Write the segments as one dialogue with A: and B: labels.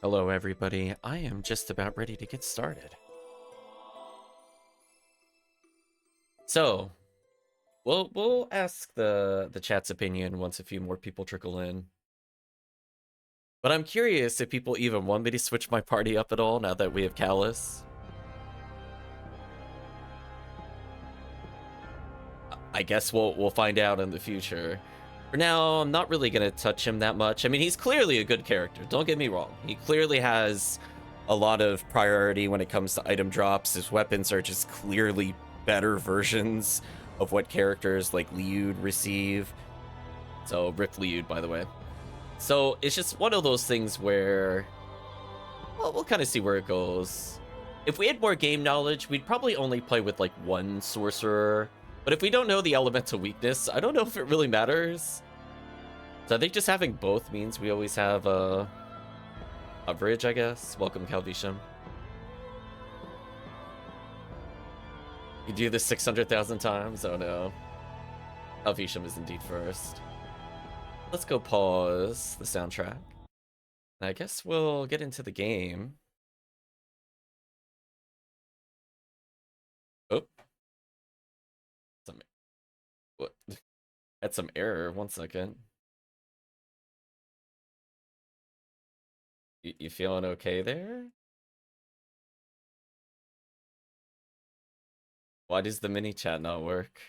A: Hello everybody, I am just about ready to get started. So, we'll ask the chat's opinion once a few more people trickle in. But I'm curious if people even want me to switch my party up at all now that we have Callus. I guess we'll find out in the future. For now, I'm not really gonna touch him that much. I mean, he's clearly a good character, don't get me wrong. He clearly has a lot of priority when it comes to item drops. His weapons are just clearly better versions of what characters like Liud receive. So, rip Liud, by the way. So, it's just one of those things where, well, we'll kind of see where it goes. If we had more game knowledge, we'd probably only play with like one sorcerer. But if we don't know the elemental weakness, I don't know if it really matters. So I think just having both means we always have a bridge, I guess. Welcome, Calvisham. You do this 600,000 times? Oh no. Calvisham is indeed first. Let's go pause the soundtrack. And I guess we'll get into the game. Oh. What? Had some error. 1 second. You feeling okay there? Why does the mini chat not work?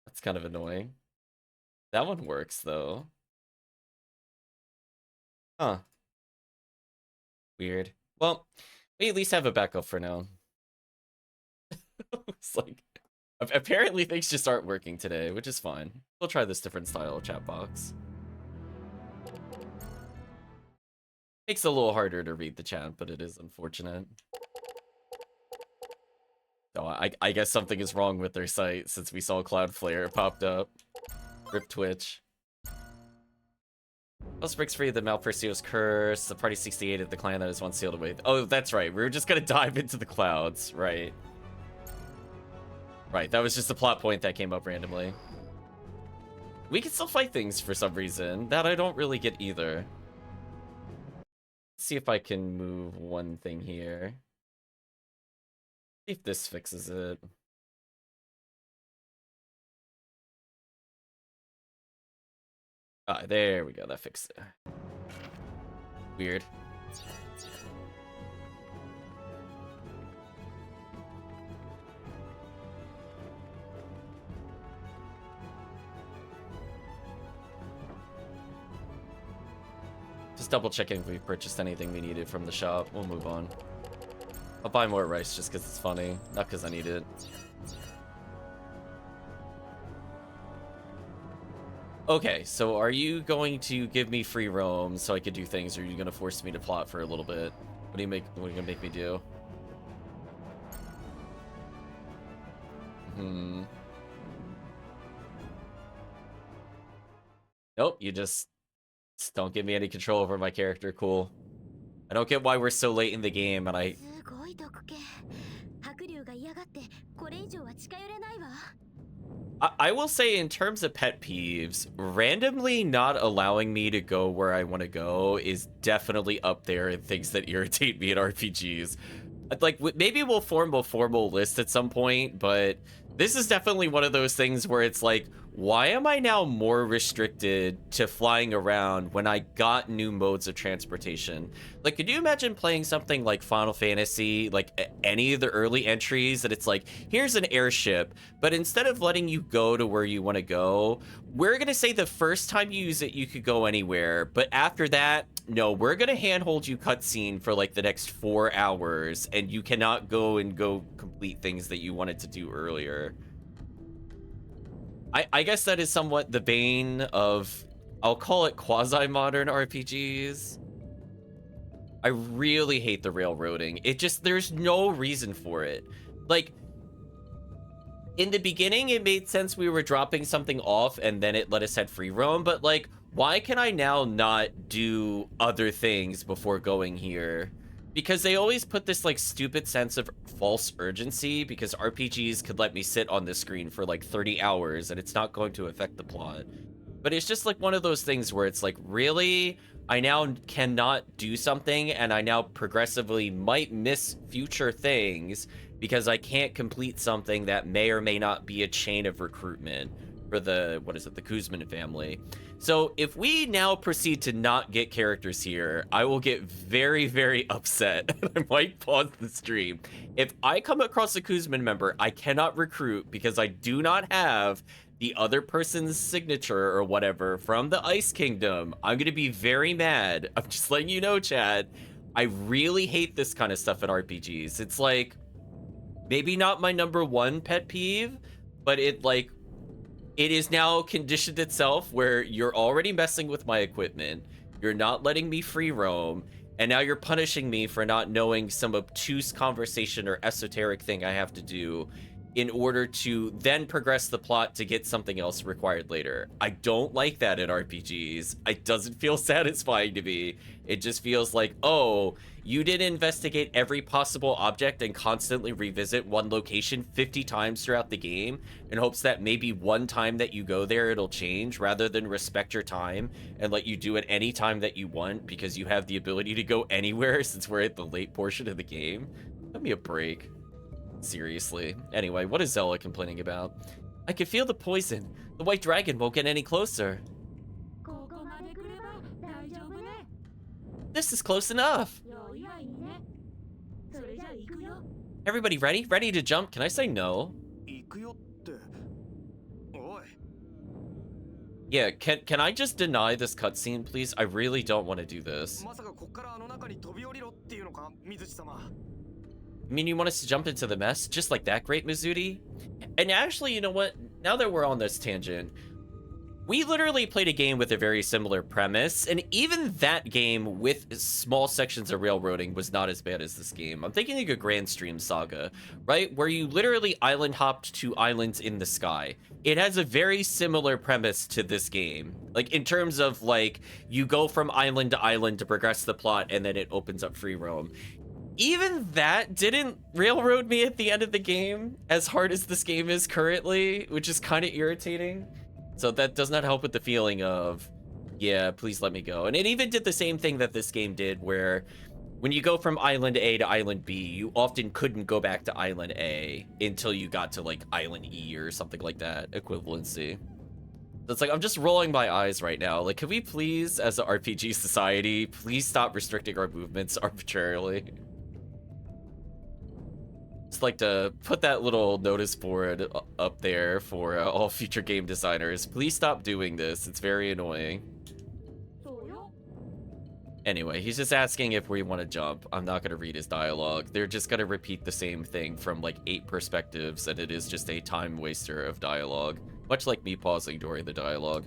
A: That's kind of annoying. That one works though. Huh. Weird. Well, we at least have a backup for now. It's like, apparently things just aren't working today, which is fine. We'll try this different style of chat box. Makes it a little harder to read the chat, but it is unfortunate. So I guess something is wrong with their site since we saw Cloudflare popped up. Rip Twitch. Plus breaks free of the Malpercio's curse. The party 68 at the clan that is once sealed away. Oh, that's right. We were just gonna dive into the clouds, right? Right, that was just a plot point that came up randomly. We can still fight things for some reason. That I don't really get either. Let's see if I can move one thing here. See if this fixes it. Ah, there we go. That fixed it. Weird. Just double checking if we purchased anything we needed from the shop. We'll move on. I'll buy more rice just because it's funny, not because I need it. Okay, so are you going to give me free roam so I could do things, or are you going to force me to plot for a little bit? What are you gonna make me do? Nope, you just don't give me any control over my character. Cool. I don't get why we're so late in the game and I will say, in terms of pet peeves, randomly not allowing me to go where I want to go is definitely up there in things that irritate me in RPGs. Like, maybe we'll form a formal list at some point, but this is definitely one of those things where it's like, why am I now more restricted to flying around when I got new modes of transportation? Like, could you imagine playing something like Final Fantasy, like any of the early entries, that it's like, here's an airship, but instead of letting you go to where you want to go, we're going to say the first time you use it, you could go anywhere, but after that, no, we're going to handhold you cutscene for like the next 4 hours, and you cannot go complete things that you wanted to do earlier. I guess that is somewhat the bane of, I'll call it quasi-modern RPGs. I really hate the railroading. It just, there's no reason for it. Like, in the beginning, it made sense we were dropping something off and then it let us have free roam, but like, why can I now not do other things before going here? Because they always put this like stupid sense of false urgency because RPGs could let me sit on this screen for like 30 hours and it's not going to affect the plot. But it's just like one of those things where it's like, really? I now cannot do something, and I now progressively might miss future things because I can't complete something that may or may not be a chain of recruitment for the, what is it, the Kuzmin family. So if we now proceed to not get characters here, I will get very, very upset. I might pause the stream. If I come across a Kuzmin member I cannot recruit because I do not have the other person's signature or whatever from the Ice Kingdom, I'm gonna be very mad. I'm just letting you know, Chad. I really hate this kind of stuff in RPGs. It's like, maybe not my #1 pet peeve, but it is now conditioned itself where you're already messing with my equipment, you're not letting me free roam, and now you're punishing me for not knowing some obtuse conversation or esoteric thing I have to do in order to then progress the plot to get something else required later. I don't like that in RPGs. It doesn't feel satisfying to me. It just feels like, oh, you did investigate every possible object and constantly revisit one location 50 times throughout the game in hopes that maybe one time that you go there it'll change, rather than respect your time and let you do it any time that you want because you have the ability to go anywhere since we're at the late portion of the game. Give me a break. Seriously. Anyway, what is Zella complaining about? I can feel the poison. The white dragon won't get any closer. This is close enough. Everybody ready? Ready to jump? Can I say no? Yeah, can I just deny this cutscene, please? I really don't want to do this. I mean, you want us to jump into the mess? Just like that, Great Mizuti? And actually, you know what? Now that we're on this tangent, we literally played a game with a very similar premise, and even that game with small sections of railroading was not as bad as this game. I'm thinking like a Grand Stream Saga, right? Where you literally island hopped to islands in the sky. It has a very similar premise to this game. Like, in terms of, like, you go from island to island to progress the plot, and then it opens up free roam. Even that didn't railroad me at the end of the game, as hard as this game is currently, which is kind of irritating. So that does not help with the feeling of, yeah, please let me go. And it even did the same thing that this game did, where when you go from Island A to Island B, you often couldn't go back to Island A until you got to, like, Island E or something like that, equivalency. So it's like, I'm just rolling my eyes right now. Like, can we please, as an RPG society, please stop restricting our movements arbitrarily? Just like to put that little notice board up there for all future game designers. Please stop doing this. It's very annoying. Anyway, he's just asking if we want to jump. I'm not going to read his dialogue. They're just going to repeat the same thing from like 8 perspectives, and it is just a time waster of dialogue. Much like me pausing during the dialogue.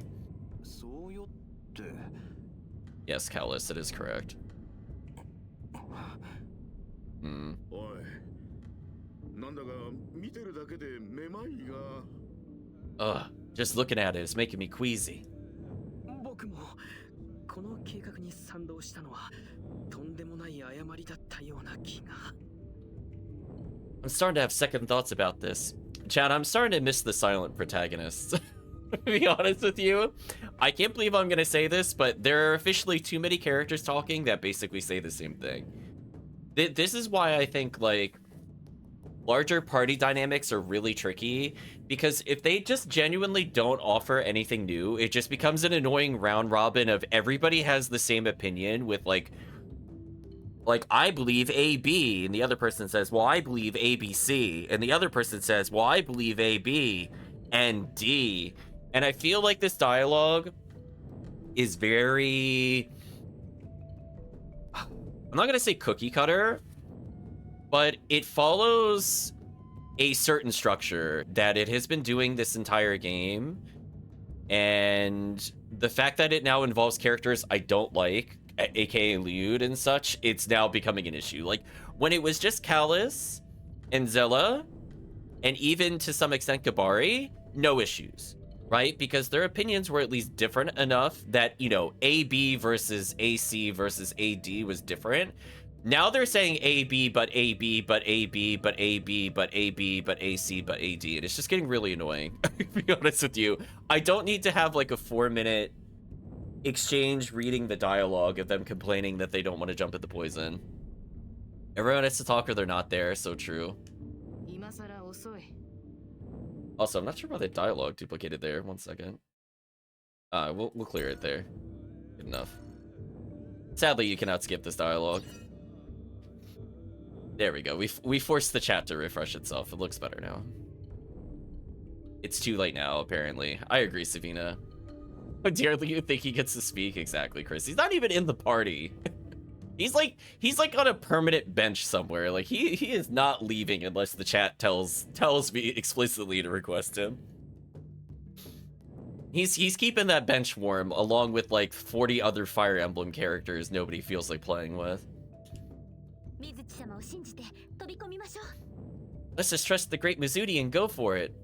A: Yes, Callus, it is correct. Ugh, just looking at it is making me queasy. I'm starting to have second thoughts about this. Chad, I'm starting to miss the silent protagonists. To be honest with you, I can't believe I'm gonna say this, but there are officially too many characters talking that basically say the same thing. This is why I think, like, larger party dynamics are really tricky, because if they just genuinely don't offer anything new, it just becomes an annoying round robin of everybody has the same opinion with like I believe AB, and the other person says, well, I believe ABC, and the other person says, well, I believe AB and D. And I feel like this dialogue is very, I'm not gonna say cookie cutter, but it follows a certain structure that it has been doing this entire game. And the fact that it now involves characters I don't like, aka Liud and such, it's now becoming an issue. Like, when it was just Callus and Zella, and even to some extent Kabari, no issues, right? Because their opinions were at least different enough that, you know, AB versus AC versus AD was different. Now they're saying AB, but AB, but AB, but AB, but AB, but AC, but AD, and it's just getting really annoying, to be honest with you. I don't need to have like a 4-minute exchange reading the dialogue of them complaining that they don't want to jump at the poison. Everyone has to talk or they're not there, so true. Also, I'm not sure why the dialogue duplicated there. 1 second. We'll clear it there. Good enough. Sadly, you cannot skip this dialogue. There we go. We forced the chat to refresh itself. It looks better now. It's too late now, apparently. I agree, Savina. How dare you think he gets to speak? Exactly, Chris. He's not even in the party. He's like on a permanent bench somewhere. Like he is not leaving unless the chat tells me explicitly to request him. He's keeping that bench warm along with like 40 other Fire Emblem characters nobody feels like playing with. Let's just trust the great Mizuti and go for it.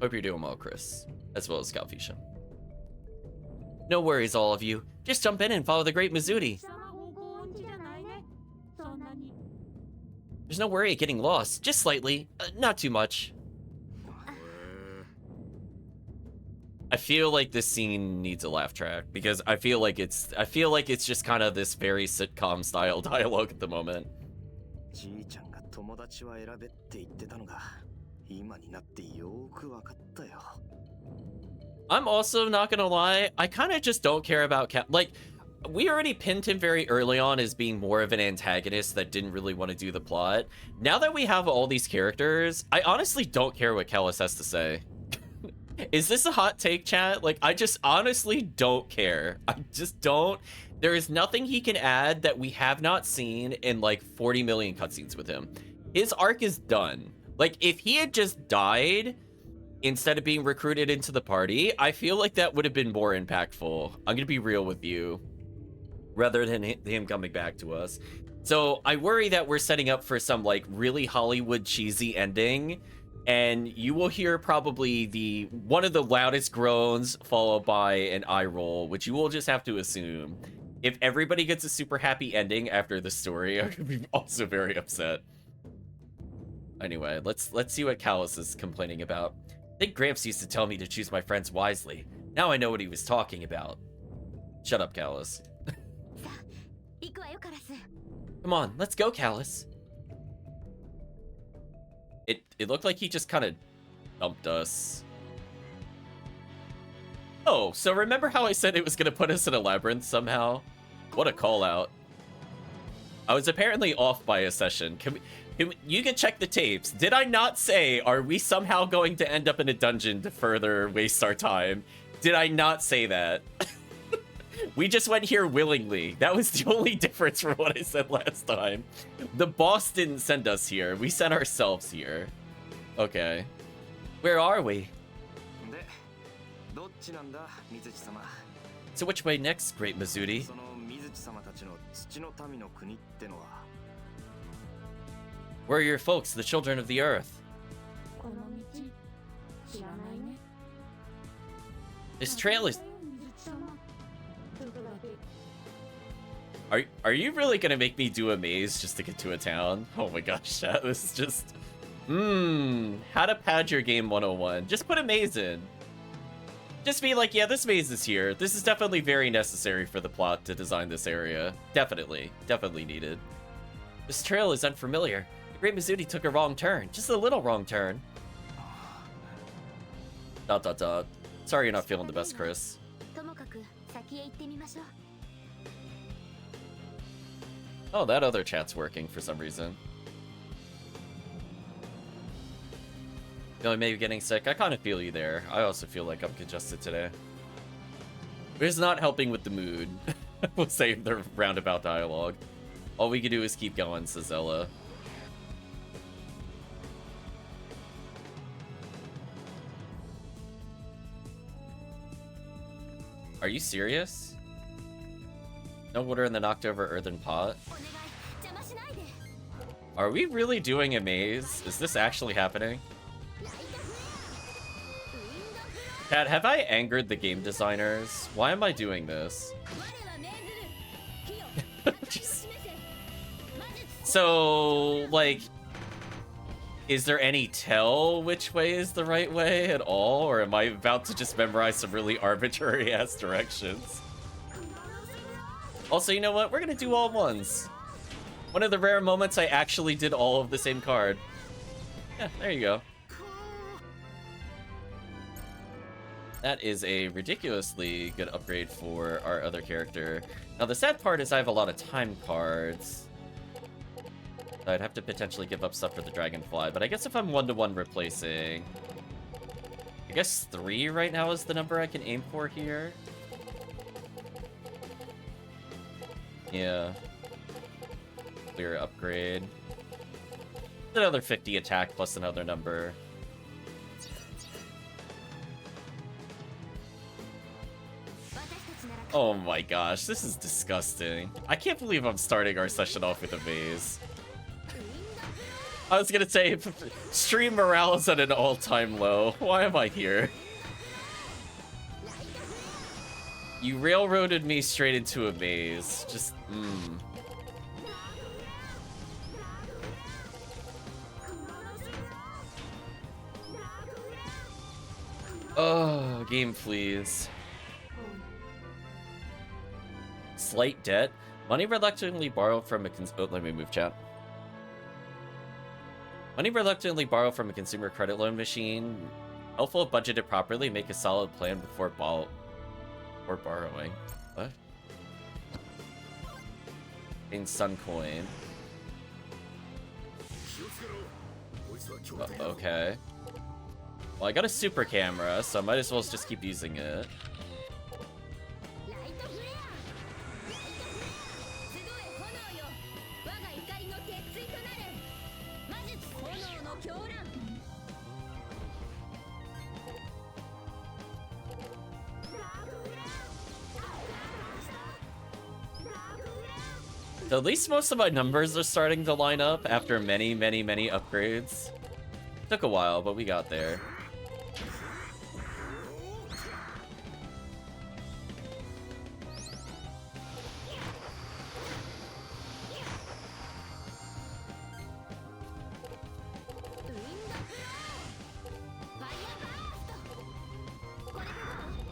A: Hope you're doing well, Chris, as well as Scoutfisha. No worries, all of you. Just jump in and follow the great Mizuti. There's no worry at getting lost, just slightly, not too much. I feel like this scene needs a laugh track because I feel like it's just kind of this very sitcom style dialogue at the moment. I'm also not gonna lie, I kind of just don't care about like, we already pinned him very early on as being more of an antagonist that didn't really want to do the plot. Now that we have all these characters, I honestly don't care what Callus has to say. Is this a hot take, chat? Like, I just honestly don't care. I just don't. There is nothing he can add that we have not seen in like 40 million cutscenes with him. His arc is done. Like, if he had just died instead of being recruited into the party, I feel like that would have been more impactful. I'm gonna be real with you. Rather than him coming back to us. So I worry that we're setting up for some like really Hollywood cheesy ending, and you will hear probably one of the loudest groans followed by an eye roll, which you will just have to assume. If everybody gets a super happy ending after the story, I'm gonna be also very upset. Anyway, let's see what Callus is complaining about. I think Gramps used to tell me to choose my friends wisely. Now I know what he was talking about. Shut up, Callus. Come on, let's go, Callus. It looked like he just kind of dumped us. Oh, so remember how I said it was going to put us in a labyrinth somehow? What a call out. I was apparently off by a session. You can check the tapes. Did I not say, are we somehow going to end up in a dungeon to further waste our time? Did I not say that? We just went here willingly. That was the only difference from what I said last time. The boss didn't send us here. We sent ourselves here. Okay. Where are we? So which way next, great Mizuti? Where are your folks, the children of the earth? This trail is... Are you really gonna make me do a maze just to get to a town? Oh my gosh, chat, this is just... how to pad your game 101. Just put a maze in. Just be like, yeah, this maze is here. This is definitely very necessary for the plot to design this area. Definitely needed. This trail is unfamiliar. The Great Mizuti took a wrong turn. Just a little wrong turn. ... Sorry you're not feeling the best, Chris. Oh, that other chat's working for some reason. Feeling maybe getting sick? I kind of feel you there. I also feel like I'm congested today. It's not helping with the mood. We'll save the roundabout dialogue. All we can do is keep going, says Ella. Are you serious? No water in the knocked over earthen pot? Are we really doing a maze? Is this actually happening? Kat, have I angered the game designers? Why am I doing this? So, like... Is there any tell which way is the right way at all? Or am I about to just memorize some really arbitrary-ass directions? Also, you know what? We're gonna do all ones. One of the rare moments I actually did all of the same card. Yeah, there you go. That is a ridiculously good upgrade for our other character. Now, the sad part is I have a lot of time cards. I'd have to potentially give up stuff for the Dragonfly, but I guess if I'm one-to-one replacing... I guess 3 right now is the number I can aim for here. Yeah. Clear upgrade. Another 50 attack plus another number. Oh my gosh, this is disgusting. I can't believe I'm starting our session off with a maze. I was gonna say, stream morale is at an all-time low. Why am I here? You railroaded me straight into a maze. Just, Oh, game please. Slight debt. Money reluctantly borrowed from a let me move chat. Money reluctantly borrowed from a consumer credit loan machine. Helpful if budgeted properly. Make a solid plan before borrowing. What? In Sun Coin. Okay. Well, I got a super camera, so I might as well just keep using it. So at least most of my numbers are starting to line up after many, many, many upgrades. Took a while, but we got there.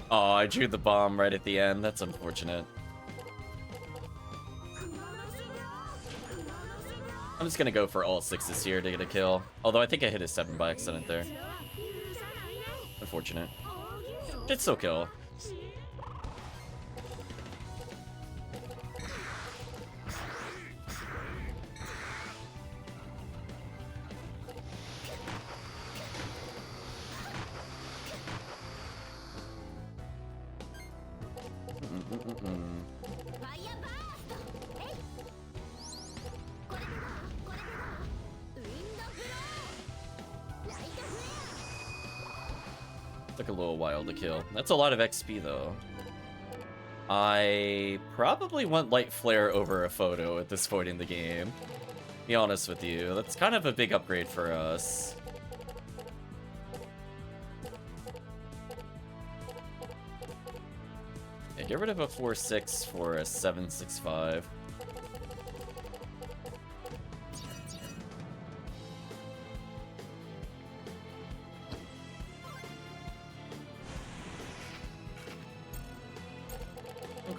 A: Oh, I drew the bomb right at the end. That's unfortunate. I'm just gonna go for all 6s here to get a kill. Although I think I hit a 7 by accident there. Unfortunate. Should still kill. Took a little while to kill. That's a lot of XP though. I probably want Light Flare over a photo at this point in the game. Be honest with you, that's kind of a big upgrade for us. Yeah, get rid of a 4-6 for a 7-6-5.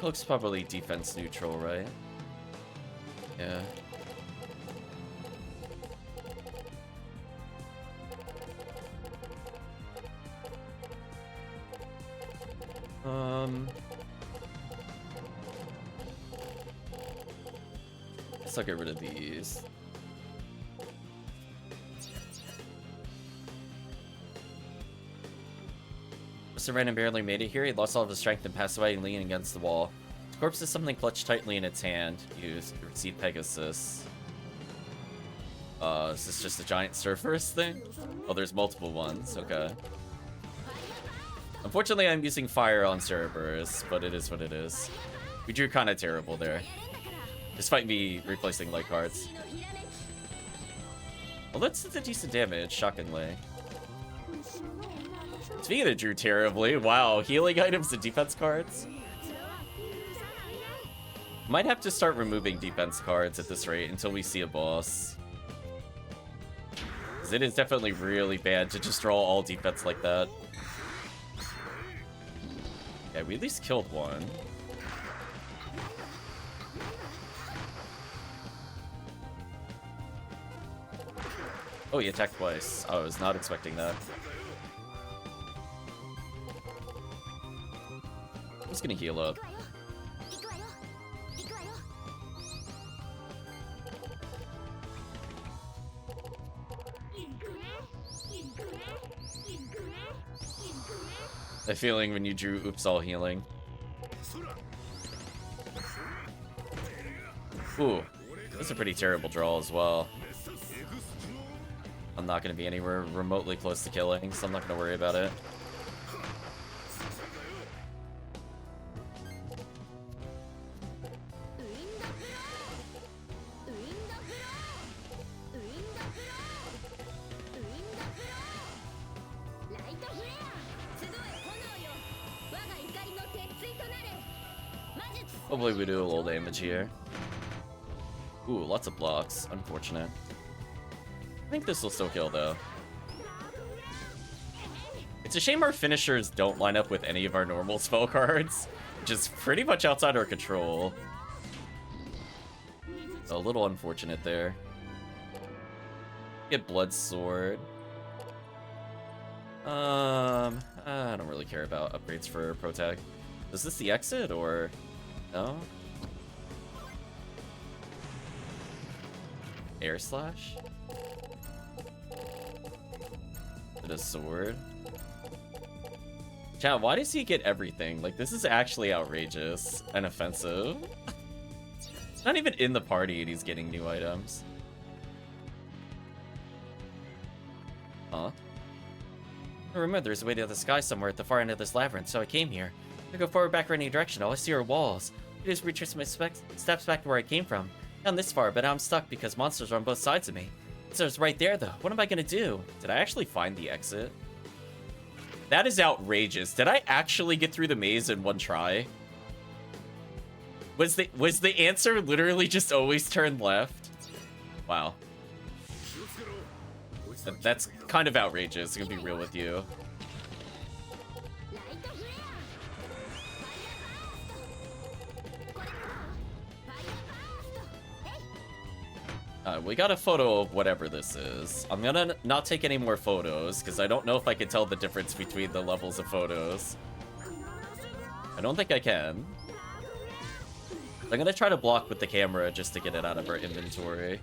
A: Looks probably defense neutral, right? Yeah. Guess I'll get rid of these. Mr. Random barely made it here. He lost all of his strength and passed away leaning against the wall. His corpse is something clutched tightly in its hand. Used to receive Pegasus. Is this just a giant Surfer's thing? Oh, there's multiple ones. Okay. Unfortunately, I'm using fire on Cerberus, but it is what it is. We drew kind of terrible there. Despite me replacing light cards. Well, that's a decent damage, shockingly. Speaking of drew terribly, wow, healing items and defense cards? Might have to start removing defense cards at this rate until we see a boss. Because it is definitely really bad to just draw all defense like that. Yeah, we at least killed one. Oh, he attacked twice. I was not expecting that. I'm just gonna heal up. I have a feeling when you drew oops all healing. Ooh, that's a pretty terrible draw as well. I'm not going to be anywhere remotely close to killing, so I'm not going to worry about it. Hopefully we do a little damage here. Ooh, lots of blocks. Unfortunate. I think this will still kill, though. It's a shame our finishers don't line up with any of our normal spell cards, which is pretty much outside our control. A little unfortunate there. Get Blood Sword. I don't really care about upgrades for Protag. Is this the exit, or... No? Air Slash? With a sword? Chat, why does he get everything? Like, this is actually outrageous and offensive. It's not even in the party and he's getting new items. Huh? Remember, there's a way to the sky somewhere at the far end of this labyrinth, so I came here. I go forward, back, or any direction. All I see are walls. I just retrace my steps back to where I came from. Not this far, but I'm stuck because monsters are on both sides of me. So it's right there, though. What am I gonna do? Did I actually find the exit? That is outrageous. Did I actually get through the maze in one try? Was the answer literally just always turn left? Wow. That's kind of outrageous. I'm gonna be real with you. We got a photo of whatever this is. I'm gonna not take any more photos because I don't know if I can tell the difference between the levels of photos. I don't think I can. I'm gonna try to block with the camera just to get it out of our inventory.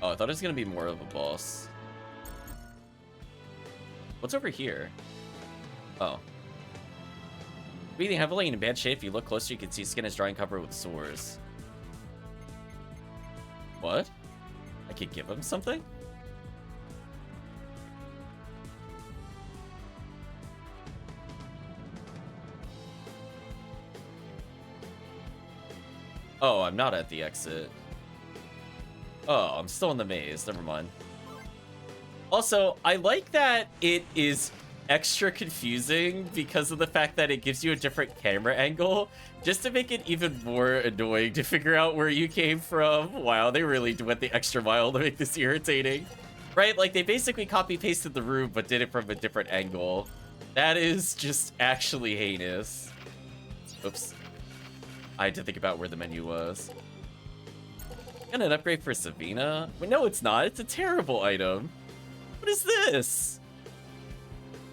A: Oh, I thought it was gonna be more of a boss. What's over here? Oh. Breathing heavily and in bad shape. If you look closer, you can see skin is dry and covered with sores. What? I could give him something? Oh, I'm not at the exit. Oh, I'm still in the maze. Never mind. Also, I like that it is extra confusing because of the fact that it gives you a different camera angle, just to make it even more annoying to figure out where you came from. Wow, they really went the extra mile to make this irritating. Right? Like, they basically copy-pasted the room, but did it from a different angle. That is just actually heinous. Oops. I had to think about where the menu was. And an upgrade for Savina? But no, it's not. It's a terrible item. What is this?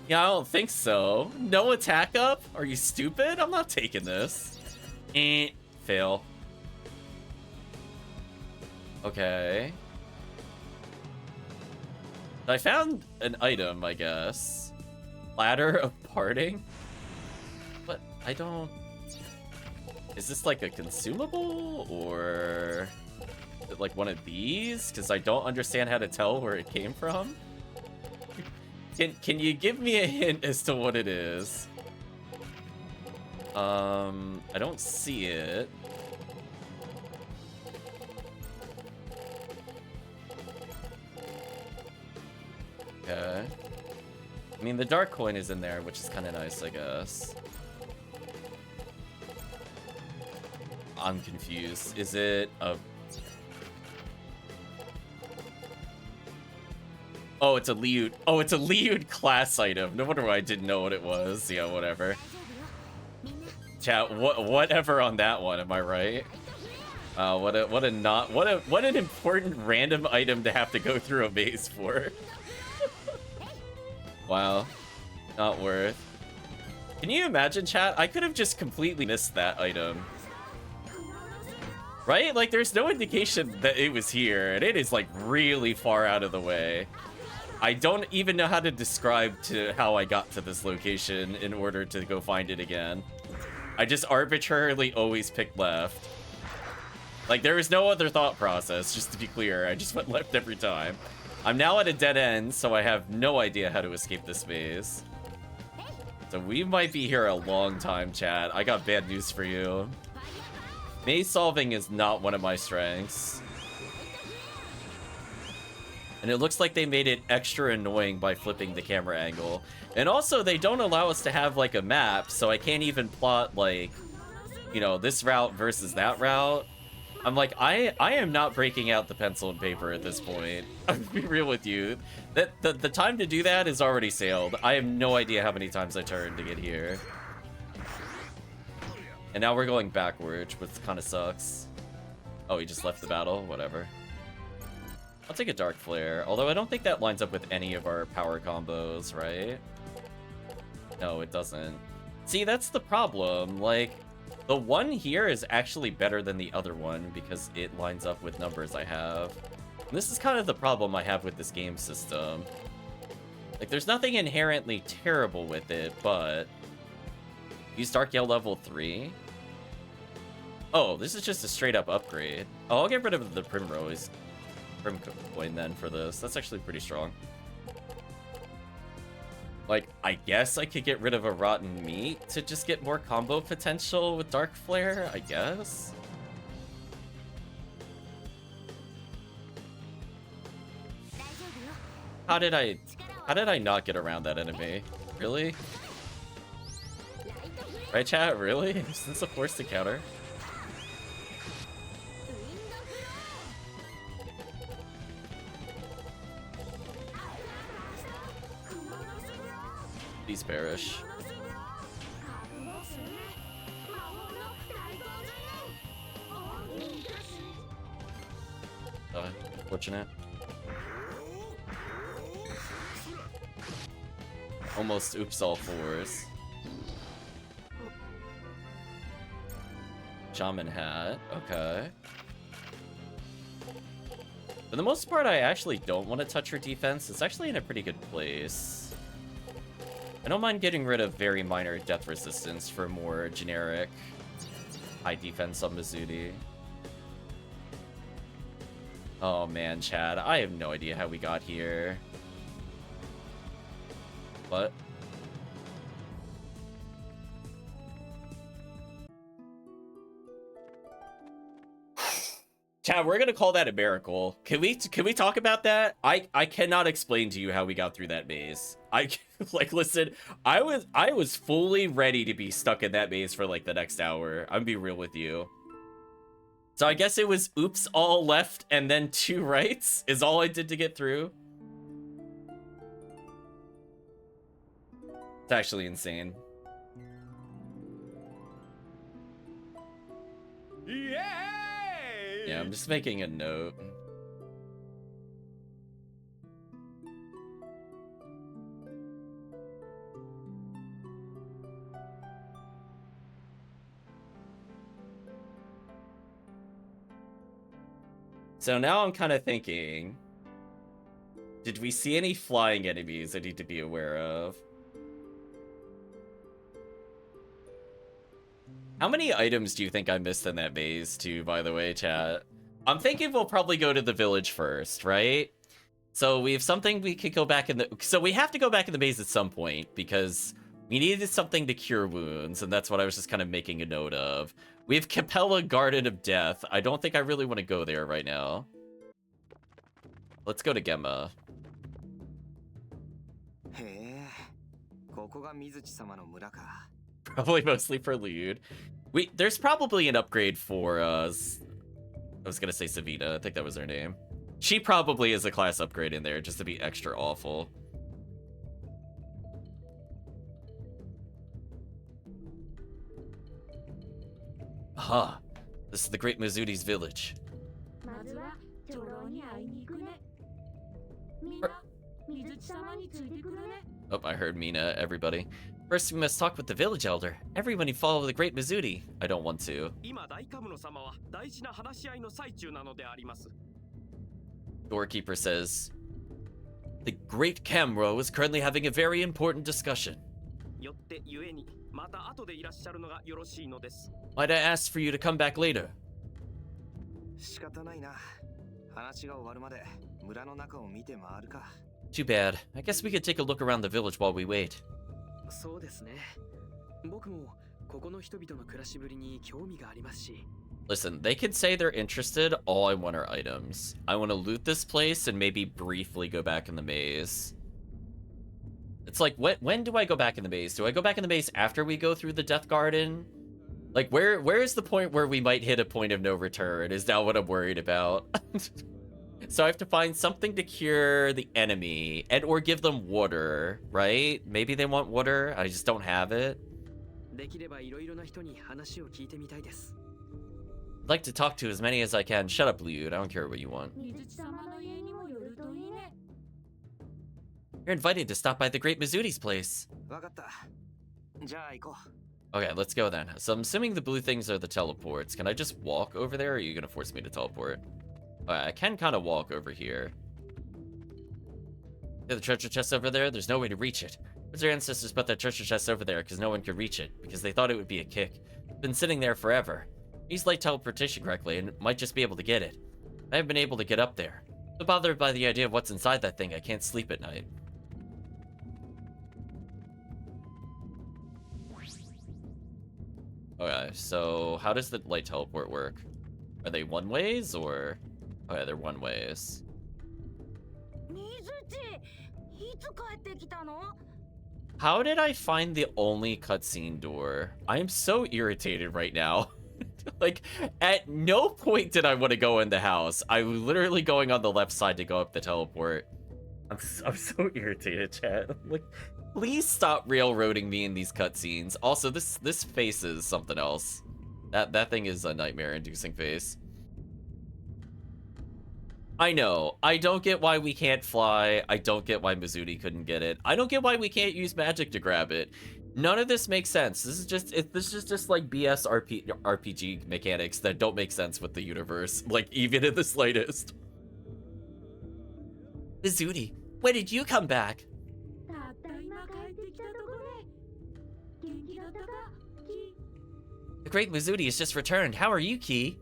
A: Yeah, I don't think so. No attack up? Are you stupid? I'm not taking this. Fail. Okay. I found an item, I guess. Ladder of Parting? But I don't... Is this like a consumable? Or... is it like one of these? Because I don't understand how to tell where it came from. Can you give me a hint as to what it is? I don't see it. Okay. I mean, the dark coin is in there, which is kind of nice, I guess. I'm confused. Is it a... Oh, it's a Liud. Oh, it's a Liud class item. No wonder why I didn't know what it was. Yeah, whatever. Chat, whatever on that one, am I right? What an important random item to have to go through a maze for. Wow. Not worth. Can you imagine, chat? I could have just completely missed that item. Right? Like, there's no indication that it was here, and it is, like, really far out of the way. I don't even know how to describe to how I got to this location in order to go find it again. I just arbitrarily always picked left. Like, there was no other thought process, just to be clear. I just went left every time. I'm now at a dead end, so I have no idea how to escape this maze. So we might be here a long time, chat. I got bad news for you. Maze solving is not one of my strengths. And it looks like they made it extra annoying by flipping the camera angle. And also, they don't allow us to have, like, a map, so I can't even plot, like, you know, this route versus that route. I'm like, I am not breaking out the pencil and paper at this point. I'll be real with you. The time to do that is already sailed. I have no idea how many times I turned to get here. And now we're going backwards, which kind of sucks. Oh, he just left the battle? Whatever. I'll take a Dark Flare, although I don't think that lines up with any of our power combos, right? No, it doesn't. See, that's the problem. Like, the one here is actually better than the other one because it lines up with numbers I have. And this is kind of the problem I have with this game system. Like, there's nothing inherently terrible with it, but... Use Dark Yell level 3? Oh, this is just a straight-up upgrade. Oh, I'll get rid of the Primrose. Prim coin then for this. That's actually pretty strong. Like, I guess I could get rid of a Rotten Meat to just get more combo potential with Dark Flare, I guess. How did I not get around that enemy? Really? Right, chat? Really? Is this a force to counter? Please perish. Unfortunate. Almost oops all fours. Shaman hat. Okay. For the most part, I actually don't want to touch her defense. It's actually in a pretty good place. I don't mind getting rid of very minor death resistance for more generic high defense on Mizudi. Oh man, Chad, I have no idea how we got here. What? Chad, we're gonna call that a miracle. Can we talk about that? I cannot explain to you how we got through that maze. Like, listen, I was fully ready to be stuck in that maze for like the next hour. I'm gonna be real with you. So I guess it was oops all left and then 2 rights is all I did to get through. It's actually insane. Yeah, I'm just making a note. So now I'm kind of thinking, did we see any flying enemies I need to be aware of? How many items do you think I missed in that maze too, by the way, chat? I'm thinking we'll probably go to the village first, right? So we have something we could go back in the... So we have to go back in the maze at some point because we needed something to cure wounds, and that's what I was just kind of making a note of. We have Capella Garden of Death. I don't think I really want to go there right now. Let's go to Gemma. Probably mostly for Lude. There's probably an upgrade for I was gonna say Savita. I think that was her name. She probably is a class upgrade in there just to be extra awful. Aha, this is the Great Mizuti's village. Oh, I heard Mina, everybody. First, we must talk with the village elder. Everyone who follow the Great Mizuti. I don't want to. Doorkeeper says, the Great Camro is currently having a very important discussion. Might I ask for you to come back later? Too bad. I guess we could take a look around the village while we wait. Listen, they can say they're interested. All I want are items. I want to loot this place and maybe briefly go back in the maze. It's like, when do I go back in the maze? Do I go back in the maze after we go through the Death Garden? Like, where is the point where we might hit a point of no return is now what I'm worried about. So I have to find something to cure the enemy and or give them water, right? Maybe they want water. I just don't have it. I'd like to talk to as many as I can. Shut up, Liud. I don't care what you want. You're invited to stop by the Great Mizuti's place. Okay, let's go then. So I'm assuming the blue things are the teleports. Can I just walk over there, or are you going to force me to teleport? I can kind of walk over here. The treasure chest over there, there's no way to reach it. Where's our ancestors put that treasure chest over there because no one could reach it, because they thought it would be a kick. It's been sitting there forever. Use light teleportation correctly and might just be able to get it. I haven't been able to get up there. So bothered by the idea of what's inside that thing, I can't sleep at night. Okay, so how does the light teleport work? Are they one-ways, or... Okay, they're one-ways. How did I find the only cutscene door? I am so irritated right now. Like, at no point did I want to go in the house. I was literally going on the left side to go up the teleport. I'm so irritated, chat. Like, please stop railroading me in these cutscenes. Also, this face is something else. That thing is a nightmare-inducing face. I know. I don't get why we can't fly. I don't get why Mizuti couldn't get it. I don't get why we can't use magic to grab it. None of this makes sense. This is just like BS RPG mechanics that don't make sense with the universe, like even in the slightest. Mizuti, when did you come back? The Great Mizuti has just returned. How are you, Ki?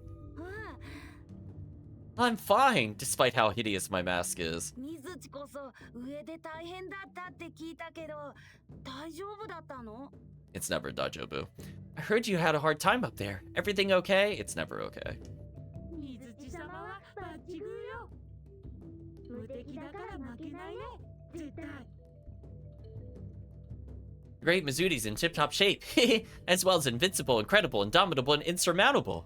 A: I'm fine, despite how hideous my mask is. It's never dajobu. I heard you had a hard time up there. Everything okay? It's never okay. Great Mizuti's in tip-top shape, as well as invincible, incredible, indomitable, and insurmountable.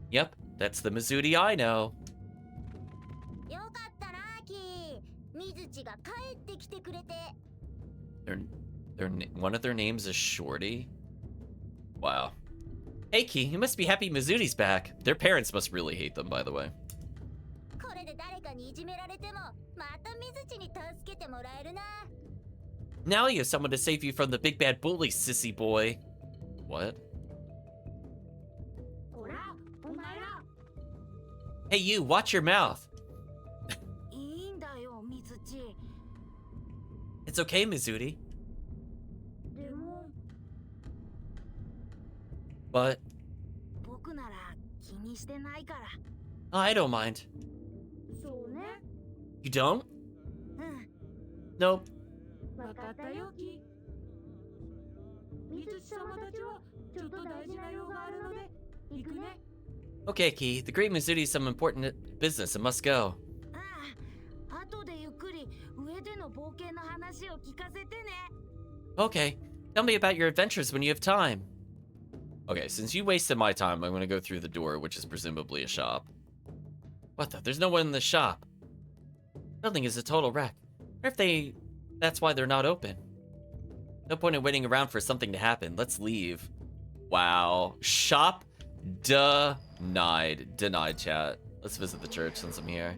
A: Yep, that's the Mizuti I know. One of their names is Shorty? Wow. Hey, Ki, you must be happy Mizuti's back. Their parents must really hate them, by the way. Now you have someone to save you from the big bad bully, sissy boy. What? Hey you, watch your mouth. It's okay, Mizuti. But... I don't mind. You don't? Nope. Okay, Ki. The Great Mizuti has some important business and must go. Okay, tell me about your adventures when you have time. Okay, since you wasted my time, I'm gonna go through the door, which is presumably a shop. What the? There's no one in the shop. Building is a total wreck. What if that's why they're not open? No point in waiting around for something to happen. Let's leave. Wow. Shop denied. Denied, chat. Let's visit the church since I'm here.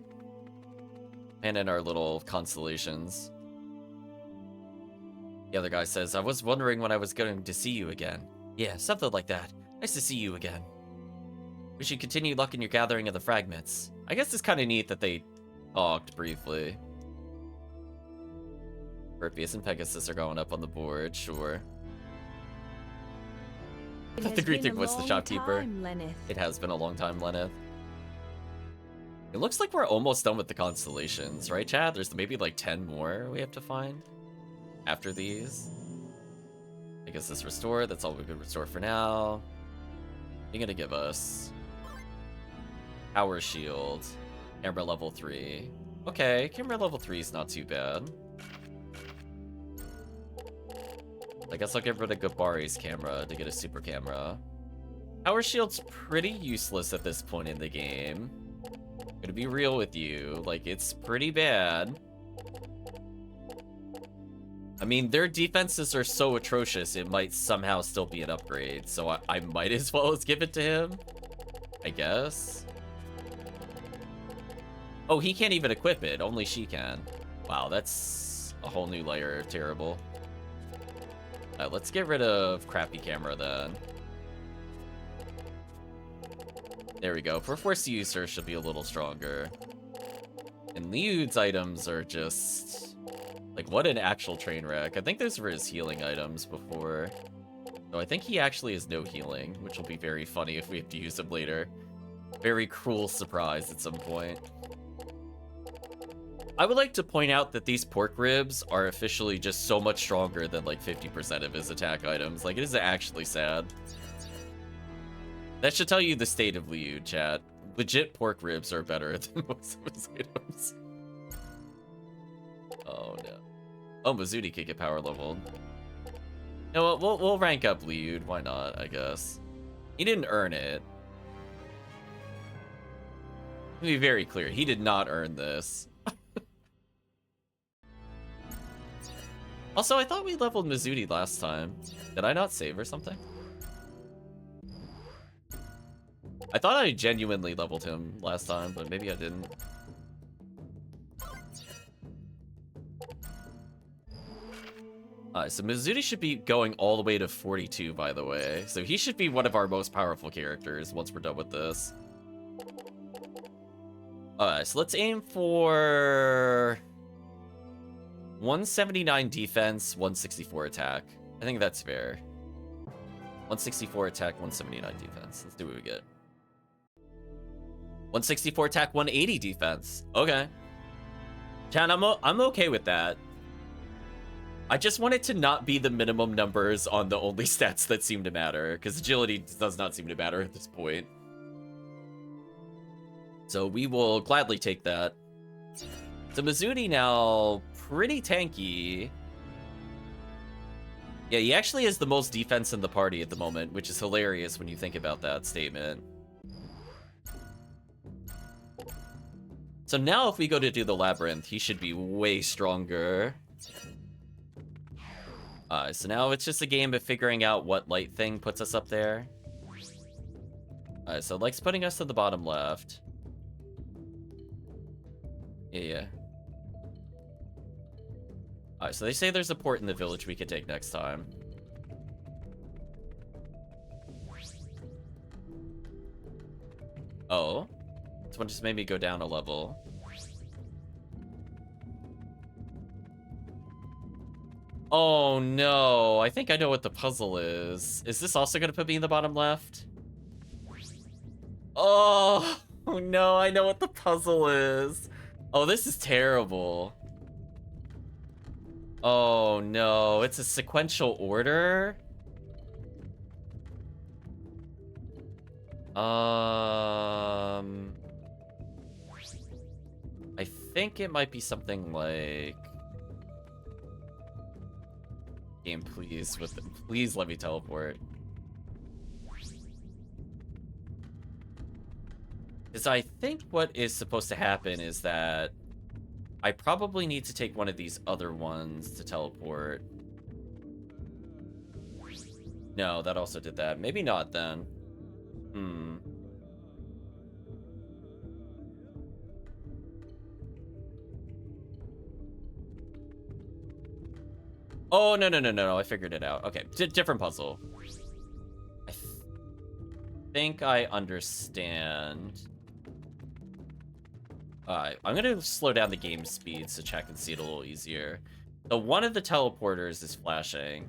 A: And in our little constellations. The other guy says, I was wondering when I was going to see you again. Yeah, something like that. Nice to see you again. We should continue luck in your gathering of the fragments. I guess it's kind of neat that they talked briefly. Perseus and Pegasus are going up on the board, sure. I thought the green thing was the shopkeeper. It has been a long time, Lenneth. It looks like we're almost done with the constellations, right, Chad? There's maybe like 10 more we have to find after these. I guess this restore, that's all we could restore for now. You're gonna give us power shield, camera level 3. Okay, camera level 3 is not too bad. I guess I'll get rid of Gabari's camera to get a super camera. Power shield's pretty useless at this point in the game. Gonna be real with you, like, it's pretty bad. I mean, their defenses are so atrocious, it might somehow still be an upgrade, so I might as well give it to him, I guess. Oh, he can't even equip it, only she can. Wow, that's a whole new layer of terrible. Let's get rid of crappy camera then. There we go. For force user, she'll be a little stronger. And Liud's items are just... like, what an actual train wreck. I think those were his healing items before. So I think he actually has no healing, which will be very funny if we have to use him later. Very cruel surprise at some point. I would like to point out that these pork ribs are officially just so much stronger than like 50% of his attack items. Like, it is actually sad. That should tell you the state of Liu, chat. Legit pork ribs are better than most of his items. Oh no. Oh, Mizuti could get power leveled. No, we'll rank up Liu. Why not, I guess. He didn't earn it. Let me be very clear. He did not earn this. Also, I thought we leveled Mizuti last time. Did I not save or something? I thought I genuinely leveled him last time, but maybe I didn't. Alright, so Mizuti should be going all the way to 42, by the way. So he should be one of our most powerful characters once we're done with this. Alright, so let's aim for 179 defense, 164 attack. I think that's fair. 164 attack, 179 defense. Let's do what we get. 164 attack, 180 defense. Okay. Chan, I'm okay with that. I just want it to not be the minimum numbers on the only stats that seem to matter, because agility does not seem to matter at this point. So we will gladly take that. So Mizuti now, pretty tanky. Yeah, he actually has the most defense in the party at the moment, which is hilarious when you think about that statement. So now if we go to do the labyrinth, he should be way stronger. So now it's just a game of figuring out what light thing puts us up there. So Light's putting us to the bottom left. Yeah. So they say there's a port in the village we could take next time. Oh. This one just made me go down a level. Oh no, I think I know what the puzzle is. Is this also gonna put me in the bottom left? Oh no, I know what the puzzle is. Oh, this is terrible. Oh no, it's a sequential order? I think it might be something like Game, please, please let me teleport. Because I think what is supposed to happen is that I probably need to take one of these other ones to teleport. No, that also did that. Maybe not then. Oh, no. I figured it out. Okay, different puzzle. I think I understand. Alright, I'm gonna slow down the game speed so chat can see it a little easier. So one of the teleporters is flashing.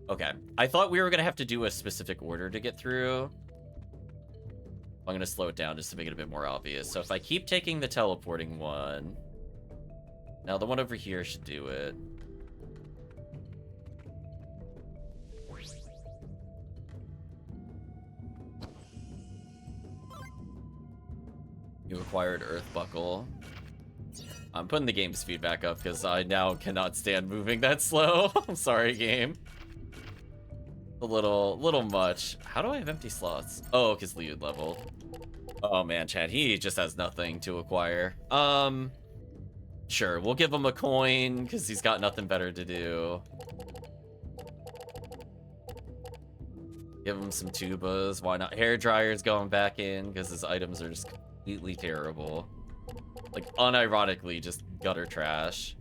A: Okay, I thought we were gonna have to do a specific order to get through. I'm gonna slow it down just to make it a bit more obvious. So if I keep taking the teleporting one, now the one over here should do it. You acquired Earth Buckle. I'm putting the game speed back up because I now cannot stand moving that slow. I'm sorry, game. A little much. How do I have empty slots? Oh, because Liud leveled. Oh man, Chad, he just has nothing to acquire. Sure, we'll give him a coin because he's got nothing better to do. Give him some tubas. Why not? Hair dryer's going back in because his items are just completely terrible. Like, unironically, just gutter trash.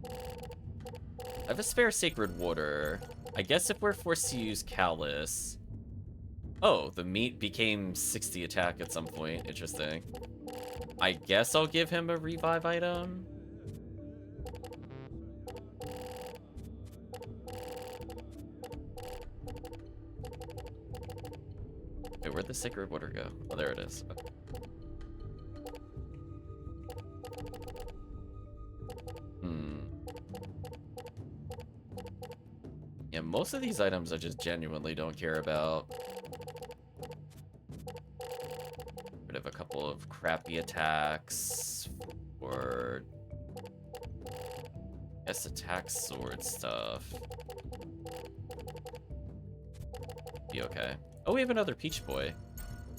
A: I have a spare sacred water. I guess if we're forced to use Callus... Oh, the meat became 60 attack at some point. Interesting. I guess I'll give him a revive item. Wait, where'd the sacred water go? Oh, there it is. Okay. Yeah, most of these items I just genuinely don't care about. Rid of a couple of crappy attacks, or I guess attack sword stuff. Be okay. Oh, we have another Peach Boy.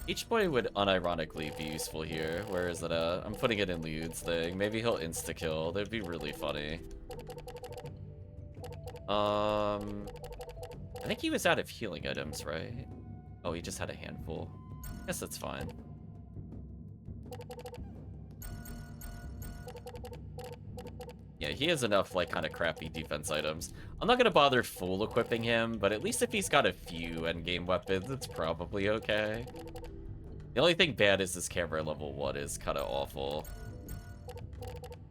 A: Peach Boy would unironically be useful here. Where is it at? I'm putting it in Liud's thing. Maybe he'll insta-kill. That'd be really funny. I think he was out of healing items, right? Oh, he just had a handful. Guess that's fine. Yeah, he has enough, like, kind of crappy defense items. I'm not gonna bother full equipping him, but at least if he's got a few endgame weapons, it's probably okay. The only thing bad is this camera level 1 is kind of awful.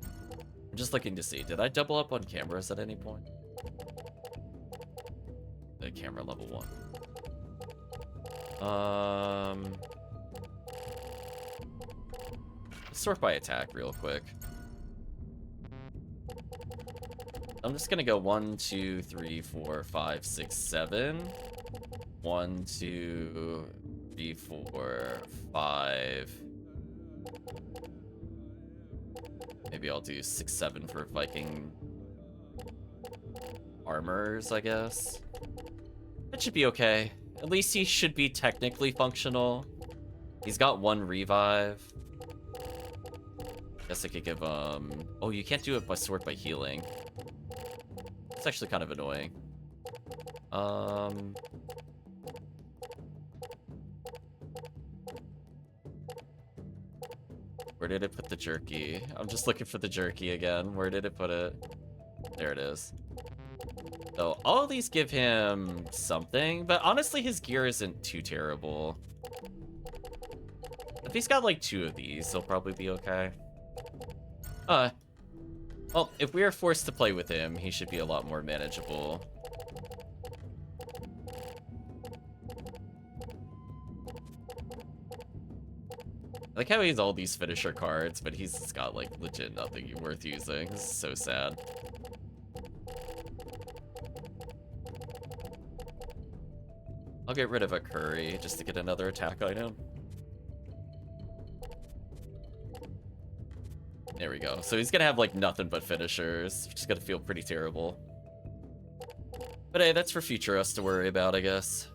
A: I'm just looking to see, did I double up on cameras at any point? The camera level 1. Let's sort by attack real quick. I'm just gonna go 1, 2, 3, 4, 5, 6, 7. 1, 2, 3, 4, 5. Maybe I'll do 6, 7 for Viking armors, I guess. That should be okay. At least he should be technically functional. He's got 1 revive. Guess I could give him... Oh, you can't do it by sword by healing. It's actually kind of annoying. Where did it put the jerky? I'm just looking for the jerky again. Where did it put it? There it is. So all of these give him something, but honestly his gear isn't too terrible. If he's got like 2 of these, he'll probably be okay. Well, if we are forced to play with him, he should be a lot more manageable. I like how he has all these finisher cards, but he's got like legit nothing worth using. This is so sad. I'll get rid of a curry just to get another attack item. There we go. So he's gonna have like nothing but finishers, which is gonna feel pretty terrible. But hey, that's for future us to worry about, I guess.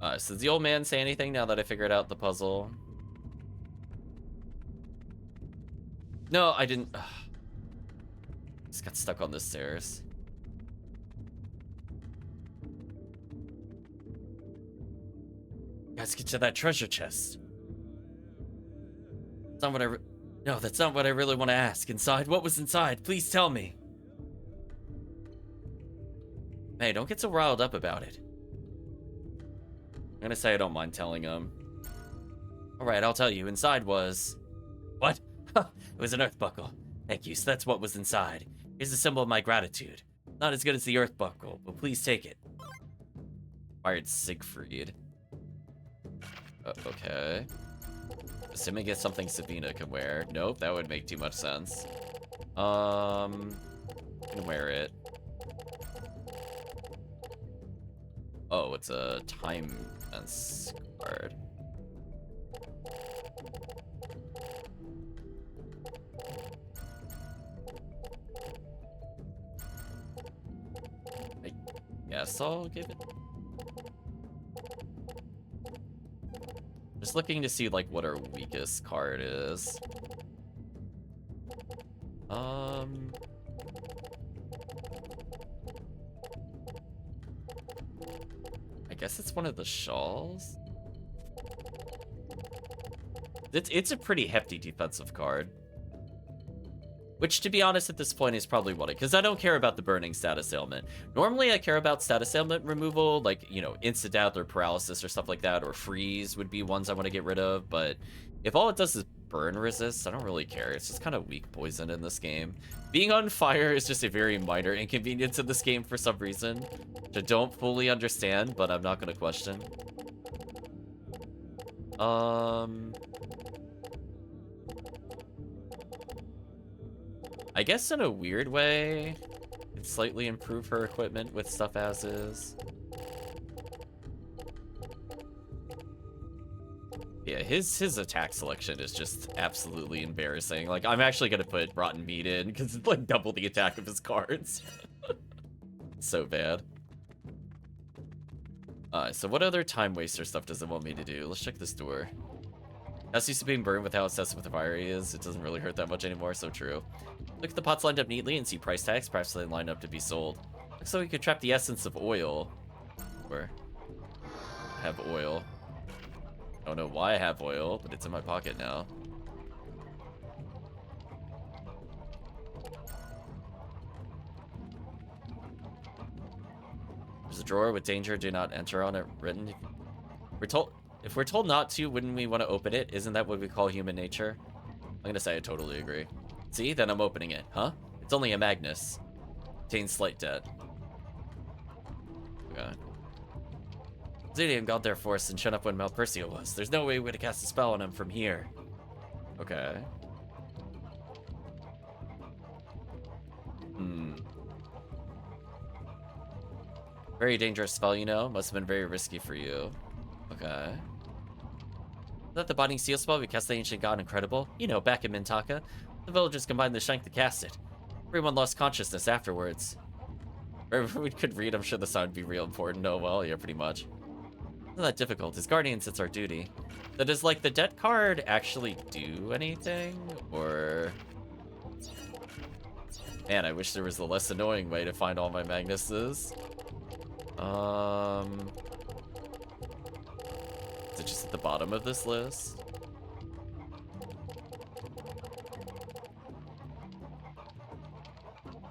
A: So does the old man say anything now that I figured out the puzzle? No, I didn't. Ugh. Just got stuck on the stairs. Guys, get to that treasure chest. That's not what no, that's not what I really want to ask. Inside, what was inside? Please tell me. Hey, don't get so riled up about it. I'm gonna say I don't mind telling him. Alright, I'll tell you. Inside was... What? It was an earth buckle. Thank you, so that's what was inside. Here's a symbol of my gratitude. Not as good as the earth buckle, but please take it. Fired Siegfried. Okay. Assuming it's something Sabina can wear. Nope, that would make too much sense. Can wear it. Oh, it's a time defense card. I guess I'll give it. Just looking to see like what our weakest card is. I guess it's one of the shawls. It's a pretty hefty defensive card. Which, to be honest, at this point is probably what because I don't care about the burning status ailment. Normally, I care about status ailment removal, like, you know, insta-death or paralysis or stuff like that, or freeze would be ones I want to get rid of, but if all it does is burn resist, I don't really care. It's just kind of weak poison in this game. Being on fire is just a very minor inconvenience in this game for some reason, which I don't fully understand, but I'm not going to question. I guess in a weird way, it'd slightly improve her equipment with stuff as is. Yeah, his attack selection is just absolutely embarrassing. Like, I'm actually gonna put Rotten Meat in because it's like double the attack of his cards. So bad. So what other time waster stuff does it want me to do? Let's check this door. As used to being burned with how obsessive with the fire he is, it doesn't really hurt that much anymore, so true. Look at the pots lined up neatly and see price tags, perhaps they line up to be sold. Looks like we could trap the essence of oil. Where? I have oil. I don't know why I have oil, but it's in my pocket now. There's a drawer with danger, do not enter on it written. If we're told not to, wouldn't we want to open it? Isn't that what we call human nature? I'm gonna say I totally agree. See, then I'm opening it. Huh? It's only a Magnus. Contains slight debt. Okay. Zudian got there for us and shut up when Malpercio was. There's no way we would cast a spell on him from here. Okay. Very dangerous spell, you know? Must have been very risky for you. Okay. Is that the Binding Seal spell we cast the Ancient God Incredible? You know, back in Mintaka. The villagers combined the strength to cast it. Everyone lost consciousness afterwards. Wherever we could read, I'm sure the sound would be real important. Oh, well, yeah, pretty much. Not that difficult. As guardians, it's our duty. So does, like, the debt card actually do anything? Or... Man, I wish there was a less annoying way to find all my Magnuses. Is it just at the bottom of this list?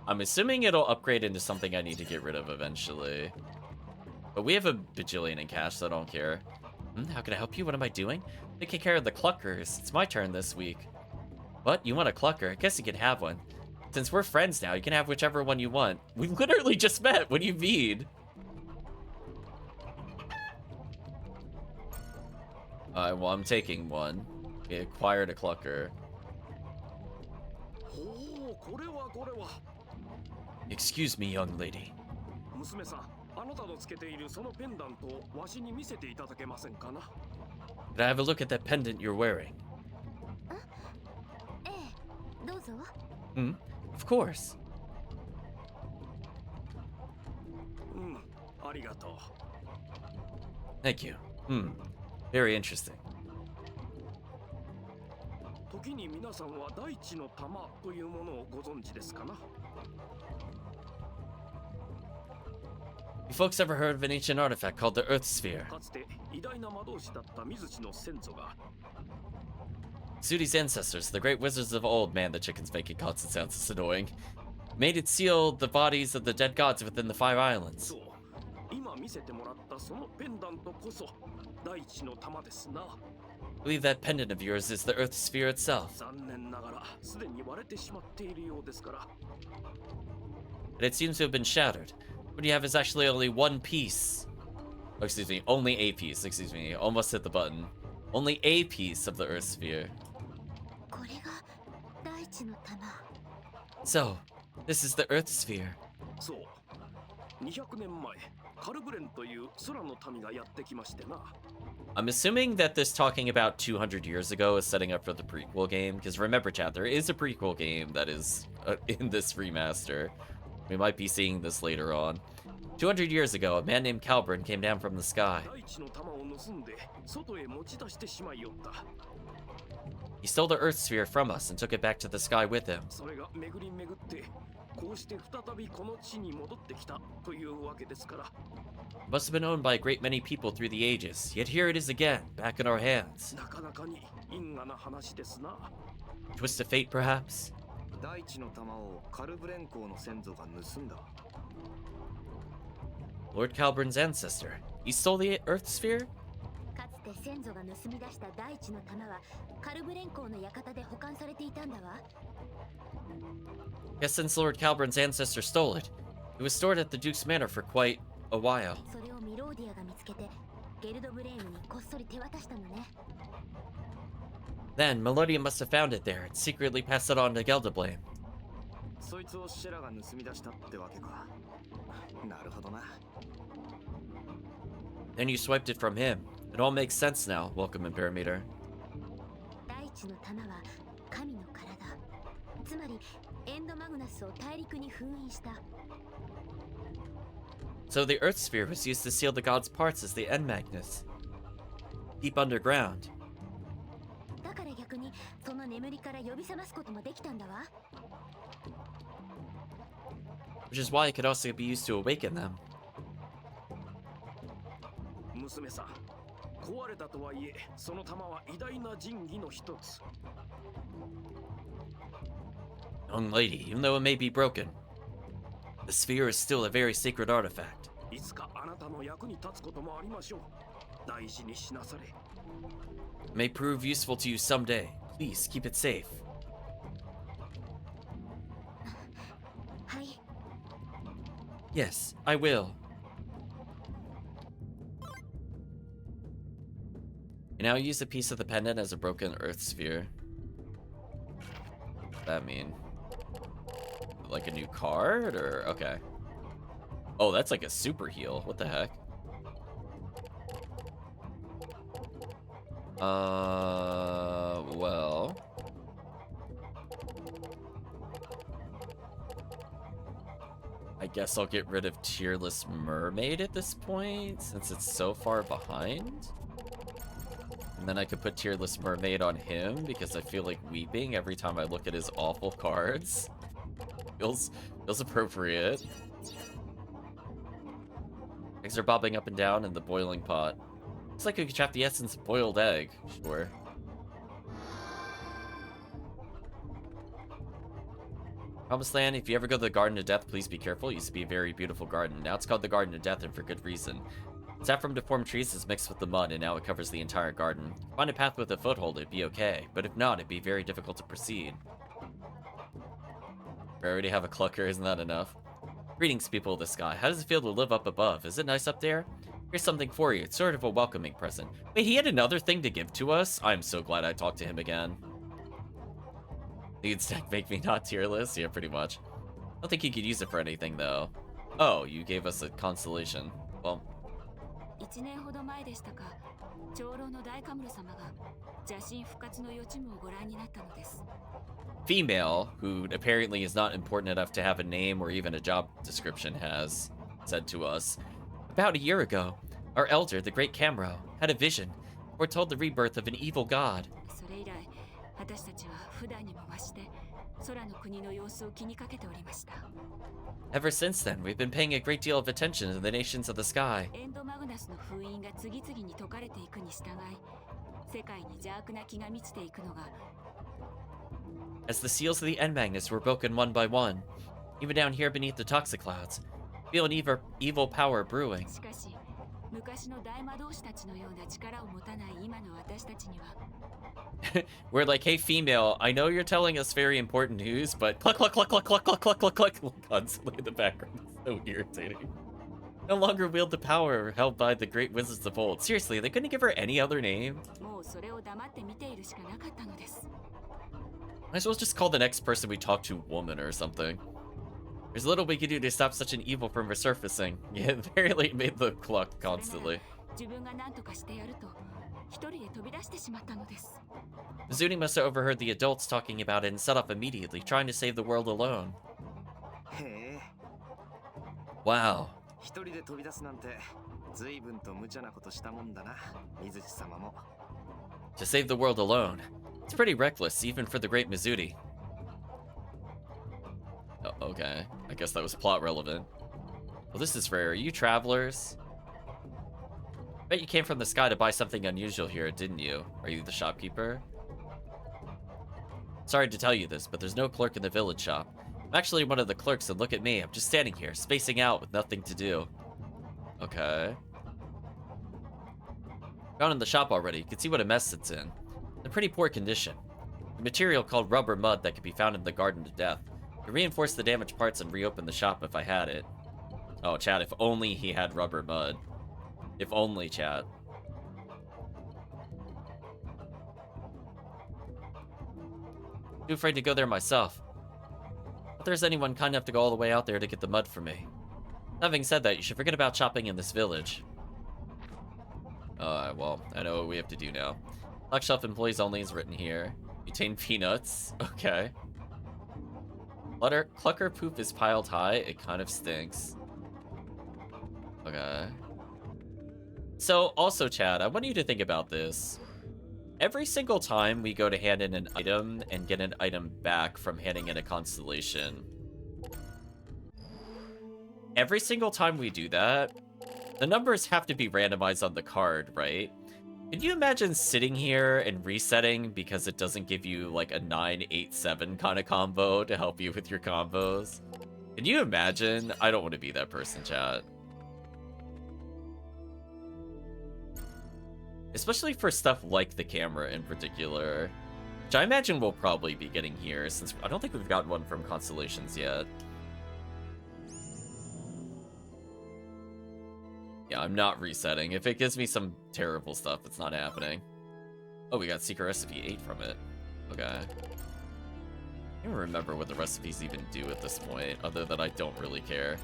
A: I'm assuming it'll upgrade into something I need to get rid of eventually. But we have a bajillion in cash, so I don't care. How can I help you? What am I doing? Taking care of the cluckers. It's my turn this week. What? You want a clucker? I guess you can have one. Since we're friends now, you can have whichever one you want. We literally just met. What do you mean? Well, I'm taking one. We acquired a clucker. Excuse me, young lady. Could I have a look at that pendant you're wearing? Hmm, of course.
B: ありがとう。
A: Thank you. Hmm, very interesting.
B: 時に皆さんは大地の玉というものをご存知ですかな？
A: You folks ever heard of an ancient artifact called the Earth Sphere?
B: かつて偉大な魔導士だった水地の先祖が
A: Sudi's ancestors, the great wizards of old, man, the chicken's making constant sounds, it's annoying, made it seal the bodies of the dead gods within the 5 islands.
B: そう、今見せてもらったそのペンダントこそ大地の玉ですな。
A: I believe that pendant of yours is the Earth Sphere itself.
B: 残念ながらすでに割れてしまっているようですから。
A: But it seems to have been shattered. What you have is actually only one piece. Oh, excuse me, only a piece. Excuse me, almost hit the button. Only a piece of the Earth Sphere. So, this is the Earth Sphere.
B: そう、200年前、カルブレンという空の民がやってきましてな。
A: I'm assuming that this talking about 200 years ago is setting up for the prequel game, because remember, chat, there is a prequel game that is in this remaster. We might be seeing this later on. 200 years ago, a man named Calbrin came down from the sky.
B: 大地の玉を盗んで外へ持ち出してしまいよった。
A: He stole the Earth Sphere from us and took it back to the sky with him.
B: それが巡り巡ってこうして再びこの地に戻ってきたというわけですから。
A: It must have been owned by a great many people through the ages, yet here it is again, back in our hands.
B: なかなかに因果な話ですな。
A: Twist of fate, perhaps?
C: 大地の玉をカルブレン公の先祖が盗んだ。
A: Lord Calbrin's ancestor. He stole the Earth Sphere?
D: かつて先祖が盗み出した大地の玉はカルブレン公の館で保管されていたんだわ。
A: Yes, since Lord Calbrin's ancestor stole it, it was stored at the Duke's Manor for quite a while.
D: それをミローディアが見つけてゲルドブレームにこっそり手渡したのね。
A: Then, Melodia must have found it there and secretly passed it on to Gelderblame.
C: そいつをシェラが盗み出したってわけか。なるほどな。
A: Then you swiped it from him. It all makes sense now, welcome in Parameter.
D: 大地の玉は神の体。つまりエンドマグナスを大陸に封印した。
A: So the Earth Sphere was used to seal the god's parts as the End Magnus. Deep underground.
D: だから逆にその眠りから呼び覚ますこともできたんだわ。
A: Which is why it could also be used to awaken them.
B: 娘さん、壊れたとはいえその玉は偉大な神器の一つ。
A: Young lady, even though it may be broken, the sphere is still a very sacred artifact.
B: いつかあなたの役に立つこともありましょう。大事にしなされ。
A: It may prove useful to you someday. Please keep it safe.
D: はい。
A: Yes, I will. You now use a piece of the pendant as a broken Earth Sphere. What does that mean? Like a new card, or okay? Oh, that's like a super heal. What the heck? Well. I guess I'll get rid of Tearless Mermaid at this point, since it's so far behind. And then I could put Tearless Mermaid on him, because I feel like weeping every time I look at his awful cards. Feels appropriate. Eggs are bobbing up and down in the boiling pot. Looks like we could trap the essence of boiled egg. Sure. Promised Land, if you ever go to the Garden of Death, please be careful. It used to be a very beautiful garden. Now it's called the Garden of Death, and for good reason. Sap from deformed trees is mixed with the mud, and now it covers the entire garden. Find a path with a foothold, it'd be okay. But if not, it'd be very difficult to proceed. We already have a clucker, isn't that enough? Greetings, people of the sky. How does it feel to live up above? Is it nice up there? Here's something for you. It's sort of a welcoming present. Wait, he had another thing to give to us? I'm so glad I talked to him again. Need stack make me not tearless? Yeah, pretty much. I don't think you could use it for anything, though. Oh, you gave us a constellation. Well.
E: 1年ほど前でしたか、長老の大カムル様が邪神復活の予知夢をご覧になったのです。
A: female, who apparently is not important enough to have a name or even a job description, has said to us, about a year ago, our elder, the great Camro, had a vision, foretold the rebirth of an evil god.
E: それ以来、私たちは普段にも増して空の国の様子を気にかけておりました。
A: Ever since then, we've been paying a great deal of attention to the nations of the sky.
E: エンドマグナスの封印が次々に解かれていくに従い、世界に邪悪な気が満ちていくのが
A: As the seals of the End Magnus were broken one by one, even down here beneath the Toxiclouds, feel an evil power brewing.
E: しかし、昔の大魔導士たちのような力を持たない今の私たちには
A: We're like, hey, female, I know you're telling us very important news, but cluck, cluck, cluck, cluck, cluck, cluck, cluck, cluck, cluck, constantly in the background. It's so irritating. No longer wield the power held by the great wizards of old. Seriously, they couldn't give her any other name?
E: もうそれを黙って見ているしかなかったのです。
A: Might as well just call the next person we talk to woman or something. There's little we could do to stop such an evil from resurfacing. Yeah, very late made the cluck constantly.
E: 自分が何とかしてやると一人で飛び出してしまったのです。
A: Mizuni must have overheard the adults talking about it and set off immediately, trying to save the world alone.
C: へえ、
A: Wow.
C: 一人で飛び出すなんて随分と無茶なことしたもんだな、水地様も。
A: To save the world alone. It's pretty reckless, even for the great Mizuni. Oh, okay. I guess that was plot relevant. Well, this is rare. Are you travelers? Bet you came from the sky to buy something unusual here, didn't you? Are you the shopkeeper? Sorry to tell you this, but there's no clerk in the village shop. I'm actually one of the clerks, and look at me. I'm just standing here, spacing out with nothing to do. Okay. Found in the shop already. You can see what a mess it's in. In pretty poor condition. The material called rubber mud that could be found in the Garden of Death. Could reinforce the damaged parts and reopen the shop if I had it. Oh, chat, if only he had rubber mud. If only, chat. Too afraid to go there myself. If there's anyone kind enough to go all the way out there to get the mud for me. Having said that, you should forget about shopping in this village. Well, I know what we have to do now. Lock shelf employees only is written here. Butane peanuts. Okay. Clucker poop is piled high. It kind of stinks. Okay. So, also, Chad, I want you to think about this. Every single time we go to hand in an item and get an item back from handing in a constellation, every single time we do that, the numbers have to be randomized on the card, right? Can you imagine sitting here and resetting because it doesn't give you like a 9-8-7 kind of combo to help you with your combos? Can you imagine? I don't want to be that person, chat. Especially for stuff like the camera in particular, which I imagine we'll probably be getting here, since I don't think we've gotten one from Constellations yet. Yeah, I'm not resetting. If it gives me some terrible stuff, it's not happening. Oh, we got Secret Recipe 8 from it. Okay. I don't remember what the recipes even do at this point, other than I don't really care.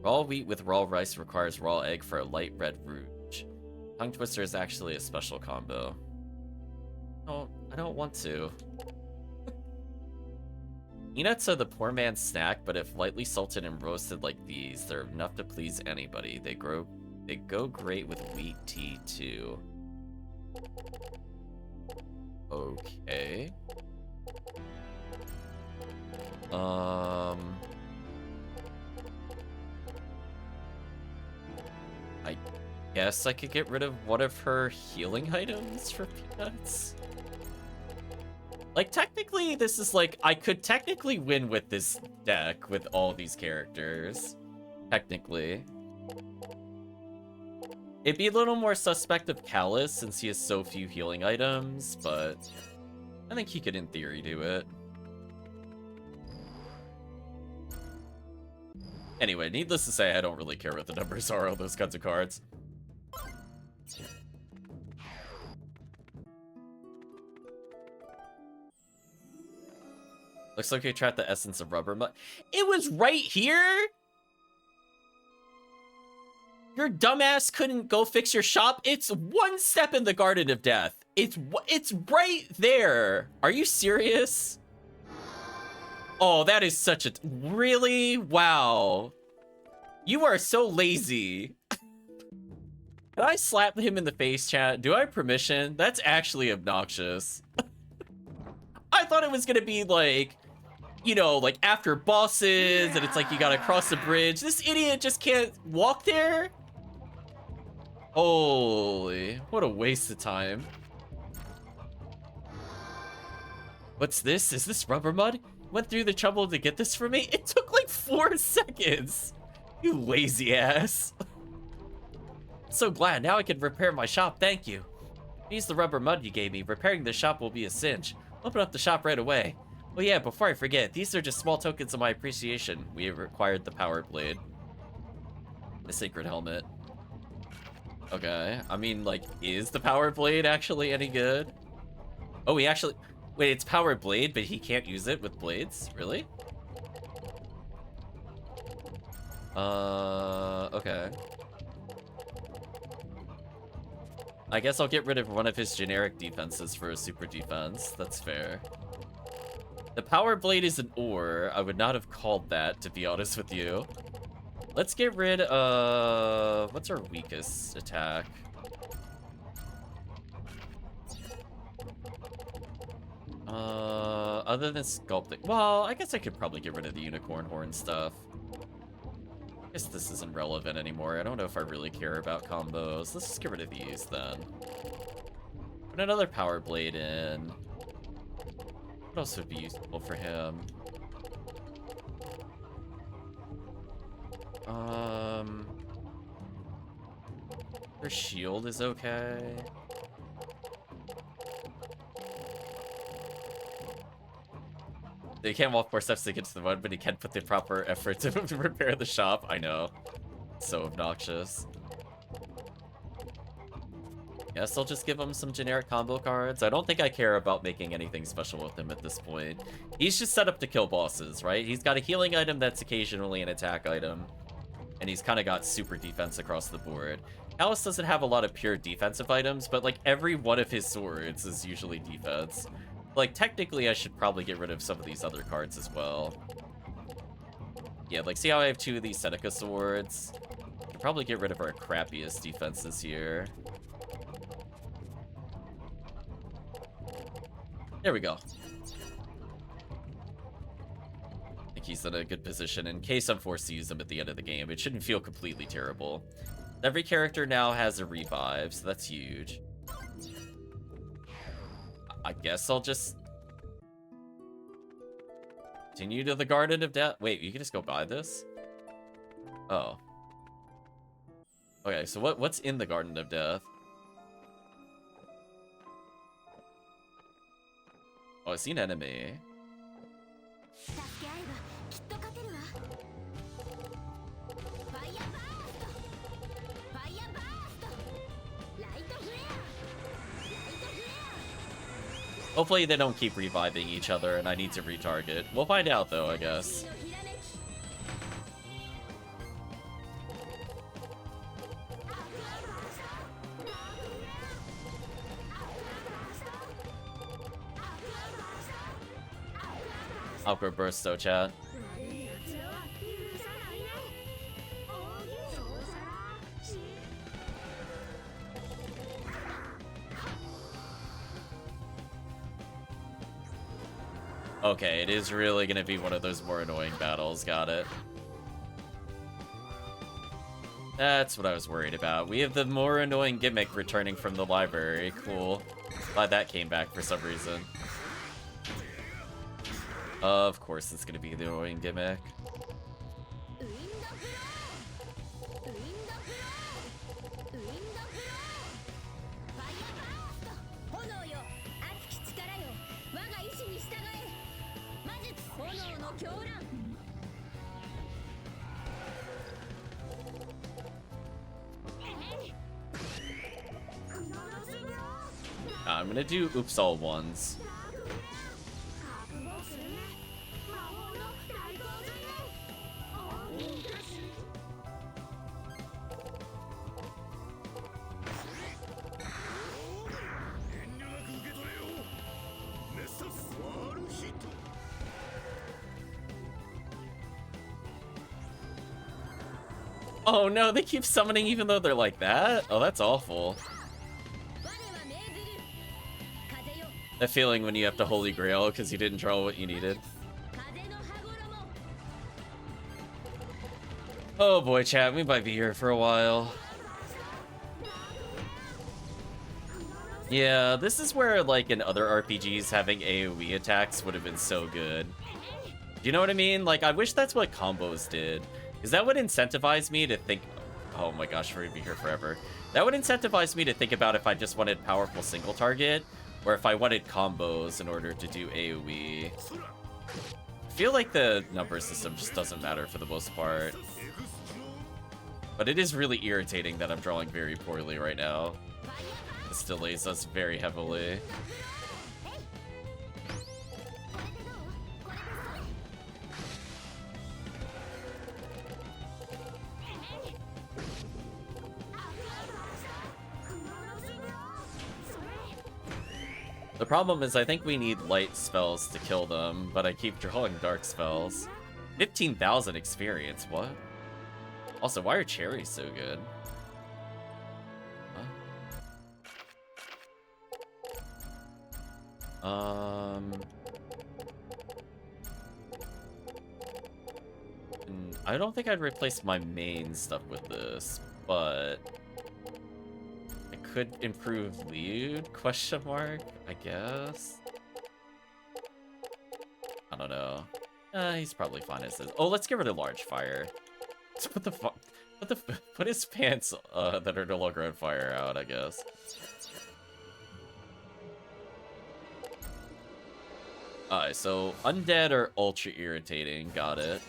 A: Raw wheat with raw rice requires raw egg for a light red rouge. Tongue twister is actually a special combo. Oh, I don't want to. Peanuts are the poor man's snack, but if lightly salted and roasted like these, they're enough to please anybody. They go great with wheat tea too. Okay. I guess I could get rid of one of her healing items for peanuts. Like, technically, this is like, I could technically win with this deck with all these characters. Technically. It'd be a little more suspect of Callus since he has so few healing items, but I think he could, in theory, do it. Anyway, needless to say, I don't really care what the numbers are on those kinds of cards. Looks like we trapped the essence of rubber mud. It was right here? Your dumbass couldn't go fix your shop? It's one step in the Garden of Death. It's right there. Are you serious? Oh, that is such a... Really? Wow. You are so lazy. Can I slap him in the face, chat? Do I have permission? That's actually obnoxious. I thought it was gonna be like, you know, like after bosses, and it's like you gotta cross the bridge. This idiot just can't walk there? Holy, what a waste of time. What's this? Is this rubber mud? Went through the trouble to get this for me? It took like 4 seconds. You lazy ass. So glad, now I can repair my shop, thank you. Use the rubber mud you gave me. Repairing the shop will be a cinch. Open up the shop right away. Oh yeah, before I forget, these are just small tokens of my appreciation. We have acquired the power blade. The sacred helmet. Okay, I mean, like, is the power blade actually any good? Oh, he actually... Wait, it's power blade, but he can't use it with blades? Really? Okay. I guess I'll get rid of one of his generic defenses for a super defense. That's fair. The power blade is an ore. I would not have called that, to be honest with you. Let's get rid of... What's our weakest attack? Other than sculpting... Well, I guess I could probably get rid of the unicorn horn stuff. I guess this isn't relevant anymore. I don't know if I really care about combos. Let's just get rid of these then. Put another power blade in. What else would be useful for him? Their shield is okay. They can't walk 4 steps to get to the mud, but he can put the proper effort to repair the shop. I know. So obnoxious. Guess I'll just give him some generic combo cards. I don't think I care about making anything special with him at this point. He's just set up to kill bosses, right? He's got a healing item that's occasionally an attack item. And he's kind of got super defense across the board. Alice doesn't have a lot of pure defensive items, but like every one of his swords is usually defense. Like, technically, I should probably get rid of some of these other cards as well. Yeah, like, see how I have 2 of these Seneca swords? I should probably get rid of our crappiest defenses here. There we go. I think he's in a good position in case I'm forced to use him at the end of the game. It shouldn't feel completely terrible. Every character now has a revive, so that's huge. I guess I'll just continue to the Garden of Death. Wait, you can just go buy this? Oh. Okay, so what's in the Garden of Death? Oh, I see an enemy. Hopefully they don't keep reviving each other and I need to retarget. We'll find out though, I guess. I'll go bursto, chat. Okay, it is really gonna be one of those more annoying battles, got it. That's what I was worried about. We have the more annoying gimmick returning from the library, cool. Glad that came back for some reason. Of course it's gonna be the annoying gimmick. I'm gonna do oops all ones. Oh no, they keep summoning even though they're like that? Oh, that's awful. That feeling when you have to Holy Grail because you didn't draw what you needed. Oh boy, chat, we might be here for a while. Yeah, this is where, like, in other RPGs, having AoE attacks would have been so good. Do you know what I mean? Like, I wish that's what combos did. Because that would incentivize me to think... Oh my gosh, we're gonna be here forever. That would incentivize me to think about if I just wanted powerful single target, or if I wanted combos in order to do AoE. I feel like the number system just doesn't matter for the most part. But it is really irritating that I'm drawing very poorly right now. This delays us very heavily. The problem is I think we need light spells to kill them, but I keep drawing dark spells. 15,000 experience, what? Also, why are cherries so good? I don't think I'd replace my main stuff with this, but I could improve Liud, question mark, I guess. I don't know. He's probably fine as is. Oh, let's get rid of large fire. What the fuck? Put his pants that are no longer on fire out, I guess. Alright, so undead are ultra irritating. Got it.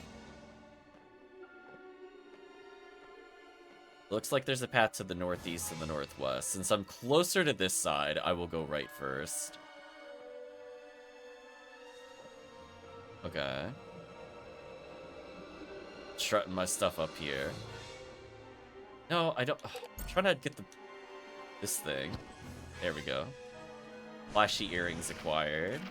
A: Looks like there's a path to the northeast and the northwest. Since I'm closer to this side, I will go right first. Okay. Strutting my stuff up here. No, I don't... I'm trying to get this thing. There we go. Flashy earrings acquired.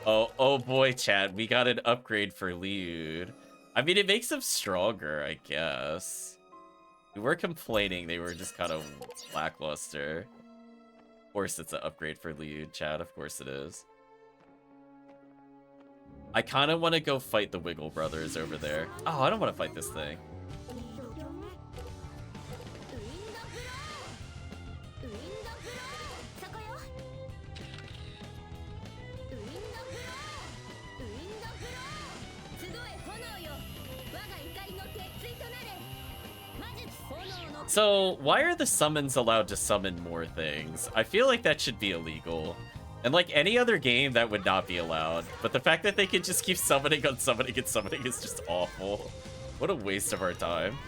A: Oh boy, chat. We got an upgrade for Liud. I mean, it makes him stronger, I guess. We were complaining they were just kind of lackluster. Of course it's an upgrade for Liud, chat. Of course it is. I kind of want to go fight the Wiggle Brothers over there. Oh, I don't want to fight this thing. So, why are the summons allowed to summon more things? I feel like that should be illegal. And like any other game, that would not be allowed. But the fact that they can just keep summoning on summoning and summoning is just awful. What a waste of our time.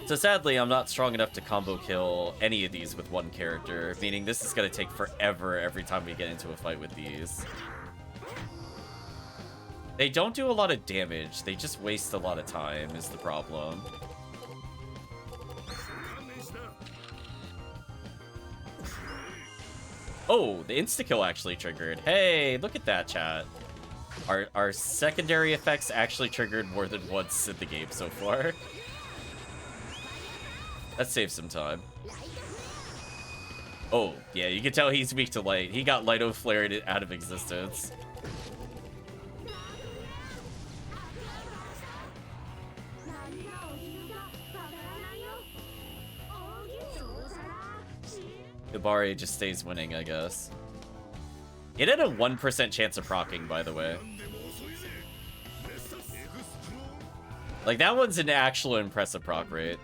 A: So sadly, I'm not strong enough to combo kill any of these with one character, meaning this is going to take forever every time we get into a fight with these. They don't do a lot of damage, they just waste a lot of time is the problem. Oh, the insta-kill actually triggered. Hey, look at that, chat. Our secondary effects actually triggered more than once in the game so far. That saves some time. Oh, yeah, you can tell he's weak to light. He got Lighto flared out of existence. Ibari just stays winning, I guess. It had a 1% chance of proccing, by the way. Like, that one's an actual impressive proc rate.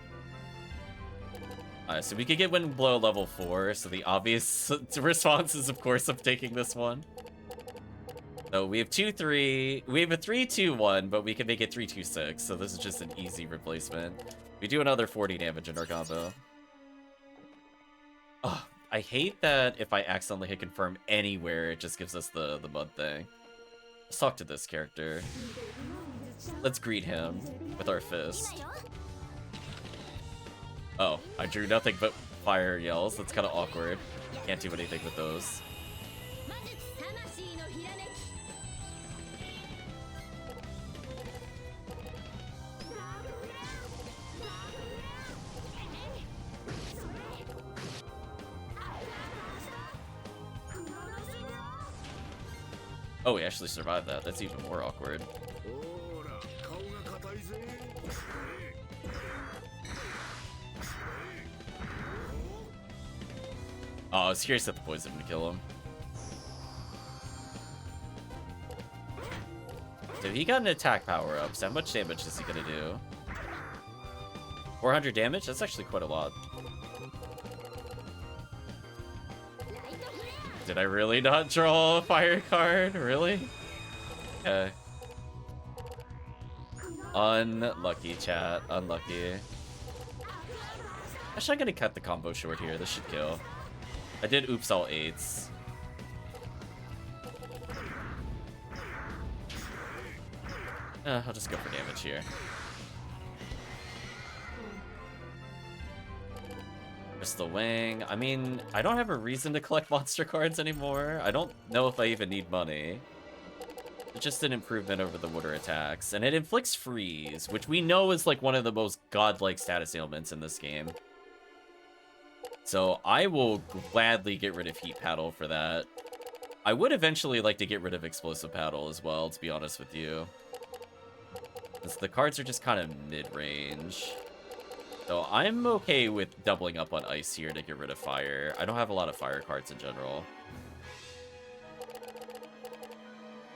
A: So we could get Wind Blow level 4, so the obvious response is, of course, of taking this one. So we have 2-3. We have a 3-2-1, but we can make it 3-2-6, so this is just an easy replacement. We do another 40 damage in our combo. Oh, I hate that if I accidentally hit confirm anywhere, it just gives us the mud thing. Let's talk to this character. Let's greet him with our fist. Oh, I drew nothing but fire yells. That's kind of awkward. Can't do anything with those. Oh, we actually survived that. That's even more awkward.
B: ほら顔が硬いぜ
A: Oh, I was curious if the poison would kill him. So he got an attack power up. So how much damage is he gonna do? 400 damage? That's actually quite a lot. Did I really not draw a fire card? Really? Okay. Unlucky, chat. Unlucky. Actually, I'm gonna cut the combo short here. This should kill. I did oops all 8s. I'll just go for damage here. Crystal Wing. I mean, I don't have a reason to collect monster cards anymore. I don't know if I even need money. It's just an improvement over the water attacks. And it inflicts freeze, which we know is like one of the most godlike status ailments in this game. So I will gladly get rid of Heat Paddle for that. I would eventually like to get rid of Explosive Paddle as well, to be honest with you. Because the cards are just kind of mid-range. So I'm okay with doubling up on Ice here to get rid of Fire. I don't have a lot of Fire cards in general.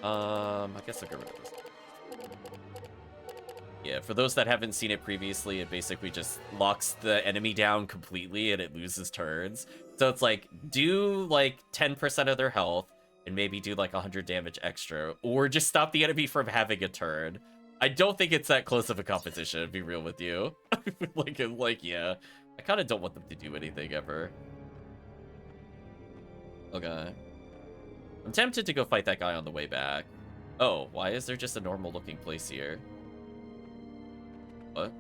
A: I guess I'll get rid of this. Yeah, for those that haven't seen it previously, it basically just locks the enemy down completely and it loses turns. So it's like, do like 10% of their health and maybe do like 100 damage extra, or just stop the enemy from having a turn. I don't think it's that close of a competition, to be real with you. like, yeah. I kind of don't want them to do anything ever. Okay. I'm tempted to go fight that guy on the way back. Oh, why is there just a normal looking place here? What?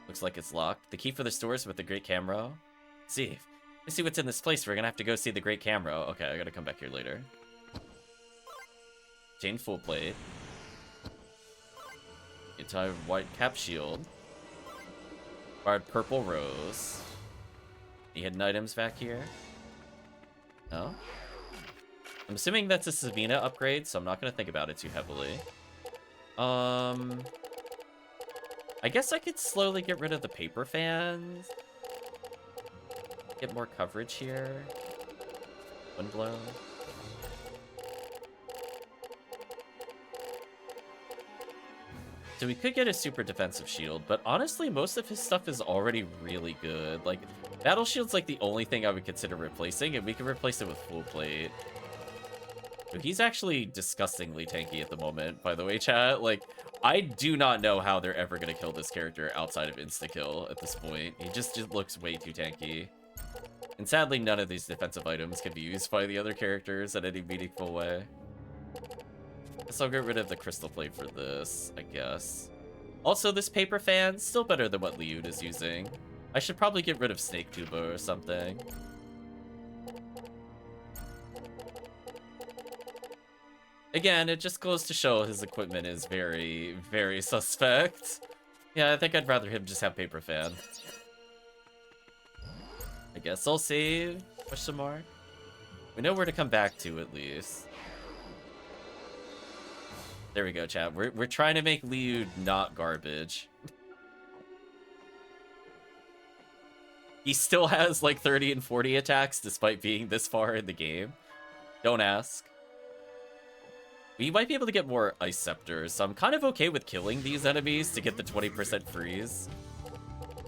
A: Looks like it's locked. The key for the stores with the great camera. Let's see what's in this place. We're gonna have to go see the great camera. Okay, I gotta come back here later. Chain full plate. Anti-white cap shield. Barred purple rose. Any hidden items back here? No? I'm assuming that's a Savina upgrade, so I'm not gonna think about it too heavily. I guess I could slowly get rid of the paper fans. Get more coverage here. Windblow. So we could get a super defensive shield, but honestly, most of his stuff is already really good. Like, Battle Shield's like the only thing I would consider replacing, and we can replace it with full plate. But he's actually disgustingly tanky at the moment, by the way, chat. Like, I do not know how they're ever going to kill this character outside of insta-kill at this point. He just looks way too tanky. And sadly, none of these defensive items can be used by the other characters in any meaningful way. Guess I'll get rid of the crystal plate for this, I guess. Also, this paper fan's still better than what Liud is using. I should probably get rid of Snake Tuba or something. Again, it just goes to show his equipment is very, very suspect. Yeah, I think I'd rather him just have paper fan. I guess I'll save, question mark. We know where to come back to at least. There we go, chat. We're trying to make Liu not garbage. He still has like 30 and 40 attacks despite being this far in the game. Don't ask. We might be able to get more Ice Scepters, so I'm kind of okay with killing these enemies to get the 20% freeze.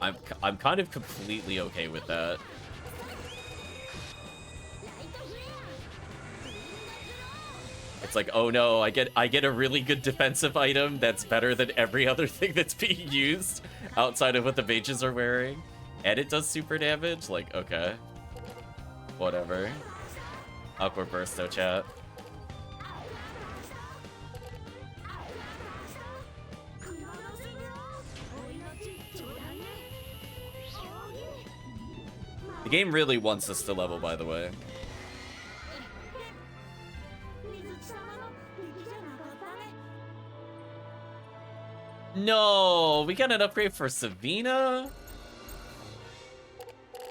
A: I'm kind of completely okay with that. It's like, oh no, I get a really good defensive item that's better than every other thing that's being used outside of what the mages are wearing. And it does super damage? Like, okay. Whatever. Aqua Bursto, chat. The game really wants us to level, by the way. No, we got an upgrade for Savina?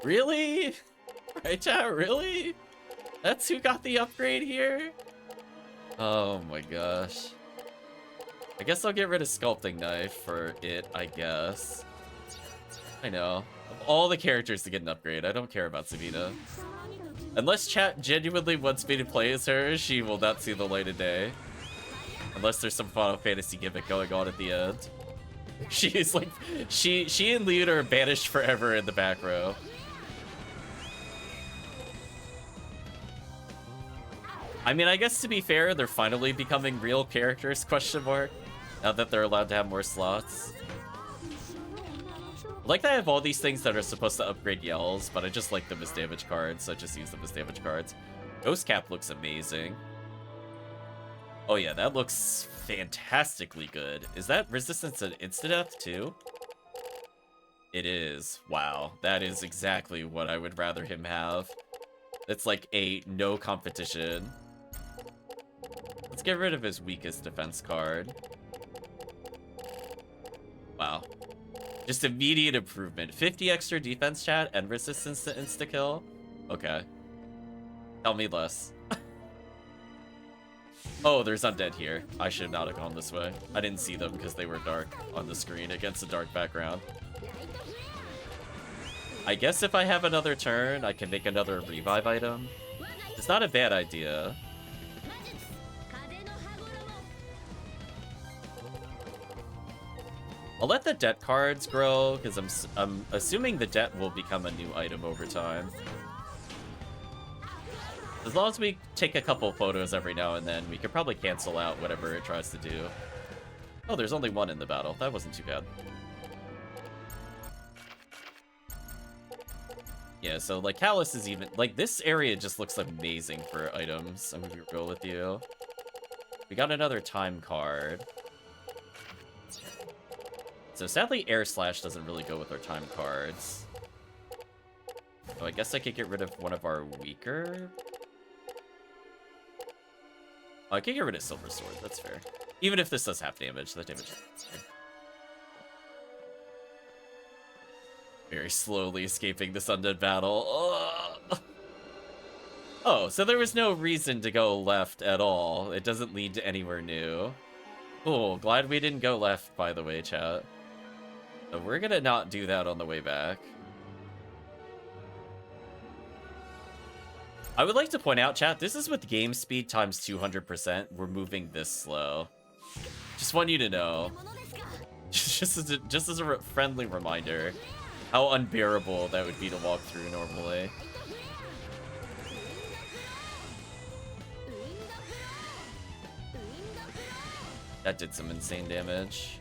A: Really? Right, chat, really? That's who got the upgrade here? Oh my gosh. I guess I'll get rid of Sculpting Knife for it, I guess. I know. Of all the characters to get an upgrade, I don't care about Sabina. Unless chat genuinely wants me to play as her, she will not see the light of day. Unless there's some Final Fantasy gimmick going on at the end. She is like, she and Leon are banished forever in the back row. I mean, I guess to be fair, they're finally becoming real characters, question mark. Now that they're allowed to have more slots. I like that I have all these things that are supposed to upgrade yells, but I just like them as damage cards, so I just use them as damage cards. Ghost Cap looks amazing. Oh yeah, that looks fantastically good. Is that resistance to insta-death too? It is. Wow, that is exactly what I would rather him have. It's like a no competition. Let's get rid of his weakest defense card. Wow. Just immediate improvement. 50 extra defense, chat, and resistance to insta-kill? Okay. Tell me less. Oh, there's undead here. I should not have gone this way. I didn't see them because they were dark on the screen against a dark background. I guess if I have another turn, I can make another revive item. It's not a bad idea. I'll let the debt cards grow, because I'm assuming the debt will become a new item over time. As long as we take a couple photos every now and then, we could probably cancel out whatever it tries to do. Oh, there's only one in the battle. That wasn't too bad. Yeah, so like Callus is even... Like, this area just looks amazing for items. I'm gonna be real with you. We got another time card. So sadly, Air Slash doesn't really go with our time cards. So I guess I could get rid of one of our weaker... Oh, I could get rid of Silver Sword, that's fair. Even if this does half damage, that damage is fine. Very slowly escaping this undead battle. Ugh. Oh, so there was no reason to go left at all. It doesn't lead to anywhere new. Cool, glad we didn't go left, by the way, chat. So we're gonna not do that on the way back. I would like to point out, chat, this is with game speed times 200%. We're moving this slow. Just want you to know. just as a friendly reminder. How unbearable that would be to walk through normally. That did some insane damage.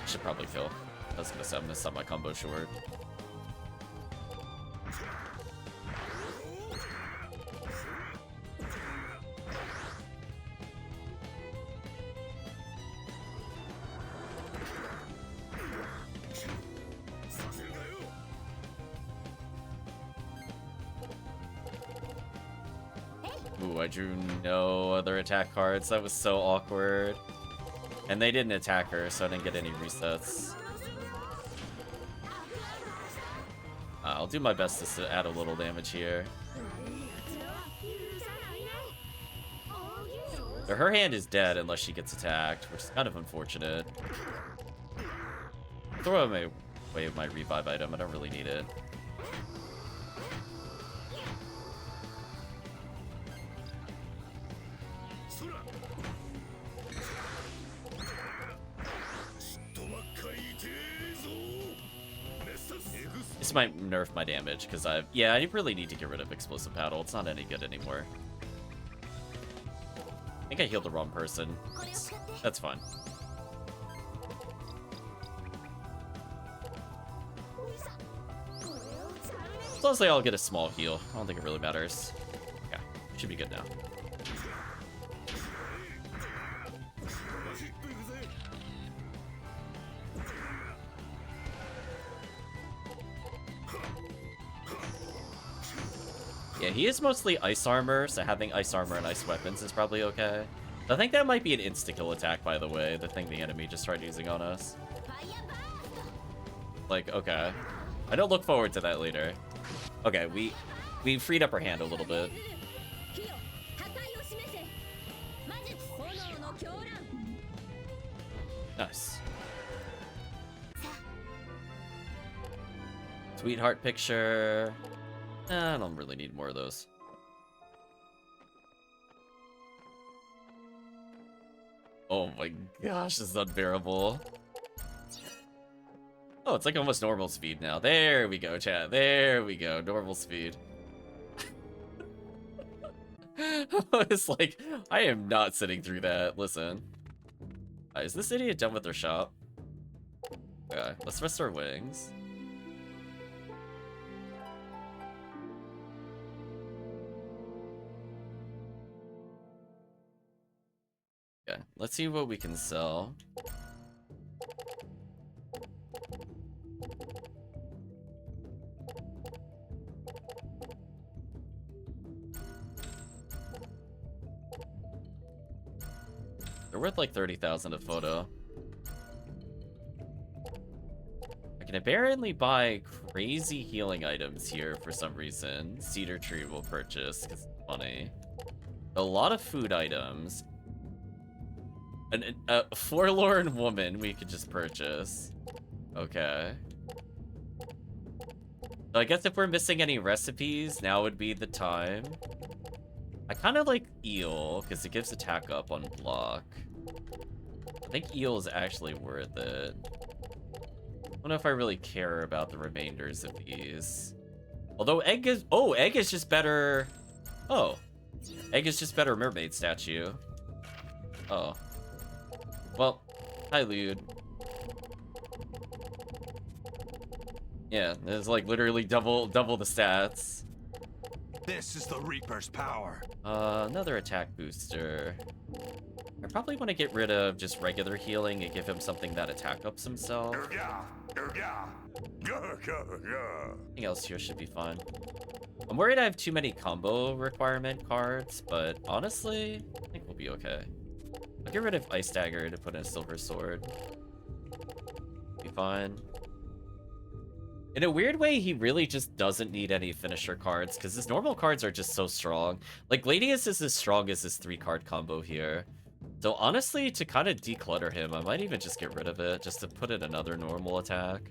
A: Should probably kill. I was gonna say I'm gonna stop my combo short. Ooh, I drew no other attack cards. That was so awkward. And they didn't attack her, so I didn't get any resets. I'll do my best just to add a little damage here. So her hand is dead unless she gets attacked, which is kind of unfortunate. Throw away my revive item. I don't really need it. This might nerf my damage, because I really need to get rid of Explosive Paddle. It's not any good anymore. I think I healed the wrong person. That's fine. As long as they all get a small heal. I don't think it really matters. Yeah, should be good now. Yeah, he is mostly ice armor, so having ice armor and ice weapons is probably okay. I think that might be an insta-kill attack, by the way, the thing the enemy just tried using on us. Like, okay. I don't look forward to that later. Okay, we freed up her hand a little bit. Nice. Sweetheart picture. I don't really need more of those. Oh my gosh, this is unbearable. Oh, it's like almost normal speed now. There we go, chat. There we go. Normal speed. It's like, I am not sitting through that. Listen. Is this idiot done with their shop? Okay, let's rest our wings. Okay, let's see what we can sell. They're worth like 30,000 a photo. I can apparently buy crazy healing items here for some reason. Cedar tree will purchase because it's funny. A lot of food items. A forlorn woman we could just purchase. Okay. So I guess if we're missing any recipes, now would be the time. I kind of like eel, because it gives attack up on block. I think eel is actually worth it. I don't know if I really care about the remainders of these. Although egg is... Oh, egg is just better... Oh. Egg is just better mermaid statue. Oh. Well, hi, Lude. Yeah, it's like literally double the stats.
F: This is the Reaper's power.
A: Another attack booster. I probably want to get rid of just regular healing and give him something that attack ups himself. Anything else here should be fine. I'm worried I have too many combo requirement cards, but honestly, I think we'll be okay. I'll get rid of Ice Dagger to put in a Silver Sword. Be fine. In a weird way, he really just doesn't need any finisher cards, because his normal cards are just so strong. Like, Gladius is as strong as his 3-card combo here. So honestly, to kind of declutter him, I might even just get rid of it, just to put in another normal attack.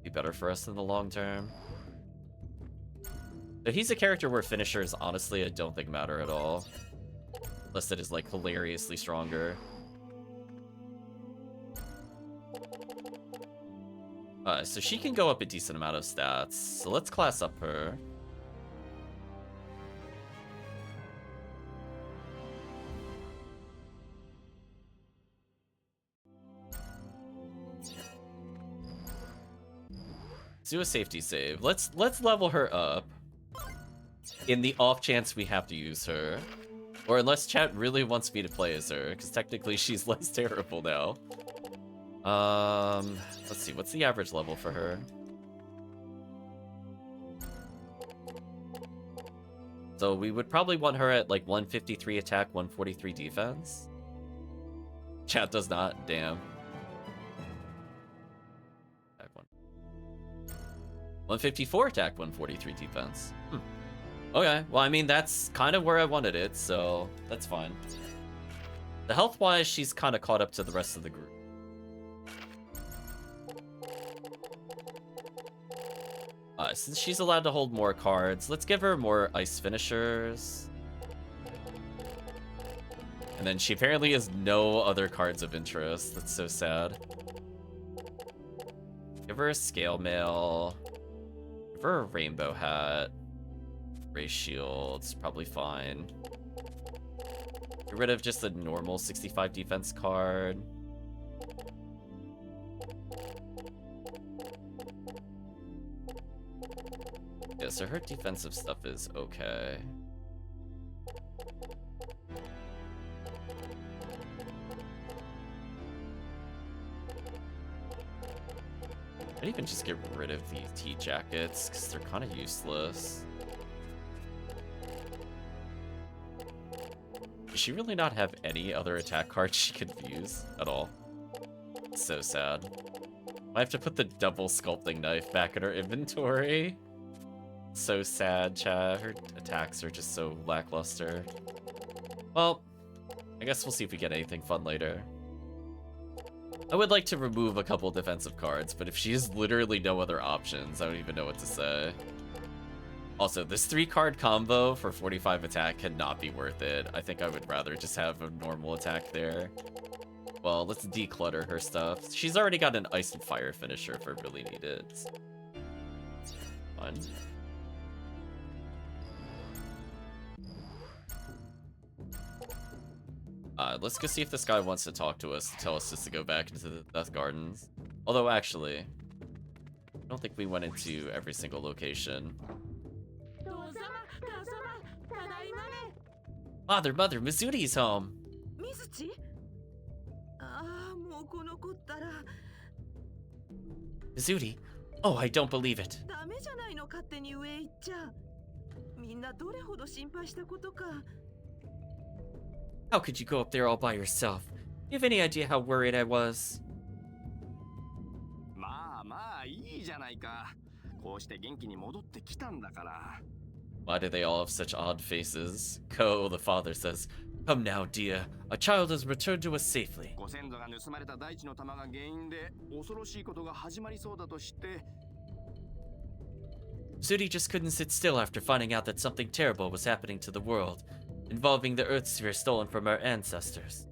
A: Be better for us in the long term. So he's a character where finishers, honestly, I don't think matter at all. Unless it is, like, hilariously stronger. So she can go up a decent amount of stats. So let's class up her. Let's do a safety save. Let's level her up. In the off chance we have to use her. Or unless chat really wants me to play as her, because technically she's less terrible now. Let's see, what's the average level for her? So we would probably want her at like 153 attack, 143 defense. Chat does not, damn. Attack 154 attack, 143 defense. Okay, well, I mean, that's kind of where I wanted it, so that's fine. The health-wise, she's kind of caught up to the rest of the group. Since she's allowed to hold more cards, let's give her more ice finishers. And then she apparently has no other cards of interest. That's so sad. Give her a scale mail. Give her a rainbow hat. Ray shields, probably fine. Get rid of just a normal 65 defense card. Yeah, so her defensive stuff is okay. I'd even just get rid of the tea jackets, because they're kind of useless. Does she really not have any other attack cards she could use at all? So sad. I have to put the double sculpting knife back in her inventory. So sad, chat. Her attacks are just so lackluster. Well, I guess we'll see if we get anything fun later. I would like to remove a couple defensive cards, but if she has literally no other options, I don't even know what to say. Also, this 3-card combo for 45 attack cannot be worth it. I think I would rather just have a normal attack there. Well, let's declutter her stuff. She's already got an ice and fire finisher if I really need it. Fun. Let's go see if this guy wants to talk to us, to tell us just to go back into the Death Gardens. Although, actually, I don't think we went into every single location. Father, Mother, Mizuti's home.
E: Mizuchi?
A: Mizuti? Oh, I don't believe it. How could you go up there all by yourself? Do you have any idea how worried I was?
C: まあまあいいじゃないか。こうして元気に戻ってきたんだから。
A: Why do they all have such odd faces? Ko, the father, says, "Come now, dear. A child has returned to us safely."
C: ご先祖が盗まれた大地の玉が原因で恐ろしいことが始まりそうだと知って。
A: Mizuti just couldn't sit still after finding out that something terrible was happening to the world, involving the Earth sphere stolen from our ancestors.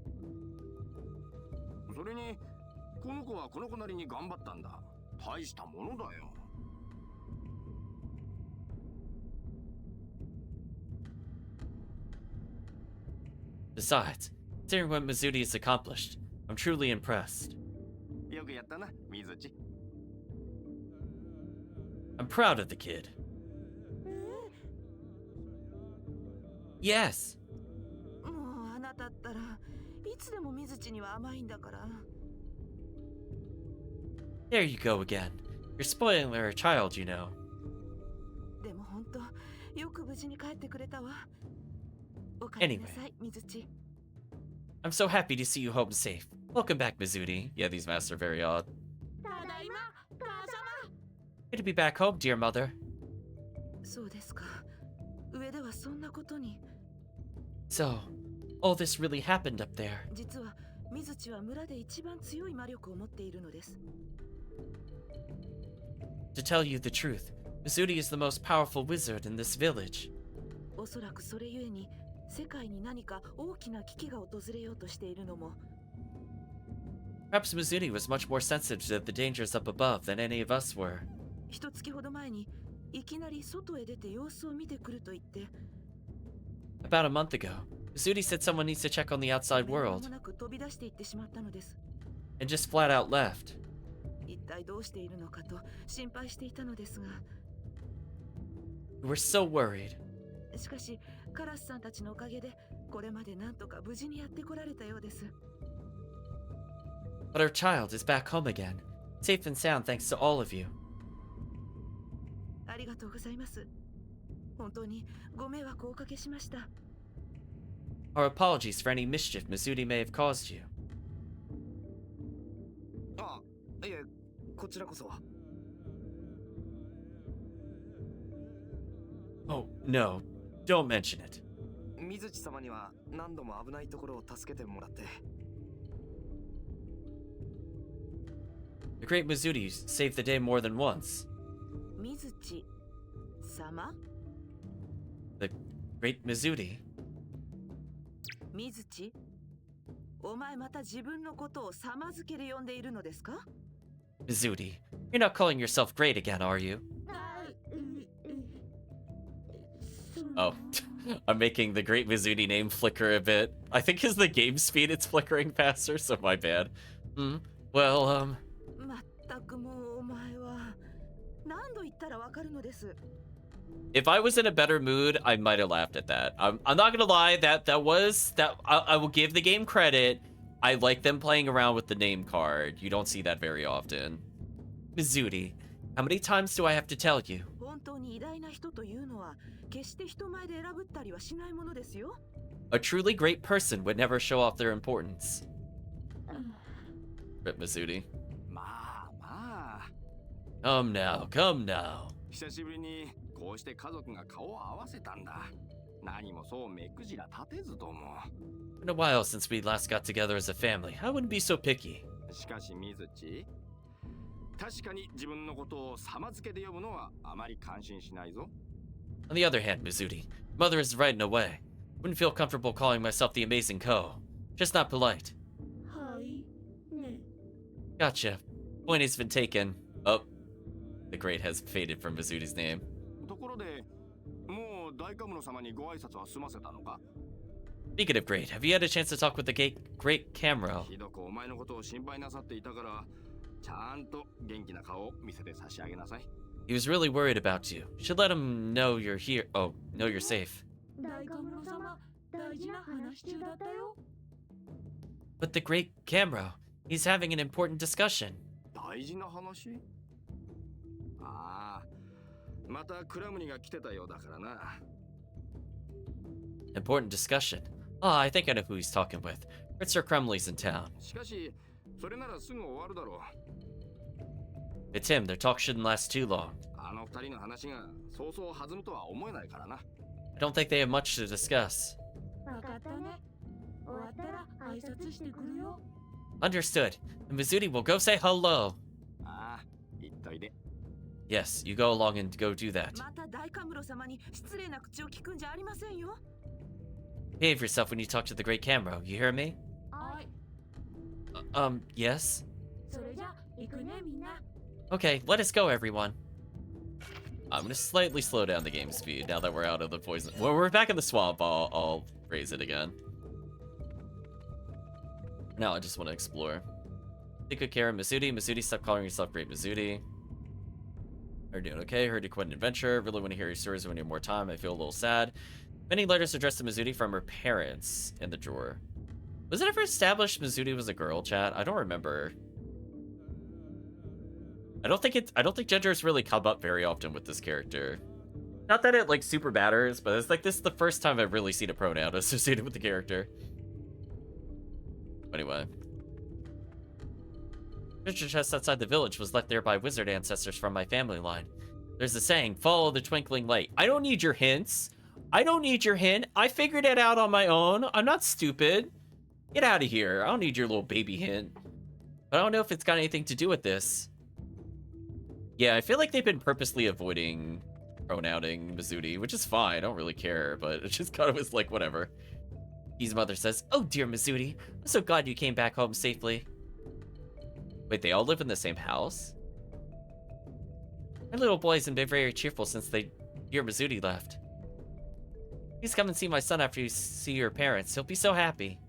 C: それにこの子はこの子なりに頑張ったんだ。大したものだよ。
A: Besides, considering what Mizuti has accomplished, I'm truly impressed.
C: よくやったな、水地。
A: I'm proud of the kid. Yes.
E: もうあなたったらいつでも水地には甘いんだから。
A: There you go again. You're spoiling our child, you know.
E: でも本当よく無事に帰ってくれたわ。おかえりなさい、水地。
A: I'm so happy to see you home safe. Welcome back, Mizuti. Yeah, these masks are very odd. Good to be back home, dear mother.
E: そうですか。上ではそんなことに。
A: So, all this really happened up there.
E: 実は水地は村で一番強い魔力を持っているのです。
A: To tell you the truth, Mizuti is the most powerful wizard in this village.
E: おそらくそれゆえに世界に何か大きな危機が訪れようとしているのも。
A: Perhaps Mizuti was much more sensitive to the dangers up above than any of us were.
E: 一月ほど前にいきなり外へ出て様子を見てくると言って。
A: About a month ago, Mizuti said someone needs to check on the outside
E: 間
A: world,
E: もなく飛び出していってしまったのです。
A: and just flat out left.
E: 一体どうしているのかと心配していたのですが。
A: We were so worried.
E: しかしカラスさんたちのおかげでこれまでなんとか無事にやってこられたようです。
A: But our child is back home again, safe and sound thanks to all of you.
E: ありがとうございます。本当にご迷惑をおかけしました。
A: Our apologies for any mischief Mizuti may have caused you.
C: あ、いえ、こちらこそ。
A: Oh, no. Don't mention it.
C: 水地様には何度も危ないところを助けてもらって。
A: The great Mizuti saved the day more than once.
E: 水地様？
A: The great Mizuti?
E: 水地？お前また自分のことを様付けで呼んでいるのですか？
A: Mizuti, you're not calling yourself great again, are you? Oh, I'm making the great Mizuti name flicker a bit. I think as the game speed it's flickering faster, so my bad. Well,
E: まったくもうお前は何度言ったらわかるのです。
A: if I was in a better mood, I might have laughed at that. I'm not gonna lie, I will give the game credit. I like them playing around with the name card. You don't see that very often. Mizuti, how many times do I have to tell you?
E: 本当に偉大な人というのは決して人前で選ぶったりはしないものですよ。
A: A truly great person would never show off their importance. Rip Mizuti.
C: まあま
A: Come now, come now.
C: 久しぶりにこうして家族が顔を合わせたんだ。何もそう目くじら立てずとも。
A: Been a while since we last got together as a family. I wouldn't be so picky.
C: しかし水地、確かに自分のことを様付けで呼ぶのはあまり感心しないぞ。
A: On the other hand, Mizuti, mother is right in a way. Wouldn't feel comfortable calling myself the amazing Ko. Just not polite.
E: はいね
A: Gotcha. Point has been taken. Oh. The great has faded from Mizuti's name.
C: ところで、もう大カムロ様にご挨拶は済ませたのか？
A: Speaking of great, have you had a chance to talk with the great Camro?
C: ひどくお前のことを心配なさっていたから、ちゃんと元気な顔を見せて差し上げなさい。
A: He was really worried about you. Should let him know you're here. Oh, know you're safe.
E: 大カムロ様大事な話中だったよ
A: But the great Camro, he's having an important discussion.
C: 大事な話？ああ、またクラムニが来てたようだからな。
A: Important discussion. Oh, I think I know who he's talking with. Sir Crumley's in town.
C: しかし、それならすぐ終わるだろう。
A: It's him. Their talk shouldn't last too long.
C: あの二人の話がそうそう弾むとは思えないからな。
A: I don't think they have much to discuss.
E: わかったね終わったら挨拶してくるよ
A: Understood. And Mizuti will go say hello.
C: ああ、言っといで。
A: Yes, you go along and go do that.
E: また大カムロ様に失礼な口を聞くんじゃありませんよ
A: Behave yourself when you talk to the great Camro. You hear me?
E: はい
A: Yes?
E: それじゃ行くねみんな
A: Okay, let us go, everyone. I'm gonna slightly slow down the game speed now that we're out of the poison. Well, we're back in the swamp. I'll raise it again. Now I just want to explore. Take good care of Mizuti. Mizuti, stop calling yourself Great Mizuti. Are you doing okay? Heard you quit an adventure. Really want to hear your stories when you have more time. I feel a little sad. Many letters addressed to Mizuti from her parents in the drawer. Was it ever established Mizuti was a girl, chat? I don't remember. I don't think gender has really come up very often with this character. Not that it like super matters, but it's like this is the first time I've really seen a pronoun associated with the character. Anyway. Treasure chest outside the village was left there by wizard ancestors from my family line. There's a saying, follow the twinkling light. I don't need your hints. I don't need your hint. I figured it out on my own. I'm not stupid. Get out of here. I don't need your little baby hint. But I don't know if it's got anything to do with this. Yeah, I feel like they've been purposely avoiding pronouncing Mizuti, which is fine. I don't really care, but it just kind of was like, whatever. His mother says, oh dear Mizuti, I'm so glad you came back home safely. Wait, they all live in the same house? My little boy's been very cheerful since your Mizuti left. Please come and see my son after you see your parents. He'll be so happy.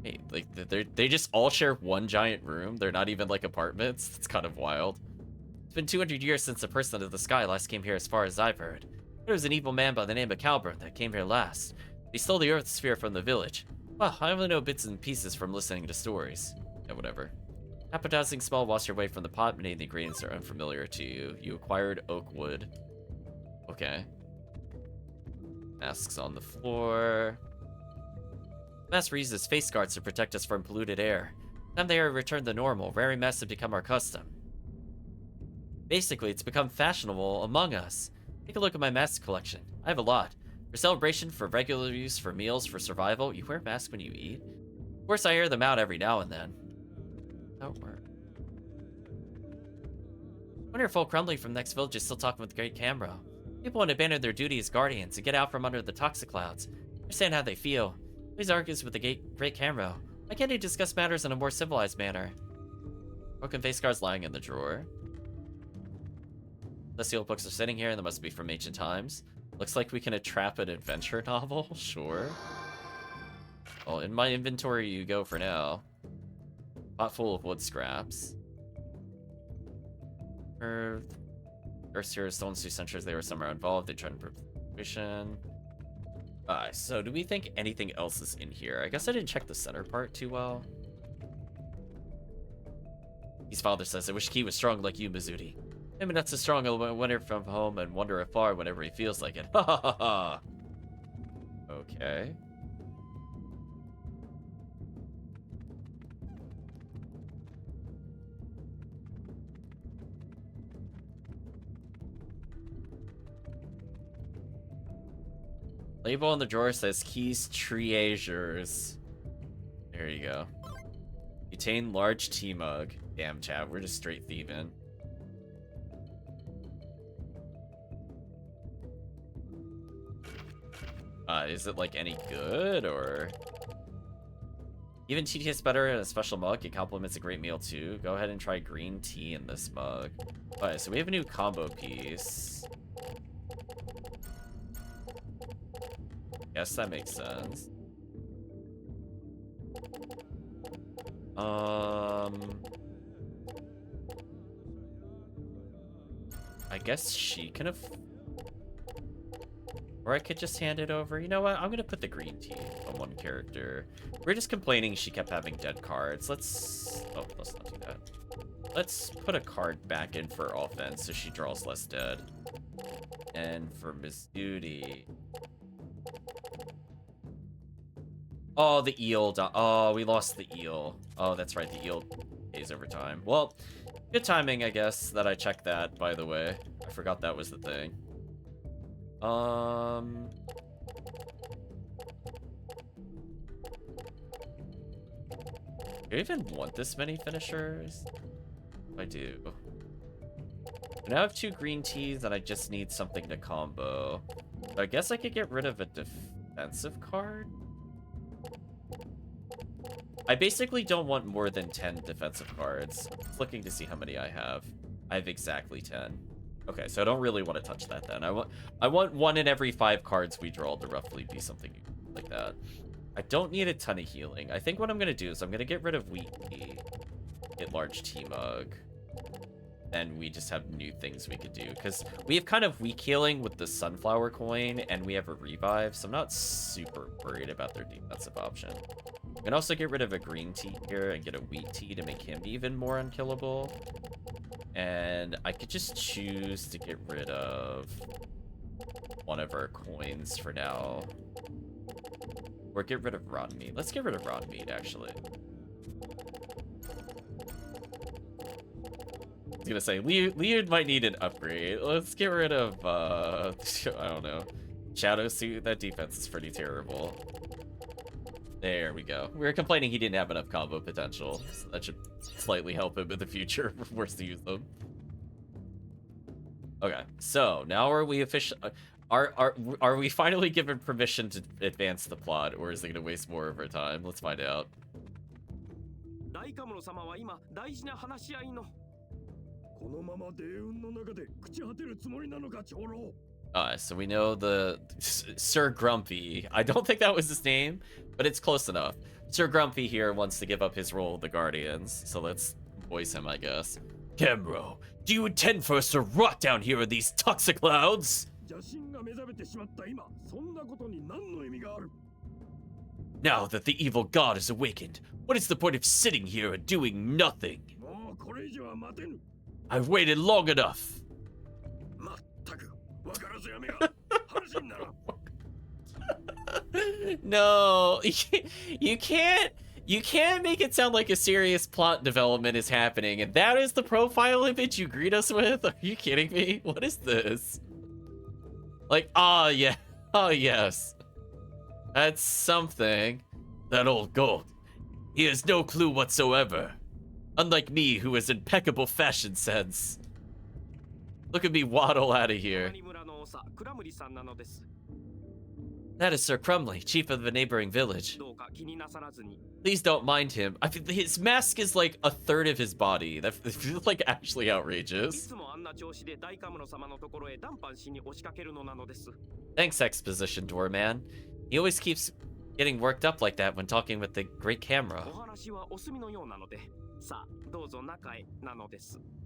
A: Hey, like, they just all share one giant room? They're not even, like, apartments? It's kind of wild. It's been 200 years since the person of the sky last came here as far as I've heard. There was an evil man by the name of Calburn that came here last. He stole the Earth Sphere from the village. Well, I only know bits and pieces from listening to stories. Yeah, whatever. Appetizing smell wash your way from the pot. Many of the ingredients are unfamiliar to you. You acquired oak wood. Okay. Masks on the floor. Mask uses face guards to protect us from polluted air. Time they are returned to normal, wearing masks have become our custom. Basically, it's become fashionable among us. Take a look at my mask collection. I have a lot. For celebration, for regular use, for meals, for survival. You wear masks when you eat? Of course, I hear them out every now and then. That would work. Wonderful Crumley from the next village is still talking with Great Camro. People want to abandon their duty as guardians and get out from under the Toxiclouds. Understand how they feel. Please argues with the Great Camro. Why can't he discuss matters in a more civilized manner? Broken face cards lying in the drawer. The sealed books are sitting here and they must be from ancient times. Looks like we can attrape an adventure novel. Sure. Well, in my inventory you go for now. Pot full of wood scraps. Earth here, stones 2 centuries. They were somehow involved. They tried to prove the situation. So do we think anything else is in here? I guess I didn't check the center part too well. His father says, I wish Ki was strong like you, Mizuti. Maybe not so strong, he'll wander from home and wander afar whenever he feels like it. Ha ha ha ha! Okay. Label on the drawer says keys treasures. There you go. Butane large tea mug. Damn, chat, we're just straight thieving. Is it like any good or? Even tea tastes better in a special mug. It complements a great meal too. Go ahead and try green tea in this mug. Alright, so we have a new combo piece. Guess that makes sense. I guess she can have. Or I could just hand it over. You know what? I'm gonna put the green tea on one character. We're just complaining she kept having dead cards. Let's not do that. Let's put a card back in for offense so she draws less dead. And for Miss Duty. Oh, the eel. Oh, we lost the eel. Oh, that's right. The eel pays over time. Well, good timing, I guess, that I checked that, by the way. I forgot that was the thing. Do you even want this many finishers? I do. I now have 2 green teas and I just need something to combo. So I guess I could get rid of a defensive card? I basically don't want more than 10 defensive cards. Just looking to see how many I have. I have exactly 10. Okay, so I don't really want to touch that then. I want 1 in every 5 cards we draw to roughly be something like that. I don't need a ton of healing. I think what I'm going to do is I'm going to get rid of wheat tea, get large tea mug, and we just have new things we could do. Because we have kind of weak healing with the sunflower coin, and we have a revive, so I'm not super worried about their defensive option. I can also get rid of a green tea here and get a wheat tea to make him even more unkillable. And I could just choose to get rid of one of our coins for now. Or get rid of raw meat. Let's get rid of raw meat, actually. I was gonna say, Liud might need an upgrade. Let's get rid of, I don't know. Shadow Suit, that defense is pretty terrible. There we go. We were complaining he didn't have enough combo potential. So that should slightly help him in the future if we're forced to use them. Okay, so now are we are we finally given permission to advance the plot, or is it gonna waste more of our time? Let's find out. So we know the Sir Grumpy. I don't think that was his name, but it's close enough. Sir Grumpy here wants to give up his role of the Guardians, so let's voice him, I guess. Camro, do you intend for us to rot down here in these Toxiclouds? Now that the evil god is awakened, what is the point of sitting here and doing nothing? I've waited long enough. No, you can't make it sound like a serious plot development is happening, and that is the profile image you greet us with? Are you kidding me? What is this? Like, yeah. Oh, yes. That's something. That old goat. He has no clue whatsoever. Unlike me, who has impeccable fashion sense. Look at me waddle out of here. That is Sir Crumley, chief of the neighboring village. Please don't mind him. I mean, his mask is like a third of his body. That feels like actually outrageous. Thanks, exposition doorman. He always keeps getting worked up like that when talking with the great camera.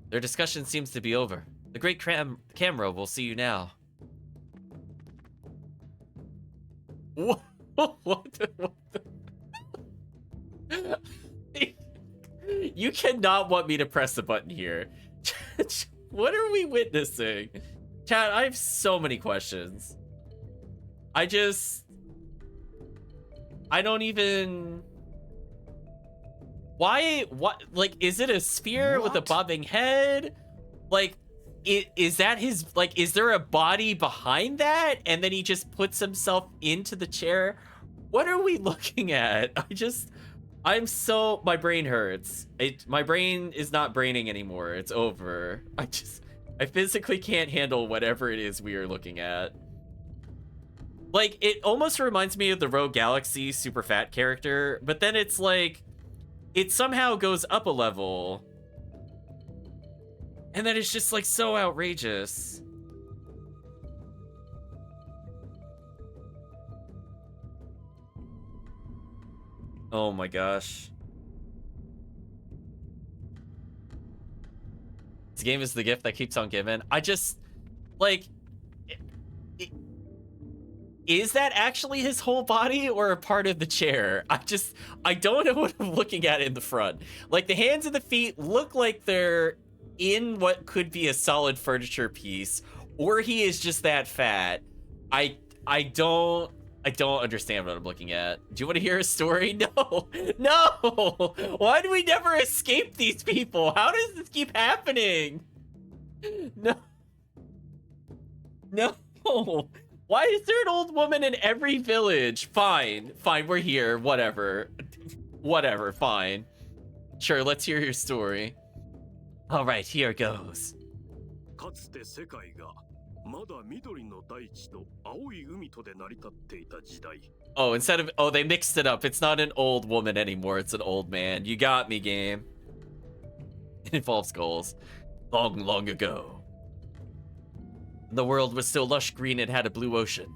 A: Their discussion seems to be over. The great camera will see you now. What? You cannot want me to press the button here. What are we witnessing? Chat, I have so many questions. I don't even... Why? What? Like, is it a sphere with a bobbing head? Like, is that his, like, is there a body behind that? And then he just puts himself into the chair? What are we looking at? My brain hurts. My brain is not braining anymore. It's over. I physically can't handle whatever it is we are looking at. Like, it almost reminds me of the Rogue Galaxy super fat character, but then it's like, it somehow goes up a level. And then it's just like so outrageous. Oh my gosh. This game is the gift that keeps on giving. I just, like, is that actually his whole body or a part of the chair? I don't know what I'm looking at in the front. Like, the hands and the feet look like they're in what could be a solid furniture piece, or he is just that fat. I don't understand what I'm looking at. Do you want to hear a story? No. No. Why do we never escape these people? How does this keep happening? No. No. Why is there an old woman in every village? Fine, we're here. Whatever, fine. Sure, let's hear your story. All right, here goes.
B: かつて世界がまだ緑の大地と青い海とで成り立っていた時代。
A: Oh, they mixed it up. It's not an old woman anymore. It's an old man. You got me, game. It involves goals. Long, long ago. The world was still lush green and had a blue ocean.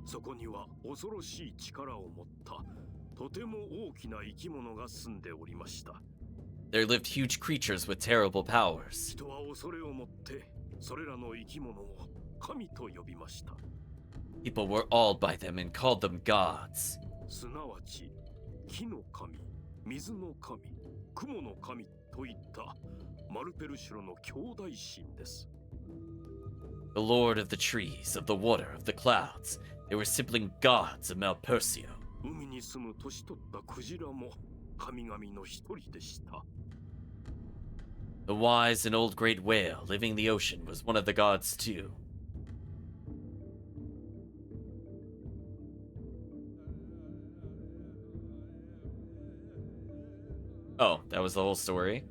B: そこには恐ろしい力を持ったとても大きな生き物が住んでおりました。
A: There lived huge creatures with terrible powers.
B: 人は恐れを持ってそれらの生き物を神と呼びました。
A: People were awed by them and called them gods.
B: すなわち木の神、水の神、雲の神といったマルペルシュロの兄弟神です。
A: The lord of the trees, of the water, of the clouds. They were sibling gods of Malpersio.
B: 海に住む年取ったクジラも神々の一人でした。
A: The wise and old great whale living in the ocean was one of the gods too. Oh, that was the whole story?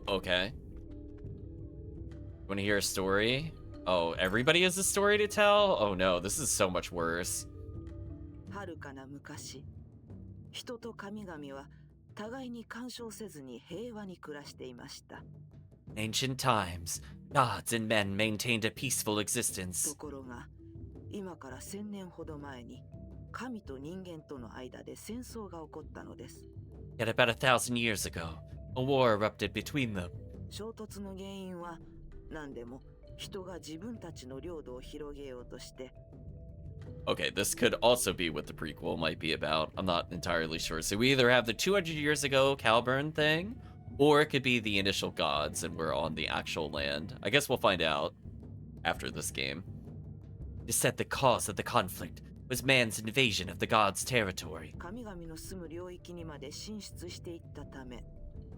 A: Okay. Want to hear a story? Oh, everybody has a story to tell? Oh no, this is so much worse.
G: はるかな昔、人と神々は互いに干渉せずに平和に暮らしていました。
A: Ancient times, gods and men maintained a peaceful
G: と
A: existence.
G: ころが、今から1000年ほど前に、神と人間との間で戦争が起こったのです。
A: Yet about 1,000 years ago, a war erupted between them.
G: 衝突の原因は何でも人が自分たちの領土を広げようとして。
A: Okay, this could also be what the prequel might be about. I'm not entirely sure. So we either have the 200 years ago Calburn thing, or it could be the initial gods and we're on the actual land. I guess we'll find out after this game. It is said the cause of the conflict was man's invasion of the gods' territory.
G: 神々の住む領域にまで進出していったため。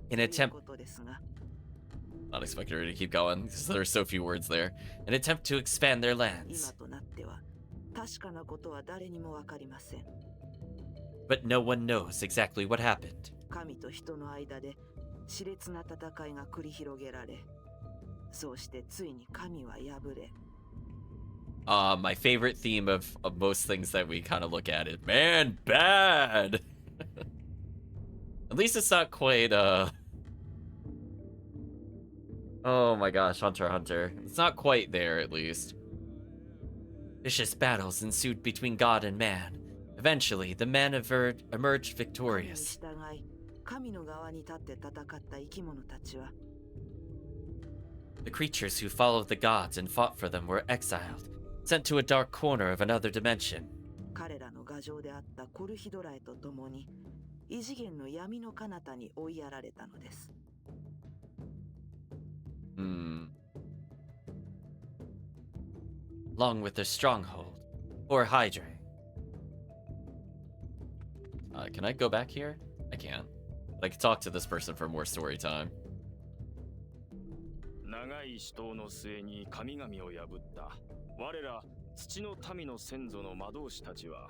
A: In
G: と
A: an
G: いう
A: attempt,
G: ことですが。
A: not expecting her to keep going because there are so few words there. An attempt to expand their
G: 今
A: lands.
G: となっては確かなことは誰にもわかりません。
A: But no one knows exactly what happened.
G: 神と人の間で熾烈な戦いが繰り広げられ、そうしてついに神は敗れ。
A: My favorite theme of most things that we kind of look at is, man, bad. At least it's not quite, oh my gosh, Hunter x Hunter. It's not quite there, at least. Vicious battles ensued between God and man. Eventually, the man emerged
G: 神に
A: victorious.
G: 従い、神の側に立って戦った生き物たちは、
A: The creatures who followed the gods and fought for them were exiled, sent to a dark corner of another dimension.
G: 彼らの牙城であったコルヒドラエと共に、異次元の闇の彼方に追いやられたのです。
A: Along with their stronghold, or Hydra. Can I go back here? I can't. I could talk to this person for more story time.
B: 長い死闘の末に神々を破った我ら土の民の先祖の魔導士たちは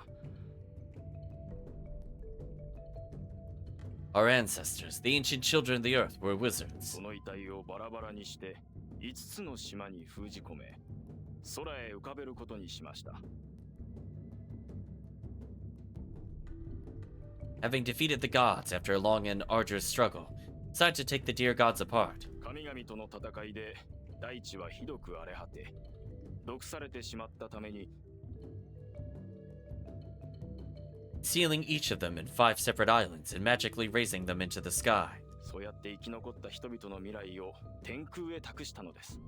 A: Our ancestors, the ancient children of the earth, were wizards.
B: その遺体をバラバラにして5つの島に封じ込め空へ浮かべることにしました
A: Having defeated the gods after a long and arduous struggle, decided to take the dear gods apart.
B: 神々との戦いで大地はひどく荒れ果て毒されてしまったために
A: Sealing each of them in 5 separate islands and magically raising them into the sky.
B: そうやって生き残った人々の未来を天空へ託したのです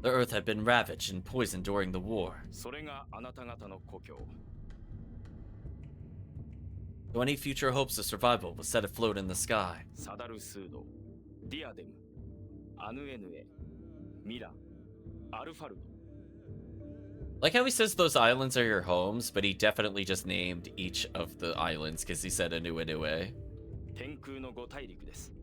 A: The earth had been ravaged and poisoned during the war,
B: それがあなた方の故郷
A: so any future hopes of survival was set afloat in the sky.
B: サダルスードディアデムアヌエヌエミラアルファルド
A: Like how he says those islands are your homes, but he definitely just named each of the islands because he said Anue.
B: 天空の5大陸です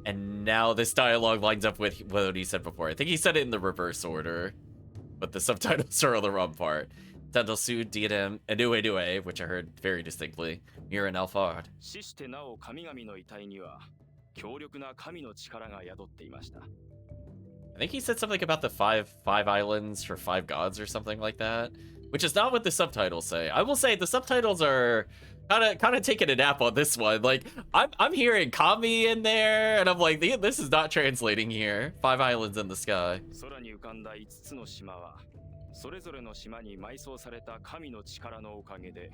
A: And now this dialogue lines up with what he said before. I think he said it in the reverse order, but the subtitles are on the wrong part. Tendelsu, Diadem, Anue, which I heard very distinctly. Mira and Alfard.
B: 死してなお神々の遺体には強力な神の力が宿っていました
A: I think he said something about the five islands for 5 gods or something like that, which is not what the subtitles say. I will say the subtitles are kind of taking a nap on this one. Like I'm hearing Kami in there, and I'm like, this is not translating here. 5 islands in the sky.
B: 空に浮かんだ5つの島はそれぞれの島に埋葬された神の力のおかげで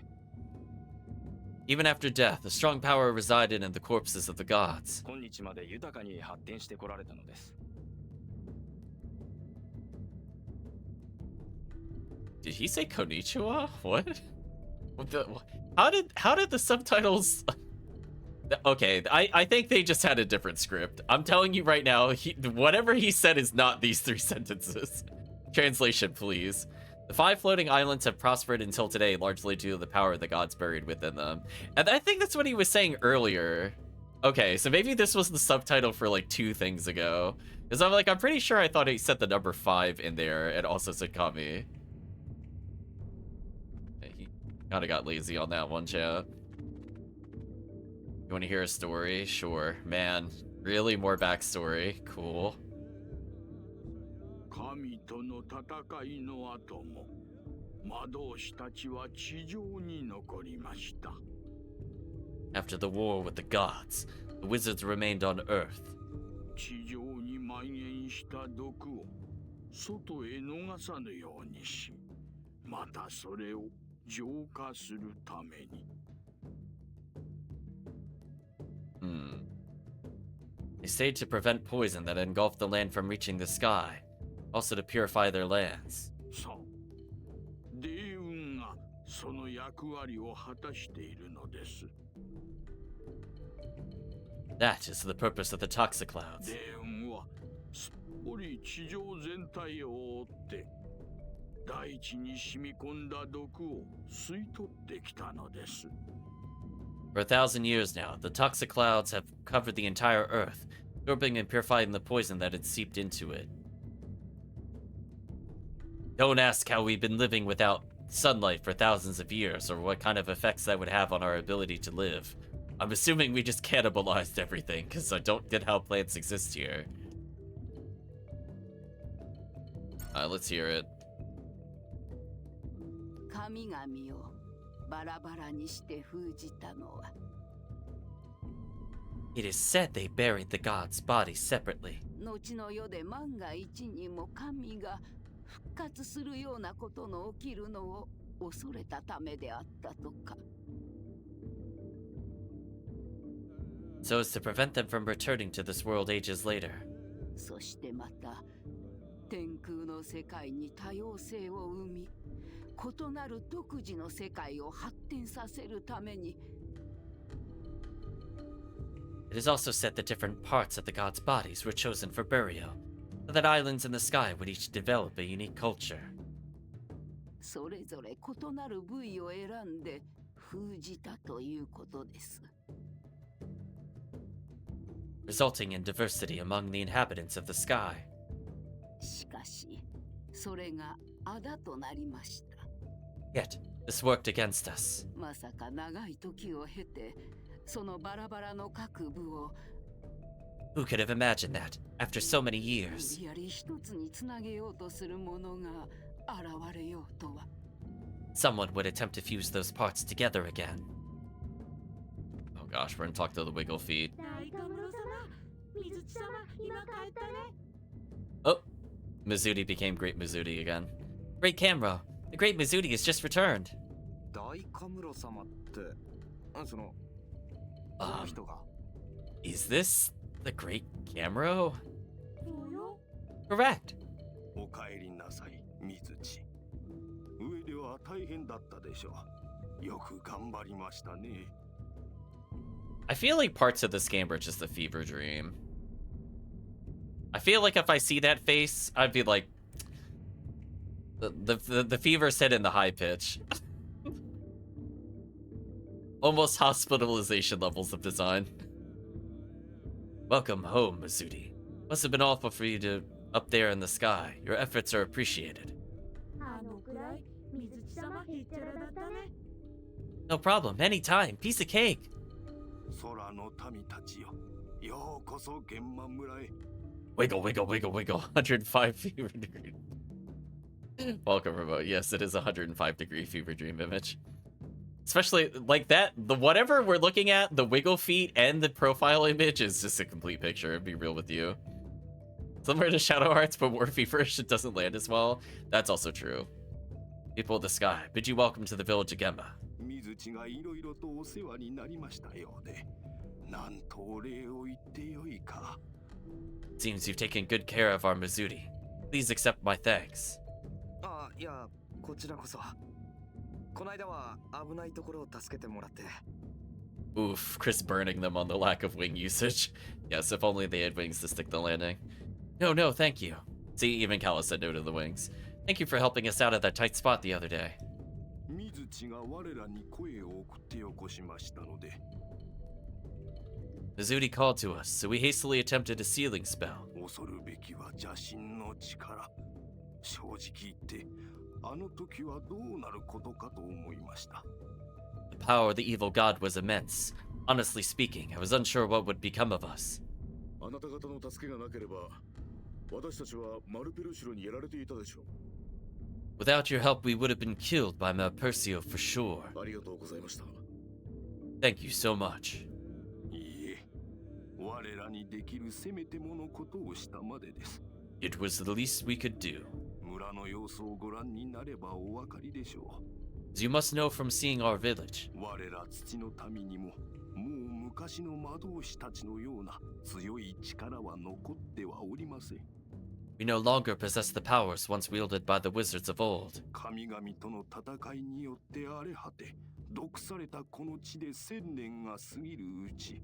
A: Even after death, a strong power resided in the corpses of the gods.
B: 今日まで豊かに発展してこられたのです
A: Did he say Konnichiwa? What? How did the subtitles? Okay, I think they just had a different script. I'm telling you right now, whatever he said is not these 3 sentences. Translation, please. The 5 floating islands have prospered until today, largely due to the power of the gods buried within them. And I think that's what he was saying earlier. Okay, so maybe this was the subtitle for like 2 things ago. Because I'm pretty sure I thought he said the number 5 in there and also said Kami. He kind of got lazy on that one, chat. You want to hear a story? Sure. Man, really more backstory. Cool.
C: 神との戦いの後も魔導士たちは地上に残りました。
A: After the war with the gods, the wizards remained on Earth.
C: 地上に蔓延した毒を外へ逃さぬようにし、またそれを浄化するために。
A: They stayed to prevent poison that engulfed the land from reaching the sky, also to purify their lands.
C: そう。帝運がその役割を果たしているのです。
A: That is the purpose of the Toxiclouds.
C: 帝運はすっぽり地上全体を覆って大地に染み込んだ毒を吸い取ってきたのです。
A: For 1,000 years now, the Toxiclouds have covered the entire Earth, absorbing and purifying the poison that had seeped into it. Don't ask how we've been living without sunlight for thousands of years, or what kind of effects that would have on our ability to live. I'm assuming we just cannibalized everything, because I don't get how plants exist here. Let's hear it.
E: 神々をバラバラにして封じたのは
A: It is said they buried the gods' bodies separately.
E: 後の世で万が一にも神が復活するようなことの起きるのを恐れたためであったとか。
A: So as to prevent them from returning to this world ages later.
E: そしてまた天空の世界に多様性を生み異なる独自の世界を発展させるために
A: It is also said that different parts of the gods' bodies were chosen for burial, so that islands in the sky would each develop a unique culture.
E: それぞれ異なる部位を選んで封じたということです。
A: resulting in diversity among the inhabitants of the sky.
E: しかし、それが仇となりました。
A: Yet, this worked against us.
E: まさか長い時を経て、そのバラバラの各部を
A: Who could have imagined that, after so many
E: 無
A: years?
E: 理やり一つにつなげようとする者が現れようとは。
A: Someone would attempt to fuse those parts together again. Oh gosh, we're gonna talk to the Wiggle Feet. Oh, Mizuti became Great Mizuti again. Great camera. The Great Mizuti has just returned.
B: 大カムロ様ってそのこの人が
A: Is this the Great Camero? Correct.
B: お帰りなさい水地。上では大変だったでしょう。よく頑張りましたね。
A: I feel like parts of this game are just a fever dream. I feel like if I see that face, I'd be like, the fever's hit in the high pitch. Almost hospitalization levels of design. Welcome home, Mizuti. Must have been awful for you to up there in the sky. Your efforts are appreciated. No problem. Anytime. Piece of cake.
B: 空の民たちよ。ようこそ玄満村へ。
A: Wiggle, wiggle, wiggle, wiggle. 105 fever degree. Welcome, remote. Yes, it is a 105-degree fever dream image. Especially like that, the whatever we're looking at, the wiggle feet and the profile image is just a complete picture. Be real with you. Similar to Shadow Hearts, but more feverish, it doesn't land as well. That's also true. People of the sky, bid you welcome to the village of Gemma.
B: 水地がいろいろとお世話になりましたようで、なんとお礼を言ってよいか。
A: Seems you've taken good care of our Mizuti. Please accept my thanks.
H: あ、いや、こちらこそ。この間は危ないところを助けてもらって。
A: Oof, Chris burning them on the lack of wing usage. Yes, if only they had wings to stick the landing. No, thank you. See, even Callus said no to the wings. Thank you for helping us out at that tight spot the other day.
B: 水地が我らに声を送ってよこしましたので。
A: Mizuti called to us, so we hastily attempted a sealing spell.
B: 恐るべきは邪神の力。正直言って、あの時はどうなることかと思いました。
A: The power of the evil god was immense. Honestly speaking, I was unsure what would become of us.
B: あなた方の助けがなければ、私たちはマルペル城にやられていたでしょう。
A: Without your help, we would have been killed by Malpersio for sure.
B: ありがとうございました。
A: Thank you so much.
B: いいえ、我らにできるせめてものことをしたまでです。
A: It was the least we could do.
B: 村の様子をご覧になればお分かりでしょう。
A: As you must know from seeing our village,
B: 我ら土の民にも、もう昔の魔導士たちのような強い力は残ってはおりません。
A: we no longer possess the powers once wielded by the wizards of old.
B: 神々との戦いによって荒れ果て、毒されたこの地で1000年が過ぎるうち、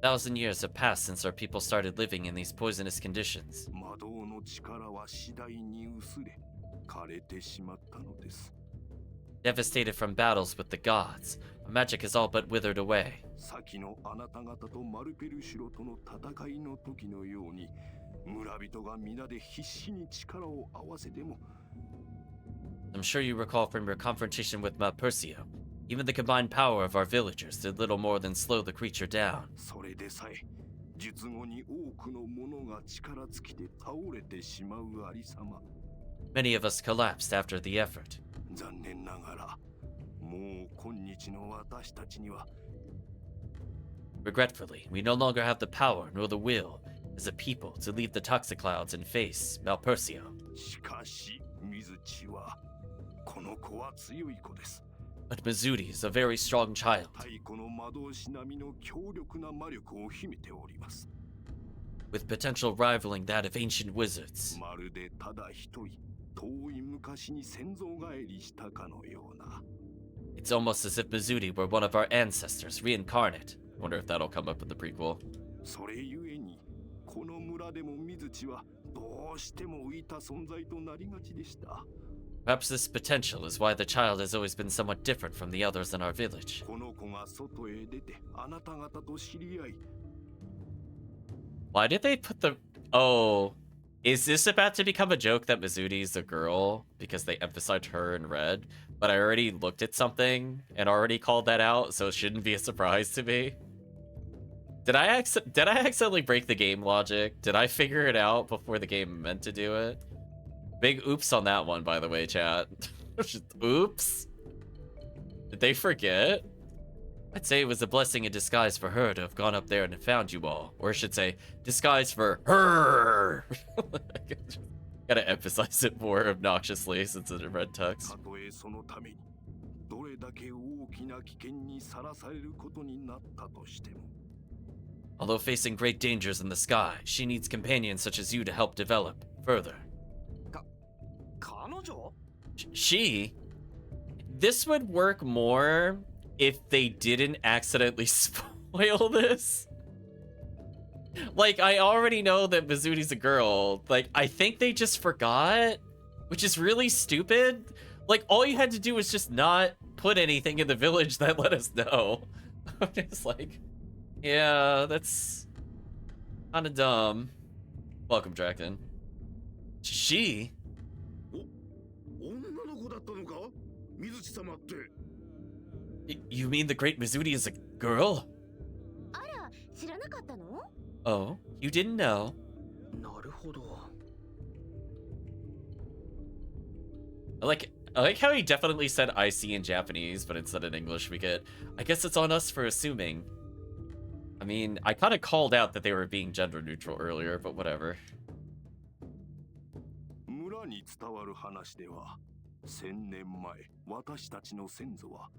A: 1,000 years have passed since our people started living in these poisonous conditions.
B: 魔導の力は次第に薄れ、枯れてしまったのです。
A: Devastated from battles with the gods, our magic has all but withered away.
B: 先のあなた方とマルペルシュロとの戦いの時のように、村人が皆で必死に力を合わせても、
A: I'm sure you recall from your confrontation with Malpersio, even the combined power of our villagers did little more than slow the creature down.
B: それでさえ、術後に多くの者が力尽きて倒れてしまうありさま。
A: Many of us collapsed after the effort.
B: 残念ながら、もう今日の私たちには、
A: Regretfully, we no longer have the power nor the will, as a people, to leave the Toxiclouds and face Malpersio.
B: しかし、水地は、この子は強い子です。
A: But Mizuti is a very strong child.
B: 太古の魔導士並みの強力な魔力を秘めております。
A: With potential rivaling that of ancient wizards.
B: まるでただ一人、遠い昔に先祖返りしたかのような。
A: It's almost as if Mizuti were one of our ancestors, reincarnate. Wonder if that'll come up in the prequel.
B: それゆえに、この村でも水地はどうしても浮いた存在となりがちでした。
A: Perhaps this potential is why the child has always been somewhat different from the others in our village.
B: この子が外へ出てあなた方と知り合い
A: Why did they put the... Oh, is this about to become a joke that Mizuti's a girl because they emphasized her in red? But I already looked at something and already called that out, so it shouldn't be a surprise to me. Did I accidentally break the game logic? Did I figure it out before the game meant to do it? Big oops on that one, by the way, chat. Oops. Did they forget? I'd say it was a blessing in disguise for her to have gone up there and found you all. Or I should say, disguise for her. Gotta emphasize it more obnoxiously since it's in red tux.
B: たとえそのためにどれだけ大きな危険にさらされることになったとしても
A: Although facing great dangers in the sky, she needs companions such as you to help develop further.
H: 彼女
A: She? This would work more if they didn't accidentally spoil this. Like, I already know that Mizuti's a girl. Like, I think they just forgot, which is really stupid. Like, all you had to do was just not put anything in the village that let us know. I'm just like, yeah, that's kind of dumb. Welcome, Draken. She?
B: 女の子だったのか水地様って
A: You mean the great Mizuti is a girl?
D: あら、知らなかったの？
A: Oh, you didn't know?
H: なるほど
A: I like how he definitely said I see in Japanese, but instead in English we get, I guess it's on us for assuming. I mean, I kind of called out that they were being gender neutral earlier, but whatever.
B: 村に伝わる話では1000年前私たちの先祖は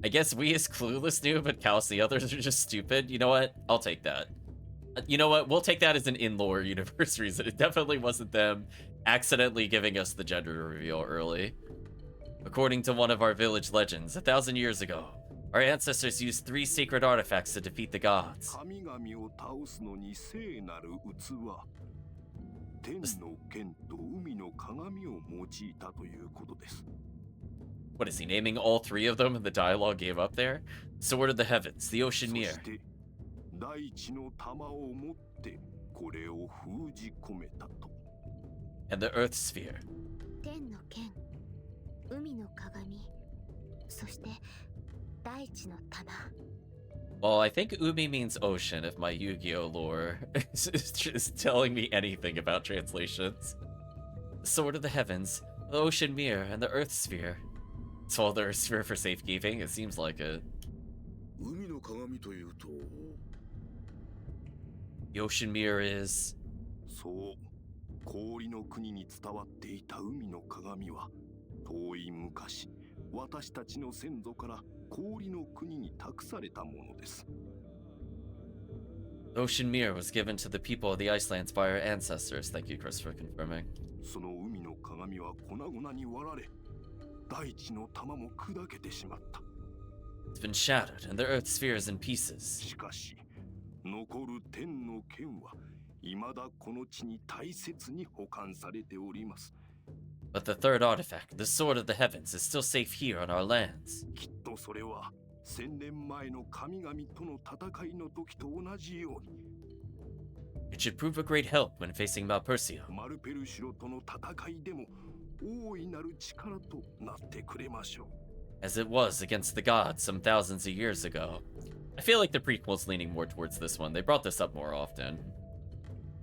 A: I guess we as clueless knew, but Callus the others are just stupid. You know what? I'll take that. You know what? We'll take that as an in-lore universe reason. It definitely wasn't them accidentally giving us the gender reveal early. According to one of our village legends, 1,000 years ago, our ancestors used 3 sacred artifacts to defeat the gods.
B: 神々を倒すのに聖なる器天の剣と海の鏡を用いたということです
A: What is he naming all 3 of them in the dialogue gave up there? Sword of the Heavens, the Ocean
B: そ
A: Mirror,
B: して大地の玉を持ってこれを封じ込めたと
A: and the Earth Sphere.
D: 天の剣、海の鏡、そして大地の玉。
A: Well, I think Umi means ocean if my Yu-Gi-Oh lore is just telling me anything about translations. The Sword of the Heavens, the Ocean Mirror, and the Earth Sphere. So the Earth Sphere for safekeeping? It seems like it.
B: 海の鏡というと
A: The Ocean Mirror is...
B: そう氷の国に伝わっていた海の鏡は遠い昔私たちの先祖から氷の国に託されたものです
A: The Ocean Mirror was given to the people of the Icelands by our ancestors. Thank you, Chris, for confirming.
B: その海の鏡は粉々に割られ大地の玉も砕けてしまった
A: It's been shattered, and the Earth Sphere is in pieces.
B: しかし残る天の剣は未だこの地に大切に保管されております
A: But the third artifact, the Sword of the Heavens, is still safe here on our lands.
B: きっとそれは1000年前の神々との戦いの時と同じように
A: It should prove a great help when facing Malpersia.
B: マルペルシュロとの戦いでも大いなる力となってくれましょう
A: As it was against the gods some thousands of years ago. I feel like the prequel's leaning more towards this one. They brought this up more often.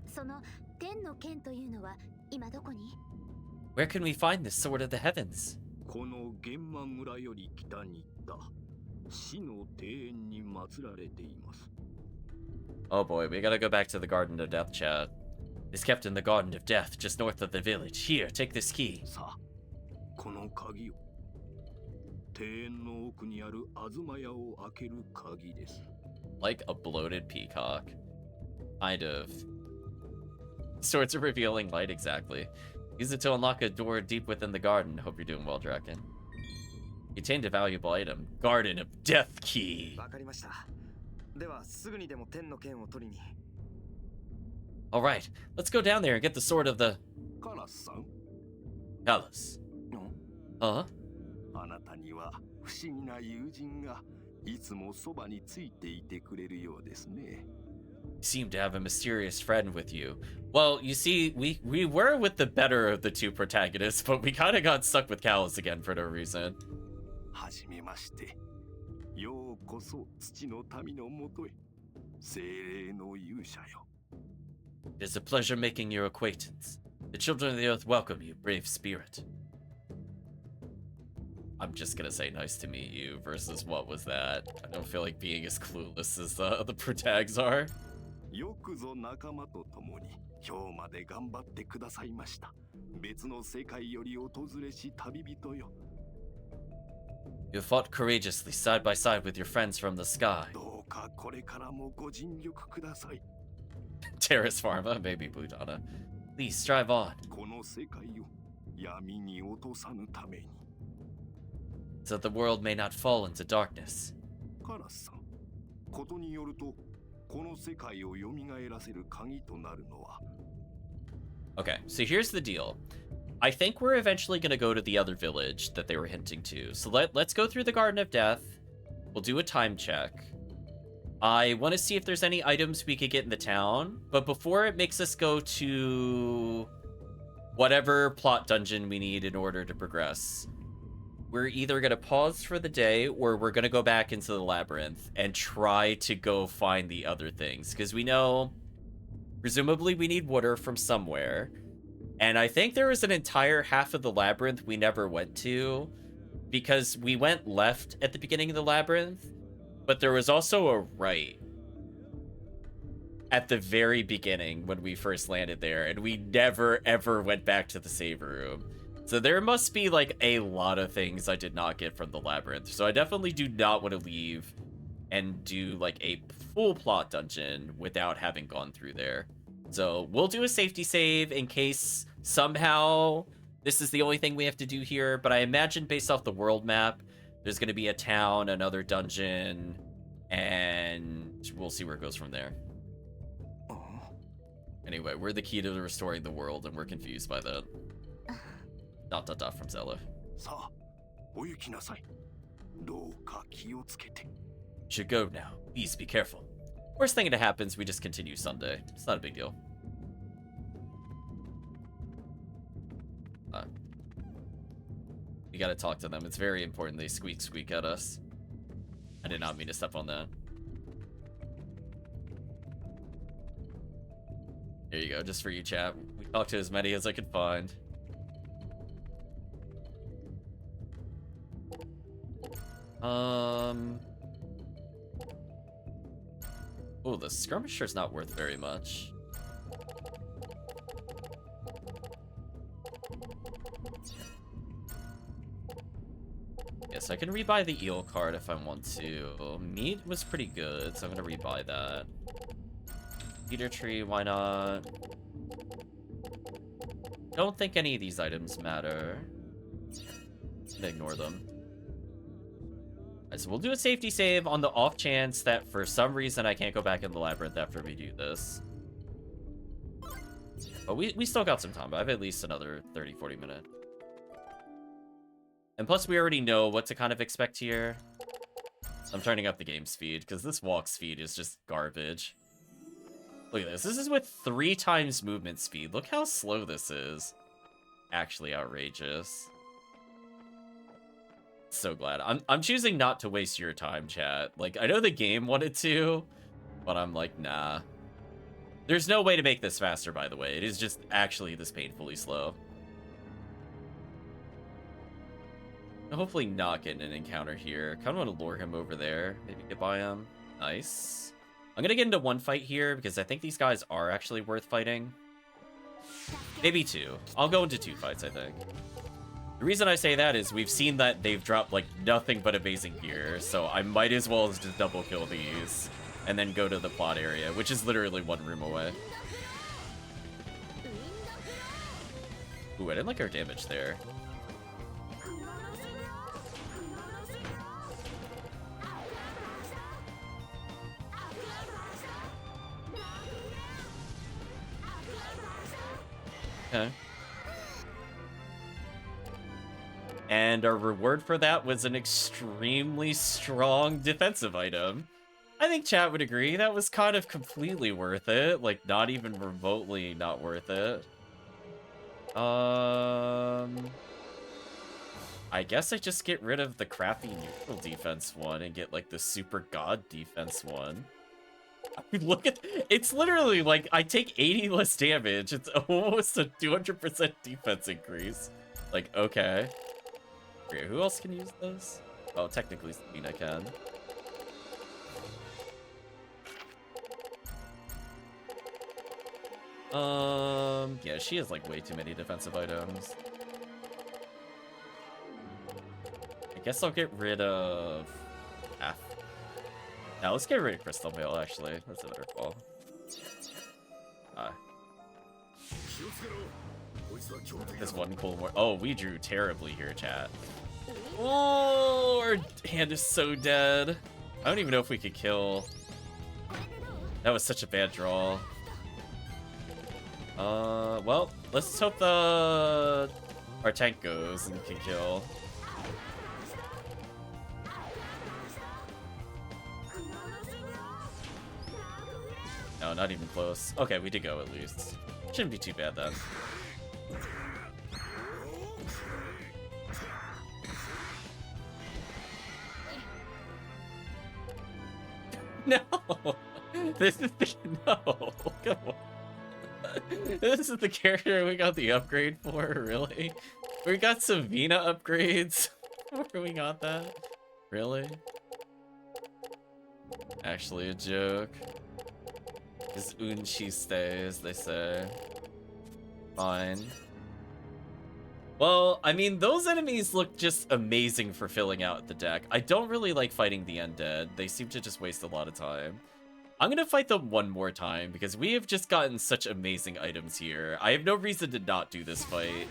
D: その天の剣というのは今どこに？
A: Where can we find this Sword of the Heavens?
B: この玄馬村より北に行った死の庭園に祀られています
A: Oh boy, we gotta go back to the Garden of Death, chat. It's kept in the Garden of Death, just north of the village. Here, take this key.
B: さあこの鍵を庭園の奥にある東屋を開ける鍵です
A: Like a bloated peacock. Kind of. Swords of revealing light, exactly. Use it to unlock a door deep within the garden. Hope you're doing well, Draken. You obtained a valuable item. Garden of Death Key.
H: わかりましたではすぐにでも天の剣を取りに
A: Alright, let's go down there and get the Sword of the...
B: カラスさん
A: Alice. Huh?
B: あなたには不思議な友人がいつもそばについていてくれるようですね。
A: You seem to have a mysterious friend with you. Well, you see, we were with the better of the two protagonists, but we kind of got stuck with Callus again for no reason.
B: はじめまして。ようこそ土の民のもとへ。精霊の勇者よ。
A: It is a pleasure making your acquaintance. The children of the earth welcome you, brave spirit. I'm just gonna say nice to meet you versus what was that? I don't feel like being as clueless as the protags are.
B: よくぞ仲間と共に今日まで頑張ってくださいました。別の世界より訪れし旅人よ。
A: You fought courageously side by side with your friends from the sky.
B: どうかこれからもご尽力ください。
A: Terrace Pharma, maybe Budana. Please strive on.
B: この世界を闇に落とさぬために。
A: So the world may not fall into darkness.
B: カラスさん、ことによると、この世界を蘇らせる鍵となるのは。
A: Okay, so here's the deal. I think we're eventually going to go to the other village that they were hinting to. So let's go through the Garden of Death. We'll do a time check. I want to see if there's any items we could get in the town. But before it makes us go to whatever plot dungeon we need in order to progress, we're either going to pause for the day or we're going to go back into the labyrinth and try to go find the other things. Because we know, presumably, we need water from somewhere. And I think there was an entire half of the labyrinth we never went to because we went left at the beginning of the labyrinth, but there was also a right at the very beginning when we first landed there, and we never ever went back to the save room. So there must be like a lot of things I did not get from the labyrinth. So I definitely do not want to leave and do like a full plot dungeon without having gone through there. So we'll do a safety save in case somehow this is the only thing we have to do here. But I imagine based off the world map, there's going to be a town, another dungeon, and we'll see where it goes from there. Anyway, we're the key to restoring the world, and we're confused by that. ... from Zella.
B: さあ、お行きなさい。どうか気をつけて。
A: Should go now. Please be careful. Worst thing that happens, we just continue Sunday. It's not a big deal. We gotta talk to them. It's very important they squeak at us. I did not mean to step on that. There you go, just for you, chat. We talked to as many as I could find. Oh, the skirmisher's not worth very much. Yes, I can rebuy the eel card if I want to. Meat was pretty good, so I'm gonna rebuy that. Cedar tree, why not? Don't think any of these items matter. Ignore them. Alright, so we'll do a safety save on the off chance that for some reason I can't go back in the labyrinth after we do this. But we still got some time. I have at least another 30-40 minutes. And plus we already know what to kind of expect here. I'm turning up the game speed because this walk speed is just garbage. Look at this. This is with 3 times movement speed. Look how slow this is. Actually outrageous. So glad. I'm choosing not to waste your time, chat. Like, I know the game wanted to, but I'm like, nah. There's no way to make this faster, by the way. It is just actually this painfully slow. Hopefully not getting an encounter here. Kind of want to lure him over there. Maybe get by him. Nice. I'm going to get into one fight here because I think these guys are actually worth fighting. Maybe 2. I'll go into 2 fights, I think. The reason I say that is we've seen that they've dropped like nothing but amazing gear, so I might as well just double kill these and then go to the plot area, which is literally 1 room away. Ooh, I didn't like our damage there. Okay. And our reward for that was an extremely strong defensive item. I think chat would agree that was kind of completely worth it. Like, not even remotely not worth it. I guess I just get rid of the crappy neutral defense one and get, like, the super god defense one. I mean, look at... It's literally, like, I take 80 less damage. It's almost a 200% defense increase. Like, okay. Okay, who else can use this? Oh, technically, Sabina can. Yeah, she has, like, way too many defensive items. I guess I'll get rid of... Now, let's get rid of Crystal Mail, actually. That's a better call. This one cool more. Oh, we drew terribly here, chat. Oh, our hand is so dead. I don't even know if we could kill. That was such a bad draw. Well, let's hope our tank goes and can kill. No, not even close. Okay, we did go at least. Shouldn't be too bad then. No! This is the... No! Come on. This is the character we got the upgrade for? Really? We got Savina upgrades before we got that? Really? Actually a joke. Is Unchi stays, they say. Fine. Well, I mean, those enemies look just amazing for filling out the deck. I don't really like fighting the undead. They seem to just waste a lot of time. I'm gonna fight them one more time because we have just gotten such amazing items here. I have no reason to not do this fight.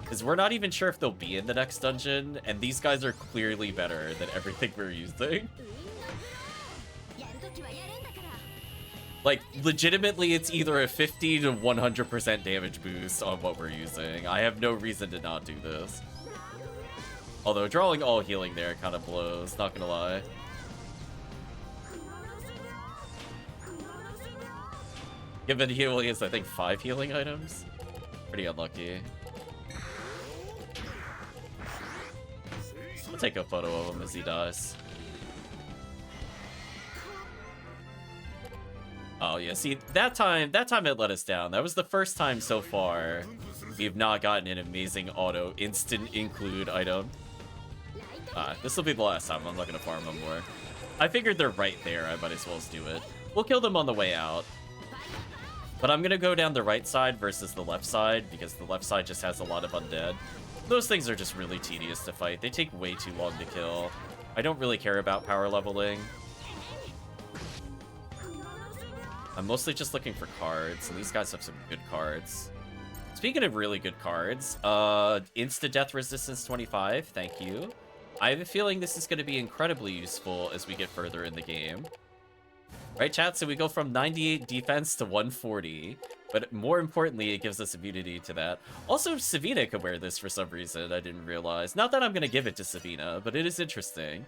A: Because we're not even sure if they'll be in the next dungeon, and these guys are clearly better than everything we're using. Like, legitimately, it's either a 50 to 100% damage boost on what we're using. I have no reason to not do this. Although, drawing all healing there kind of blows, not gonna lie. Given healing is, I think, 5 healing items. Pretty unlucky. I'll take a photo of him as he dies. Oh yeah, see, that time it let us down. That was the first time so far we have not gotten an amazing auto instant include item. This will be the last time. I'm not gonna farm them more. I figured they're right there. I might as well do it. We'll kill them on the way out. But I'm gonna go down the right side versus the left side because the left side just has a lot of undead. Those things are just really tedious to fight. They take way too long to kill. I don't really care about power leveling. I'm mostly just looking for cards, and these guys have some good cards. Speaking of really good cards, insta-death resistance 25, thank you. I have a feeling this is going to be incredibly useful as we get further in the game. Right, chat? So we go from 98 defense to 140, but more importantly, it gives us immunity to that. Also, Savina could wear this for some reason, I didn't realize. Not that I'm going to give it to Savina, but it is interesting.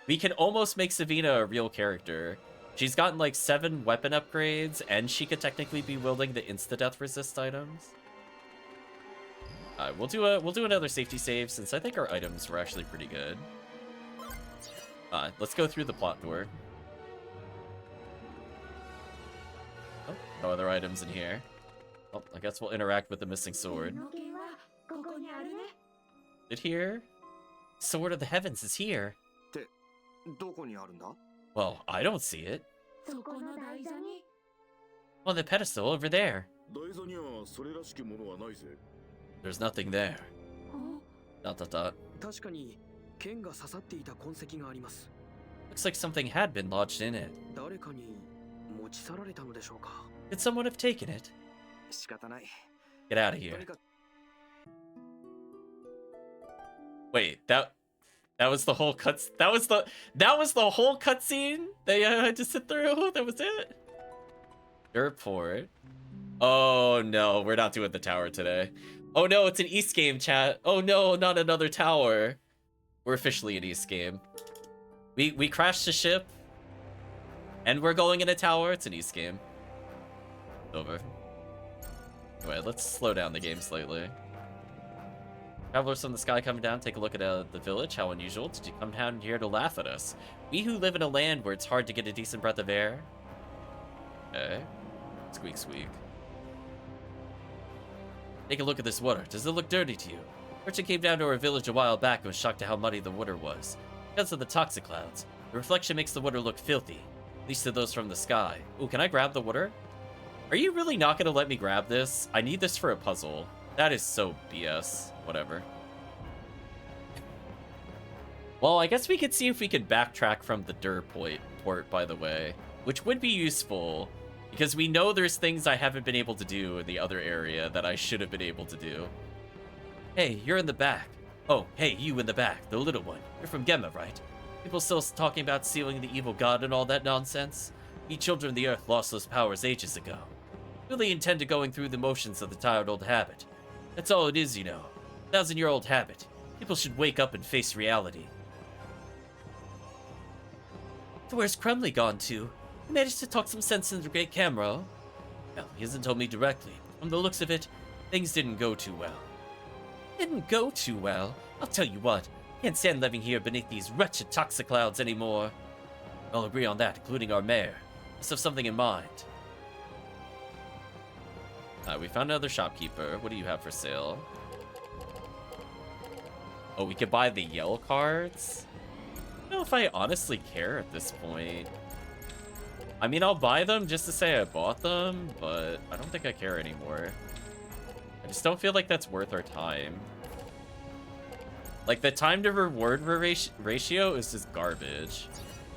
A: We can almost make Savina a real character. She's gotten like 7 weapon upgrades, and she could technically be wielding the insta-death resist items. We'll do another safety save since I think our items were actually pretty good. Let's go through the plot door. Oh, no other items in here. Oh, I guess we'll interact with the missing sword. It here? Sword of the Heavens is here. Well, I don't see it. On the pedestal over there. There's nothing there. ... Looks like something had been lodged in it. Could someone have taken it? Get out of here. Wait, that was the whole that was the whole cutscene they had to sit through? That was it? Your report. Oh no, we're not doing the tower today. Oh no, it's an East game, chat. Oh no, not another tower. We're officially an East game. We crashed the ship, and we're going in a tower. It's an East game. Over. Anyway, let's slow down the game slightly. Travelers from the sky coming down, take a look at the village. How unusual. Did you come down here to laugh at us? We who live in a land where it's hard to get a decent breath of air. Okay. Squeak, squeak. Take a look at this water. Does it look dirty to you? Merchant came down to our village a while back and was shocked at how muddy the water was. Because of the Toxiclouds, the reflection makes the water look filthy. At least to those from the sky. Ooh, can I grab the water? Are you really not going to let me grab this? I need this for a puzzle. That is so BS. Whatever. Well, I guess we could see if we could backtrack from the port, by the way. Which would be useful. Because we know there's things I haven't been able to do in the other area that I should have been able to do. Hey, you're in the back. Oh, hey, you in the back, the little one. You're from Gemma, right? People still talking about sealing the evil god and all that nonsense? We children of the earth lost those powers ages ago. Really intend to going through the motions of the tired old habit. That's all it is, you know. 1,000-year-old habit. People should wake up and face reality. So where's Crumley gone to? He managed to talk some sense into the great camera. Well, he hasn't told me directly. From the looks of it, things didn't go too well. Didn't go too well? I'll tell you what. Can't stand living here beneath these wretched Toxiclouds anymore. I'll agree on that, including our mayor. Must have something in mind. We found another shopkeeper. What do you have for sale? Oh, we could buy the yell cards? I don't know if I honestly care at this point. I mean, I'll buy them just to say I bought them, but I don't think I care anymore. I just don't feel like that's worth our time. Like, the time to reward ratio is just garbage.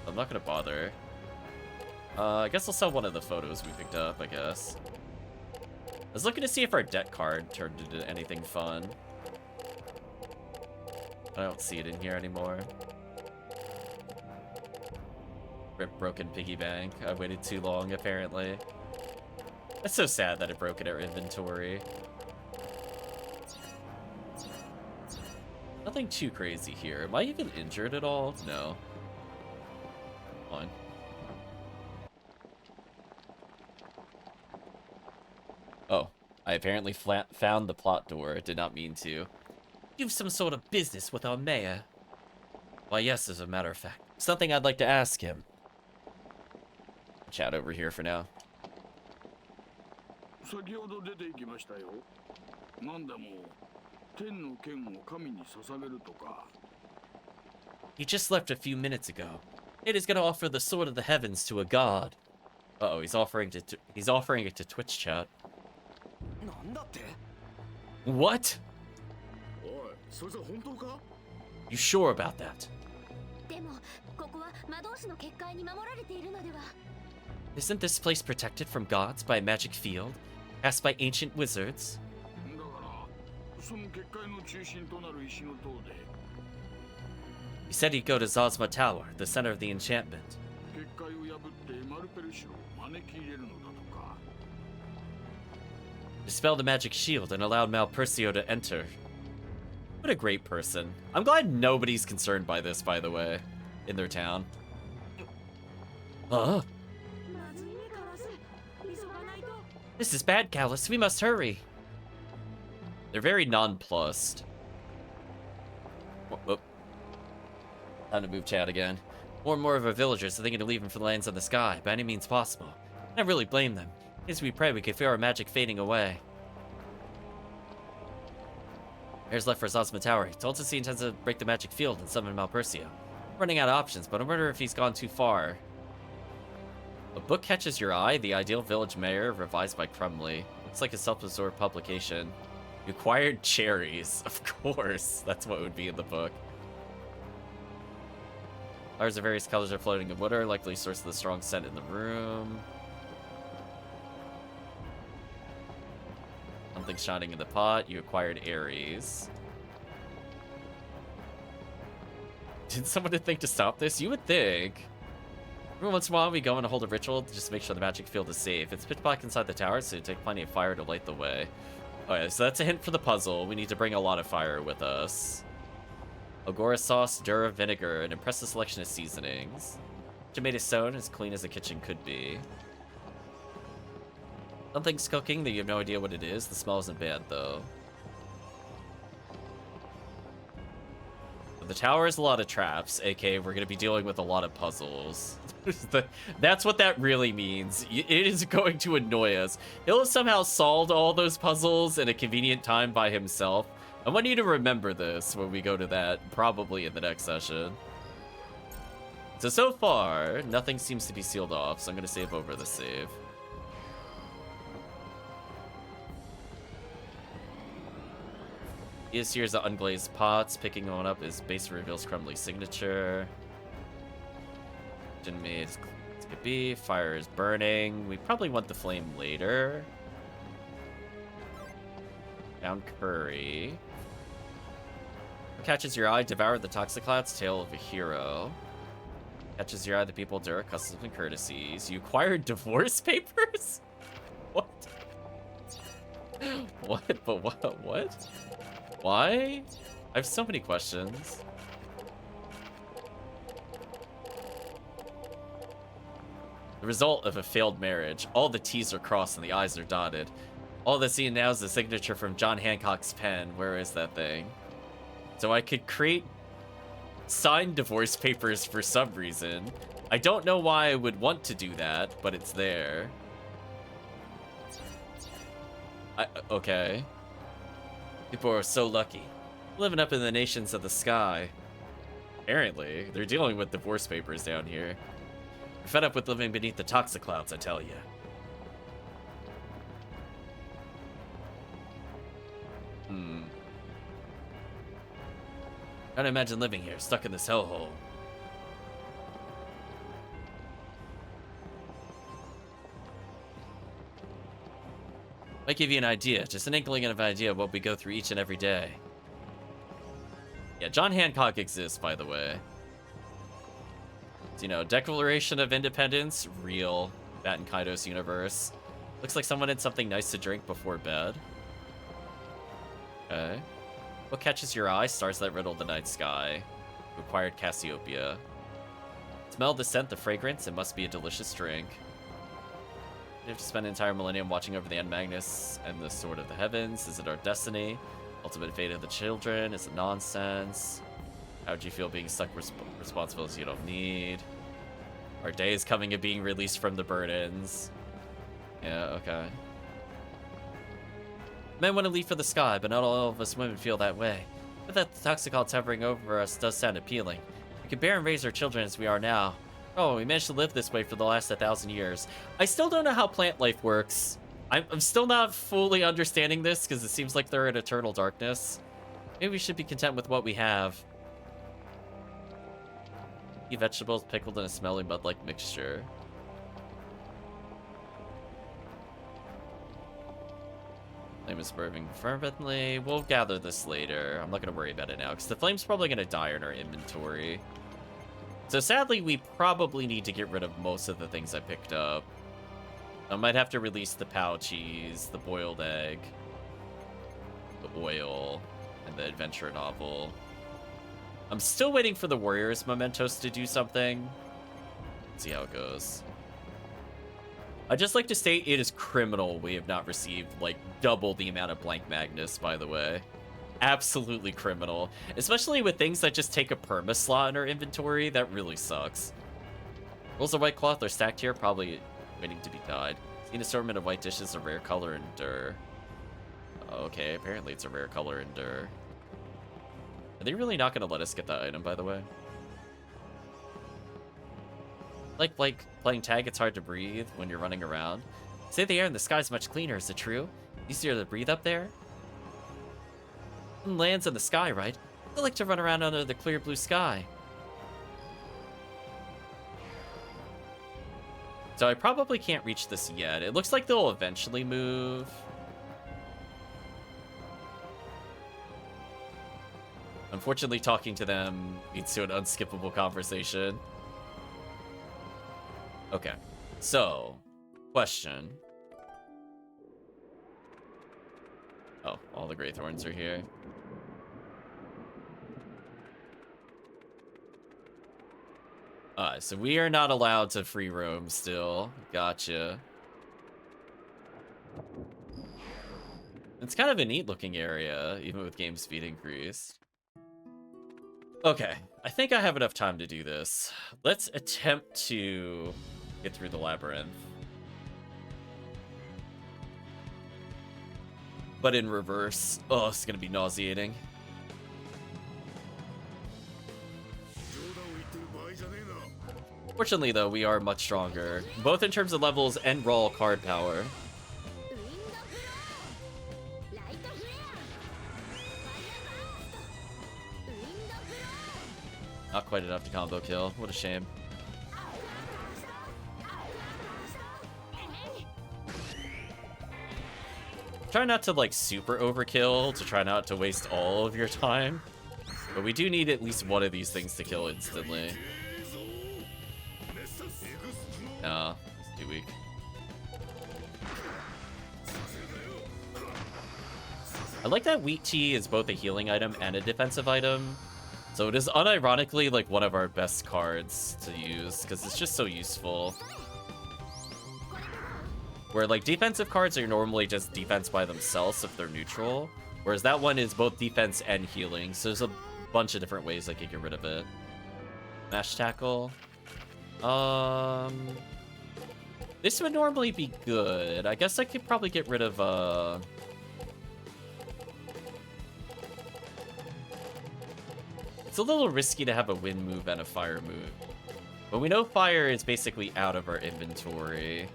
A: I'm not gonna bother. I guess I'll sell one of the photos we picked up, I guess. I was looking to see if our debt card turned into anything fun. I don't see it in here anymore. Rip broken piggy bank. I waited too long, apparently. That's so sad that it broke in our inventory. Nothing too crazy here. Am I even injured at all? No. Fine. Oh, I apparently found the plot door. Did not mean to. You've some sort of business with our mayor. Why, yes, as a matter of fact. Something I'd like to ask him. Chat over here for now. He just left a few minutes ago. It is going to offer the sword of the heavens to a god. Uh-oh, he's offering it to Twitch chat. What? You sure about that? Isn't this place protected from gods by a magic field, cast by ancient wizards? He said he'd go to Zosma Tower, the center of the enchantment. Dispelled the magic shield and allowed Malpercio to enter. What a great person. I'm glad nobody's concerned by this, by the way, in their town. Huh? This is bad, Callus. We must hurry. They're very nonplussed. Whoop. Time to move chat again. More and more of our villagers are thinking of leaving for the lands of the sky, by any means possible. I don't really blame them. As we pray, we could feel our magic fading away. Mayor's left for Zosma Tower. He told us he intends to break the magic field and summon Malpercio. Running out of options, but I wonder if he's gone too far. A book catches your eye, The Ideal Village Mayor, revised by Crumley. Looks like a self-absorbed publication. You acquired cherries. Of course. That's what would be in the book. Flowers of various colors are floating in water, likely source of the strong scent in the room. Something shining in the pot. You acquired Aries. Did someone think to stop this? You would think. Every once in a while, we go and hold a ritual to just make sure the magic field is safe. It's pitch black inside the tower, so you take plenty of fire to light the way. Okay, so that's a hint for the puzzle. We need to bring a lot of fire with us. Agora sauce, Dura vinegar, an impressive selection of seasonings. Tomato stone, as clean as a kitchen could be. Something's cooking that you have no idea what it is. The smell isn't bad, though. The tower has a lot of traps, aka we're going to be dealing with a lot of puzzles. That's what that really means. It is going to annoy us. He'll have somehow solved all those puzzles in a convenient time by himself. I want you to remember this when we go to that, probably in the next session. So far, nothing seems to be sealed off, so I'm going to save over the save. Here's the unglazed pots. Picking one up is base reveals Crumbly's signature. Made could be. Fire is burning. We probably want the flame later. Found curry. What catches your eye? Devour the Toxicloud's tale of a hero. Catches your eye. The people endure customs and courtesies. You acquired divorce papers? What? What? But what? Why? I have so many questions. The result of a failed marriage. All the T's are crossed and the I's are dotted. All that's seen now is the signature from John Hancock's pen. Where is that thing? So I could create signed divorce papers for some reason. I don't know why I would want to do that, but it's there. Okay. People are so lucky. Living up in the nations of the sky. Apparently, they're dealing with divorce papers down here. We're fed up with living beneath the Toxiclouds, I tell you. Can't imagine living here, stuck in this hellhole. Might give you an idea, just an inkling of an idea of what we go through each and every day. Yeah, John Hancock exists, by the way. So, you know, Declaration of Independence, real. Baten Kaitos universe. Looks like someone had something nice to drink before bed. Okay. What catches your eye? Stars that riddle the night sky. Required Cassiopeia. Smell the scent, the fragrance. It must be a delicious drink. You have to spend an entire millennium watching over the End Magnus and the Sword of the Heavens. Is it our destiny? Ultimate fate of the children? Is it nonsense? How would you feel being stuck with responsibilities you don't need? Our day is coming of being released from the burdens. Yeah, okay. Men want to leave for the sky, but not all of us women feel that way. But that Toxicloud hovering over us does sound appealing. We can bear and raise our children as we are now. Oh, we managed to live this way for the last 1,000 years. I still don't know how plant life works. I'm still not fully understanding this because it seems like they're in eternal darkness. Maybe we should be content with what we have. Eat vegetables pickled in a smelly mud-like mixture. Flame is burning fervently. We'll gather this later. I'm not going to worry about it now because the flame's probably going to die in our inventory. So sadly, we probably need to get rid of most of the things I picked up. I might have to release the POW cheese, the boiled egg, the oil, and the adventure novel. I'm still waiting for the Warriors mementos to do something. Let's see how it goes. I'd just like to state it is criminal we have not received, like, double the amount of Blank Magnus, by the way. Absolutely criminal. Especially with things that just take a perma slot in our inventory. That really sucks. Rolls of white cloth are stacked here, probably waiting to be dyed. See an assortment of white dishes, a rare color, endure. Okay, apparently it's a rare color, endure. Are they really not going to let us get that item, by the way? Like playing tag, it's hard to breathe when you're running around. Say the air in the sky is much cleaner, is it true? Easier to breathe up there? Lands in the sky, right? I like to run around under the clear blue sky. So I probably can't reach this yet. It looks like they'll eventually move. Unfortunately, talking to them leads to an unskippable conversation. Okay, so, question. Oh, all the Greythorns are here. So we are not allowed to free roam still. Gotcha. It's kind of a neat looking area, even with game speed increased. Okay, I think I have enough time to do this. Let's attempt to get through the labyrinth. But in reverse. Oh, it's gonna be nauseating. Fortunately, though, we are much stronger, both in terms of levels and raw card power. Not quite enough to combo kill. What a shame. Try not to, like, super overkill to try not to waste all of your time. But we do need at least one of these things to kill instantly. No, it's too weak. I like that wheat tea is both a healing item and a defensive item. So it is unironically like one of our best cards to use because it's just so useful. Where like defensive cards are normally just defense by themselves if they're neutral. Whereas that one is both defense and healing. So there's a bunch of different ways I could get rid of it. Smash tackle. This would normally be good. I guess I could probably get rid of It's a little risky to have a wind move and a fire move. But we know fire is basically out of our inventory.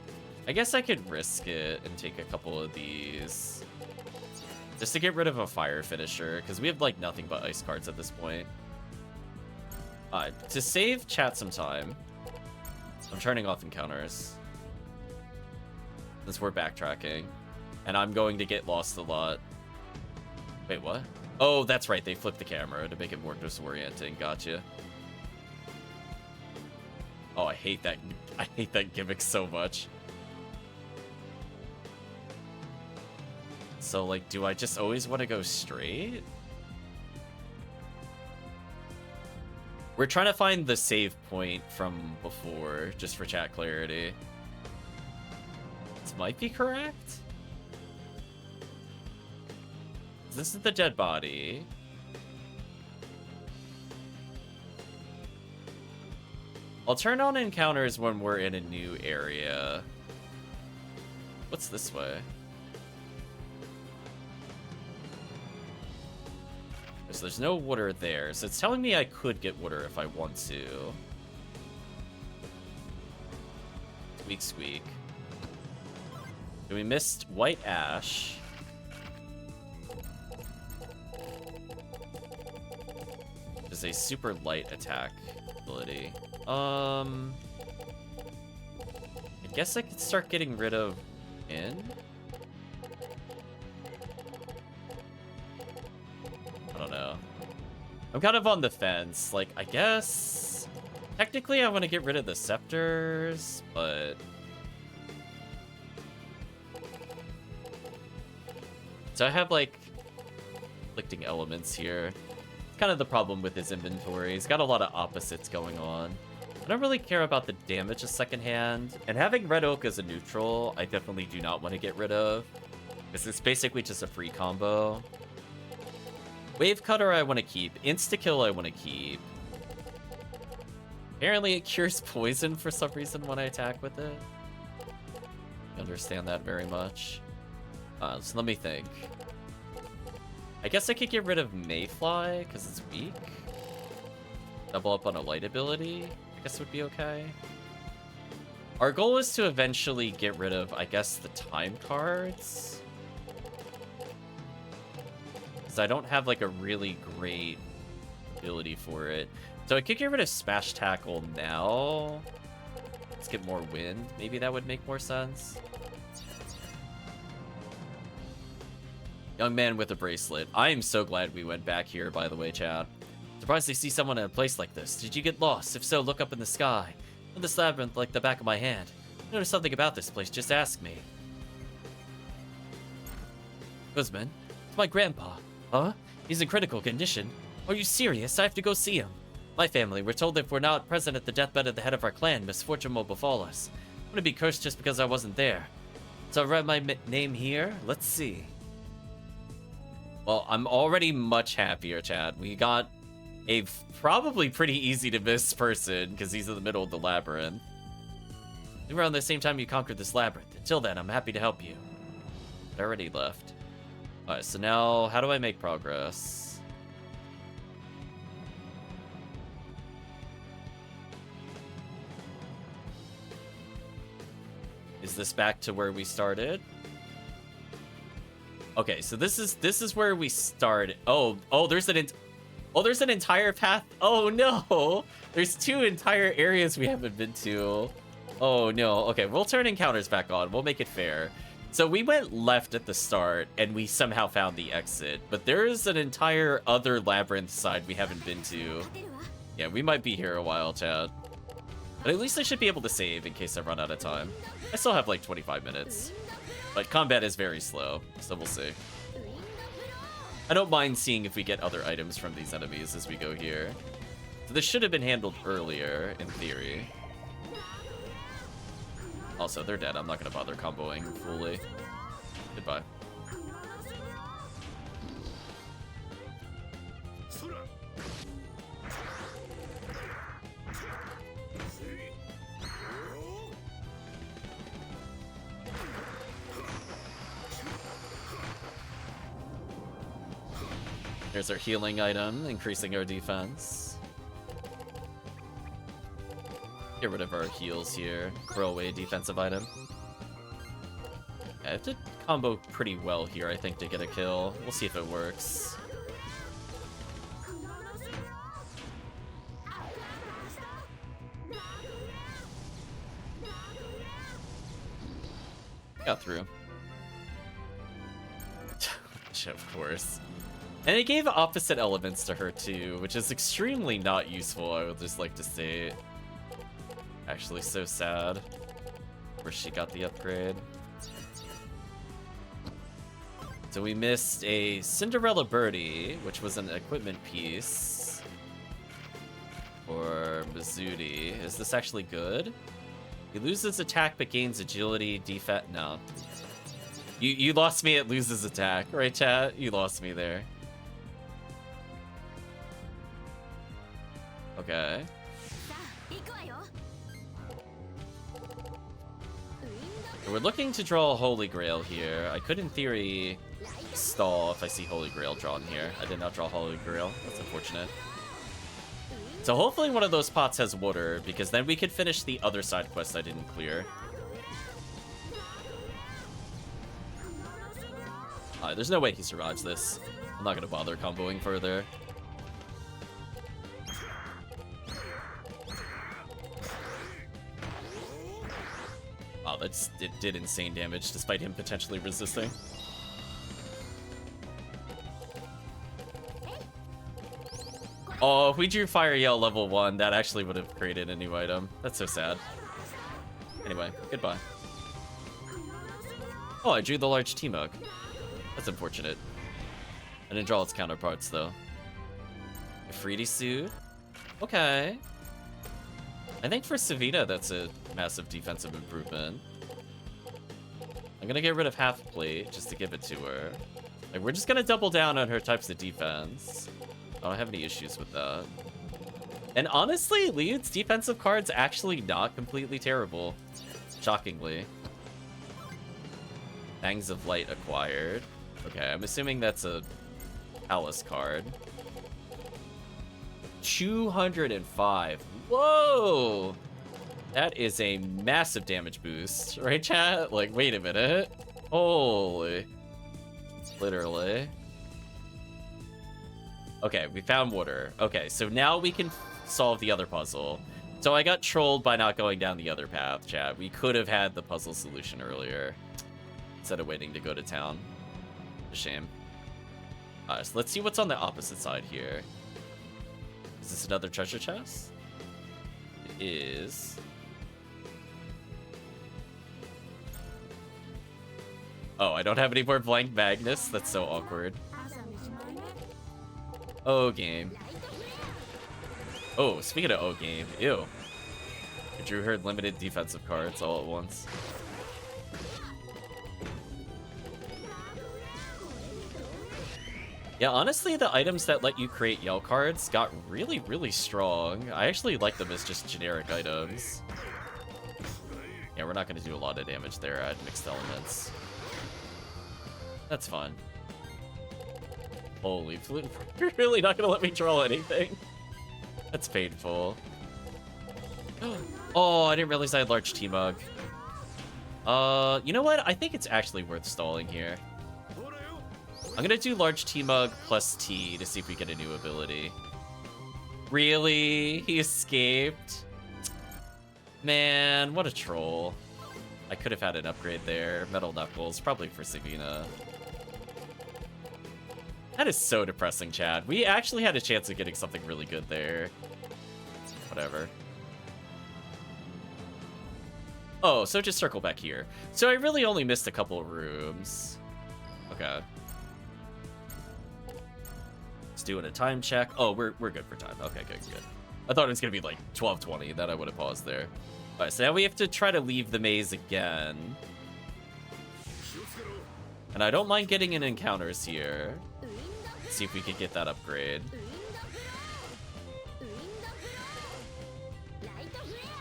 A: I guess I could risk it and take a couple of these. Just to get rid of a fire finisher, because we have like nothing but ice cards at this point. To save chat some time, I'm turning off encounters. Since we're backtracking. And I'm going to get lost a lot. Wait, what? Oh, that's right. They flipped the camera to make it more disorienting. Gotcha. Oh, I hate that. I hate that gimmick so much. So, like, do I just always want to go straight? We're trying to find the save point from before, just for chat clarity. This might be correct. This is the dead body. I'll turn on encounters when we're in a new area. What's this way? So there's no water there. So it's telling me I could get water if I want to. Squeak, squeak. So we missed white ash. Is a super light attack ability. I guess I could start getting rid of in. I don't know. I'm kind of on the fence. Like, I guess technically I want to get rid of the scepters, but so I have like conflicting elements here. Kind of the problem with his inventory. He's got a lot of opposites going on. I don't really care about the damage of second hand, and having red oak as a neutral, I definitely do not want to get rid of. Because it's basically just a free combo. Wave cutter I want to keep. Insta-kill I want to keep. Apparently it cures poison for some reason when I attack with it. I understand that very much. So let me think. I guess I could get rid of Mayfly, because it's weak. Double up on a light ability, I guess would be okay. Our goal is to eventually get rid of, I guess, the time cards. Because I don't have, like, a really great ability for it. So I could get rid of Smash Tackle now. Let's get more wind. Maybe that would make more sense. Young man with a bracelet. I am so glad we went back here, by the way, chat. Surprised to see someone in a place like this. Did you get lost? If so, look up in the sky. In this labyrinth like the back of my hand. Notice something about this place, just ask me. Guzman, It's my grandpa. Huh? He's in critical condition. Are you serious? I have to go see him. My family, we're told if we're not present at the deathbed of the head of our clan, misfortune will befall us. I'm gonna be cursed just because I wasn't there. So I write my name here? Let's see. Well, I'm already much happier, Chad. We got a probably pretty easy to miss person because he's in the middle of the labyrinth. Around the same time you conquered this labyrinth. Until then, I'm happy to help you. I already left. Alright, so now how do I make progress? Is this back to where we started? Okay, so this is where we started. Oh, there's an entire path. Oh no, there's 2 entire areas we haven't been to. Oh no. Okay, we'll turn encounters back on. We'll make it fair. So we went left at the start and we somehow found the exit, but there's an entire other labyrinth side we haven't been to. Yeah, we might be here a while, Chad. But at least I should be able to save in case I run out of time. I still have like 25 minutes. But combat is very slow, so we'll see. I don't mind seeing if we get other items from these enemies as we go here. So this should have been handled earlier, in theory. Also, they're dead. I'm not going to bother comboing fully. Goodbye. Here's our healing item, increasing our defense. Get rid of our heals here. Throw away a defensive item. I have to combo pretty well here, I think, to get a kill. We'll see if it works. Got through. Of course. And it gave opposite elements to her too, which is extremely not useful, I would just like to say. Actually, so sad. Where she got the upgrade. So we missed a Cinderella Birdie, which was an equipment piece. For Mizuti. Is this actually good? He loses attack but gains agility, defense. No. You lost me at loses attack, right, chat? You lost me there. Okay. We're looking to draw a Holy Grail here. I could, in theory, stall if I see Holy Grail drawn here. I did not draw Holy Grail. That's unfortunate. So hopefully one of those pots has water, because then we could finish the other side quest I didn't clear. There's no way he survives this. I'm not going to bother comboing further. Wow, it did insane damage despite him potentially resisting. Oh, if we drew Fire Yell level 1, that actually would have created a new item. That's so sad. Anyway, goodbye. Oh, I drew the large T-Mug. That's unfortunate. I didn't draw its counterparts, though. Ifriti suit. Okay. I think for Savita, that's a massive defensive improvement. I'm gonna get rid of Half Plate just to give it to her. Like, we're just gonna double down on her types of defense. I don't have any issues with that. And honestly, Liud's defensive card's actually not completely terrible. Shockingly. Fangs of Light acquired. Okay, I'm assuming that's a Palace card. 205. Whoa! That is a massive damage boost, right, chat? Like, wait a minute. Holy. Literally. Okay, we found water. Okay, so now we can solve the other puzzle. So I got trolled by not going down the other path, chat. We could have had the puzzle solution earlier instead of waiting to go to town. A shame. So let's see what's on the opposite side here. Is this another treasure chest? It is. Oh, I don't have any more blank Magnus? That's so awkward. Oh, game. Oh, speaking of oh game, ew. I drew her limited defensive cards all at once. Yeah, honestly, the items that let you create yell cards got really, really strong. I actually like them as just generic items. Yeah, we're not going to do a lot of damage there at mixed elements. That's fun. Holy flute. You're really not going to let me draw anything. That's painful. Oh, I didn't realize I had large T-Mug. You know what? I think it's actually worth stalling here. I'm gonna do large T-Mug plus T to see if we get a new ability. Really? He escaped? Man, what a troll. I could have had an upgrade there. Metal Knuckles, probably for Sabina. That is so depressing, Chad. We actually had a chance of getting something really good there. Whatever. Oh, so just circle back here. So I really only missed a couple of rooms. Okay. Just doing a time check. Oh, we're good for time. Okay, good. I thought it was gonna be like 12:20, then I would have paused there. Alright, so now we have to try to leave the maze again. And I don't mind getting in encounters here. Let's see if we can get that upgrade.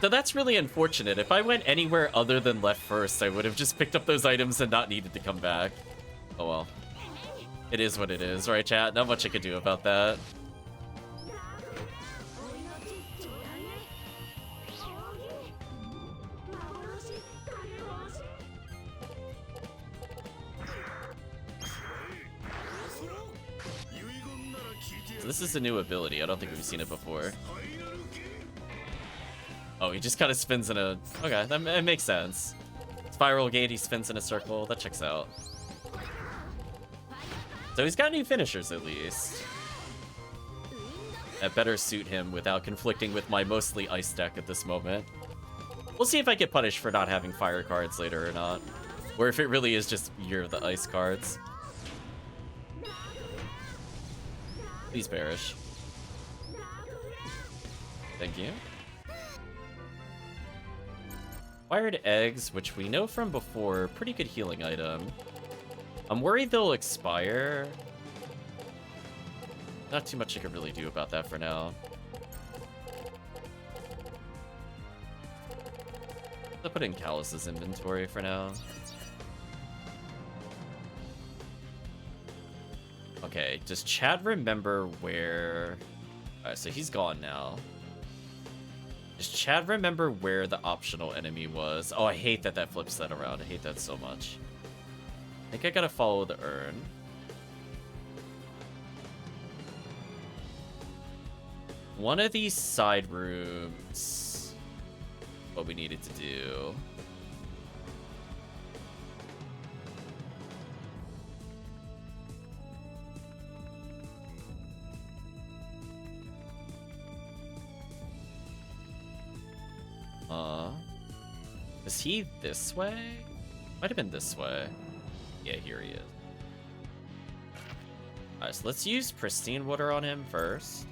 A: So that's really unfortunate. If I went anywhere other than left first, I would have just picked up those items and not needed to come back. Oh well. It is what it is, right, chat? Not much I could do about that. So this is a new ability. I don't think we've seen it before. Oh, he just kind of spins in a... Okay, that makes sense. Spiral Gate, he spins in a circle. That checks out. So he's got new finishers, at least. That better suit him without conflicting with my mostly ice deck at this moment. We'll see if I get punished for not having fire cards later or not. Or if it really is just Year of the Ice cards. Please perish. Thank you. Wired eggs, which we know from before, pretty good healing item. I'm worried they'll expire. Not too much I could really do about that for now. I'll put in Callus's inventory for now. Okay, does Chad remember where... Alright, so he's gone now. Does Chad remember where the optional enemy was? Oh, I hate that that flips that around. I hate that so much. I think I gotta follow the urn. One of these side rooms. What we needed to do. Is he this way? Might have been this way. Yeah, here he is. Alright, so let's use Pristine Water on him first.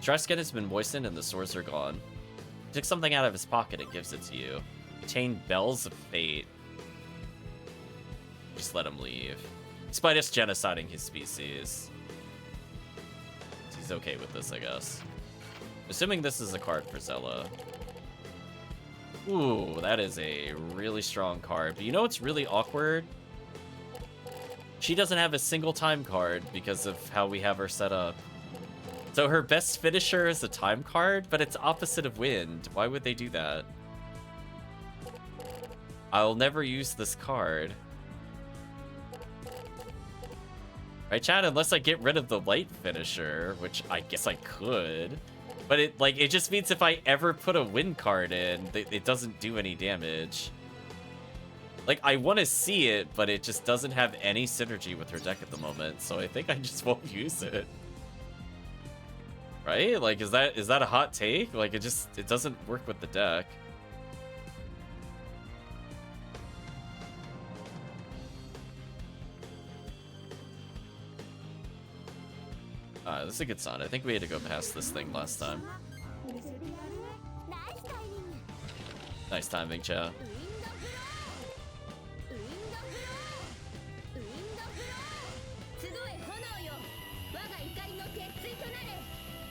A: Dry skin has been moistened and the sores are gone. He took something out of his pocket and gives it to you. Obtain Bells of Fate. Just let him leave. Despite us genociding his species. He's okay with this, I guess. Assuming this is a card for Zella. Ooh, that is a really strong card. But you know what's really awkward? She doesn't have a single time card because of how we have her set up. So her best finisher is a time card, but it's opposite of wind. Why would they do that? I'll never use this card. Right, Chad? Unless I get rid of the light finisher, which I guess I could. But it just means if I ever put a wind card in, it doesn't do any damage. Like, I want to see it, but it just doesn't have any synergy with her deck at the moment, so I think I just won't use it. Right? Like, is that a hot take? Like, it doesn't work with the deck. Alright, that's a good sign. I think we had to go past this thing last time. Nice timing, chat.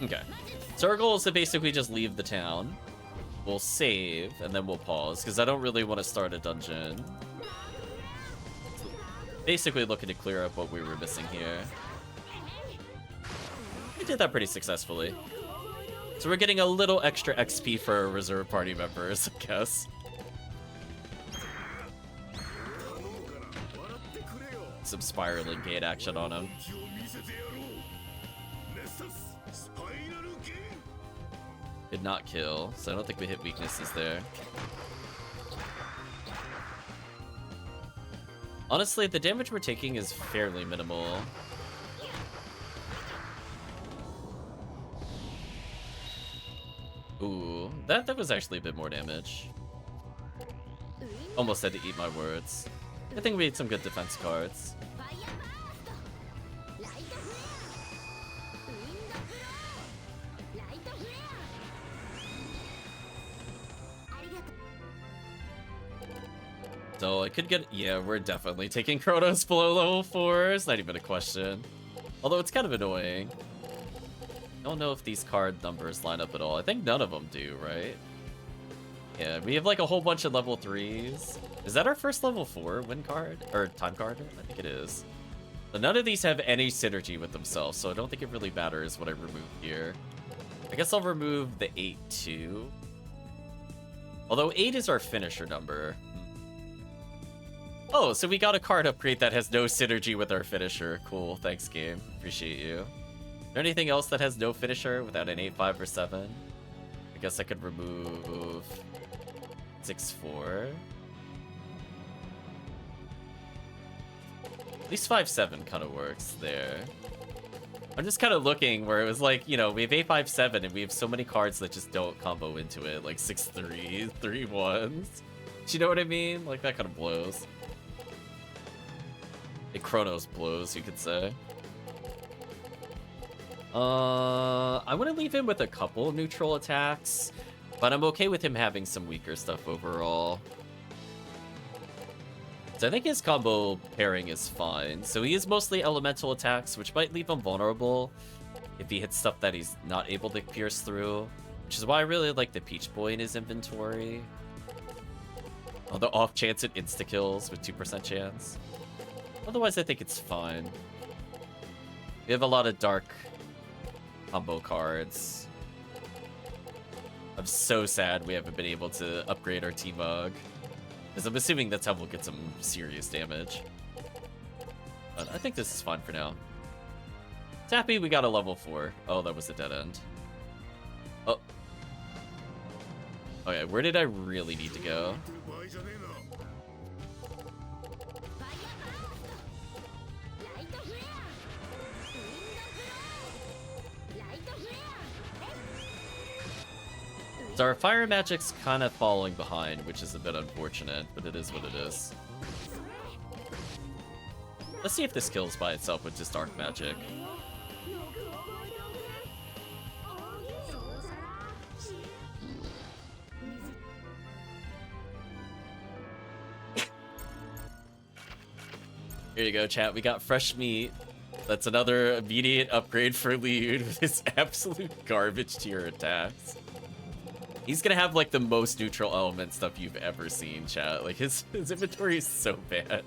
A: Okay. So our goal is to basically just leave the town. We'll save, and then we'll pause, because I don't really want to start a dungeon. Basically looking to clear up what we were missing here. We did that pretty successfully. So we're getting a little extra XP for our reserve party members, I guess. Some spiraling gate action on him. Did not kill, so I don't think we hit weaknesses there. Honestly, the damage we're taking is fairly minimal. Ooh, that was actually a bit more damage. Almost had to eat my words. I think we had some good defense cards. So I could get, yeah, we're definitely taking Kronos below level 4. It's not even a question. Although it's kind of annoying. I don't know if these card numbers line up at all. I think none of them do, right? Yeah, we have like a whole bunch of level 3s. Is that our first level 4 win card? Or time card? I think it is. So none of these have any synergy with themselves, so I don't think it really matters what I remove here. I guess I'll remove the 8 too. Although 8 is our finisher number. Oh, so we got a card upgrade that has no synergy with our finisher. Cool, thanks game. Appreciate you. Is there anything else that has no finisher without an 8, 5, or 7? I guess I could remove 6, 4. At least 5, 7 kind of works there. I'm just kind of looking where it was like, you know, we have 8, 5, 7, and we have so many cards that just don't combo into it, like 6, 3, 3, 1s. Do you know what I mean? Like, that kind of blows. It Chronos blows, you could say. I want to leave him with a couple neutral attacks, but I'm okay with him having some weaker stuff overall. So I think his combo pairing is fine. So he is mostly elemental attacks, which might leave him vulnerable if he hits stuff that he's not able to pierce through, which is why I really like the Peach Boy in his inventory. On the off chance it insta-kills with 2% chance. Otherwise, I think it's fine. We have a lot of dark combo cards. I'm so sad we haven't been able to upgrade our T-Mug, because I'm assuming that's how we'll get some serious damage. But I think this is fine for now. Tappy, we got a level 4. Oh, that was a dead end. Oh. Okay, where did I really need to go? So our fire magic's kind of falling behind, which is a bit unfortunate, but it is what it is. Let's see if this kills by itself with just dark magic. Here you go, chat. We got fresh meat. That's another immediate upgrade for Liud with his absolute garbage tier attacks. He's gonna have like the most neutral element stuff you've ever seen, chat. Like his inventory is so bad.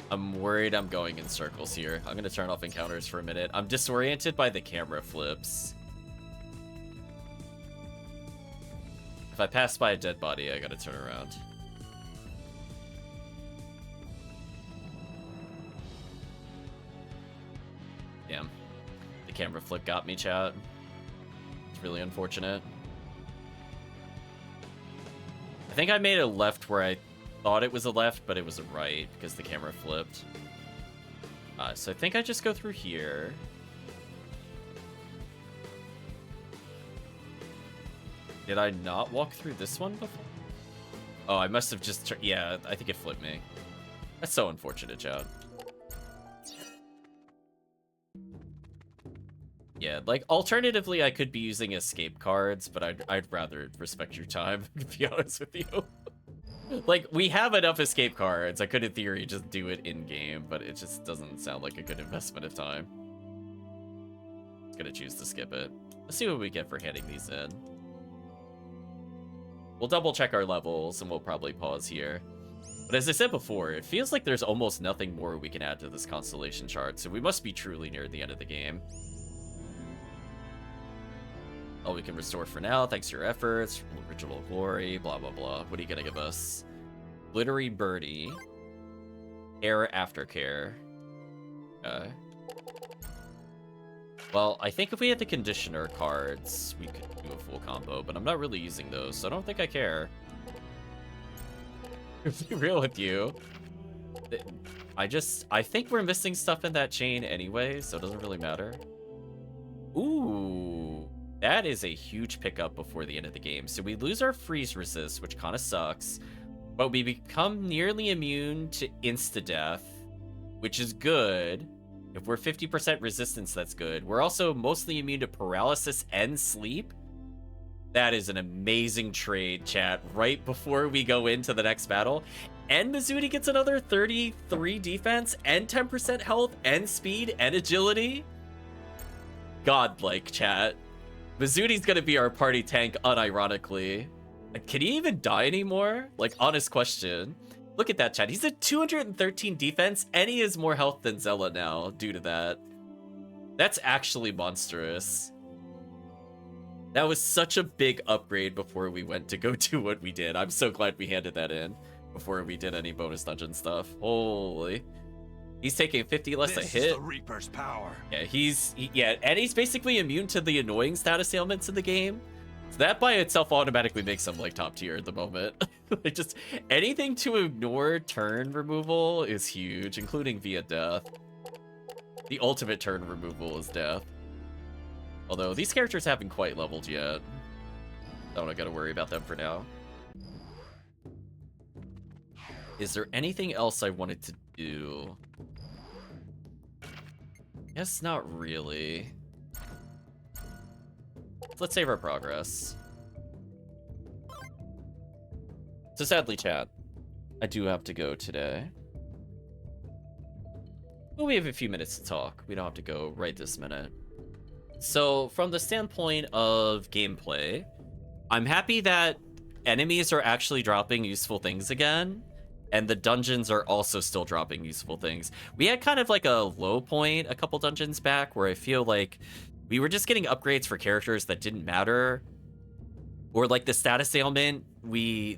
A: I'm worried I'm going in circles here. I'm gonna turn off encounters for a minute. I'm disoriented by the camera flips. If I pass by a dead body, I gotta turn around. Damn. The camera flip got me, chat. It's really unfortunate. I think I made a left where I thought it was a left, but it was a right because the camera flipped. So I think I just go through here. Did I not walk through this one before? Oh, I must have just... Yeah, I think it flipped me. That's so unfortunate, Chad. Yeah, like, alternatively, I could be using escape cards, but I'd rather respect your time, to be honest with you. Like, we have enough escape cards. I could, in theory, just do it in-game, but it just doesn't sound like a good investment of time. I'm gonna choose to skip it. Let's see what we get for handing these in. We'll double check our levels, and we'll probably pause here. But as I said before, it feels like there's almost nothing more we can add to this constellation chart, so we must be truly near the end of the game. All we can restore for now, thanks to your efforts, original glory, blah, blah, blah. What are you gonna give us? Glittery Birdie. Air Aftercare. Okay. Well, I think if we had the conditioner cards, we could do a full combo, but I'm not really using those, so I don't think I care. To be real with you. I think we're missing stuff in that chain anyway, so it doesn't really matter. Ooh, that is a huge pickup before the end of the game. So we lose our freeze resist, which kind of sucks, but we become nearly immune to insta-death, which is good. If we're 50% resistance, that's good. We're also mostly immune to paralysis and sleep. That is an amazing trade, chat, right before we go into the next battle. And Mizuti gets another 33 defense and 10% health and speed and agility. Godlike, chat. Mizuti's gonna be our party tank, unironically. Can he even die anymore? Like, honest question. Look at that, chat. He's at 213 defense, and he has more health than Zella now due to that. That's actually monstrous. That was such a big upgrade before we went to go do what we did. I'm so glad we handed that in before we did any bonus dungeon stuff. Holy. He's taking 50 less a hit.
F: This is the Reaper's power.
A: Yeah, and he's basically immune to the annoying status ailments in the game. So that by itself automatically makes him like top tier at the moment. Like, just anything to ignore turn removal is huge, including via death. The ultimate turn removal is death. Although these characters haven't quite leveled yet. I don't gotta worry about them for now. Is there anything else I wanted to do? Guess not really. Let's save our progress. So sadly, chat, I do have to go today. But we have a few minutes to talk. We don't have to go right this minute. So from the standpoint of gameplay, I'm happy that enemies are actually dropping useful things again, and the dungeons are also still dropping useful things. We had kind of like a low point a couple dungeons back where I feel like we were just getting upgrades for characters that didn't matter, or like the status ailment the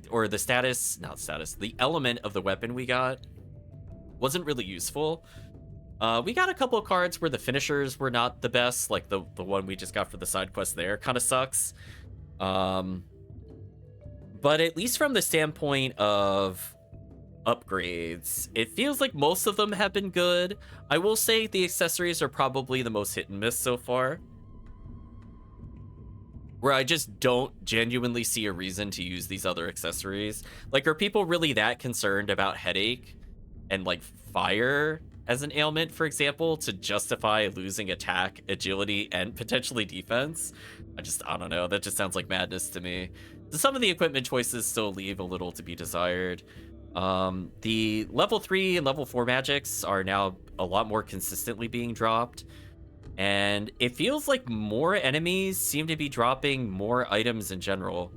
A: element of the weapon we got wasn't really useful. We got a couple of cards where the finishers were not the best, like the one we just got for the side quest there kind of sucks. But at least from the standpoint of upgrades, it feels like most of them have been good. I will say the accessories are probably the most hit and miss so far, where I just don't genuinely see a reason to use these other accessories. Like, are people really that concerned about headache and like fire as an ailment, for example, to justify losing attack, agility, and potentially defense? I don't know. That just sounds like madness to me. So some of the equipment choices still leave a little to be desired. The level 3 and level 4 magics are now a lot more consistently being dropped. And it feels like more enemies seem to be dropping more items in general.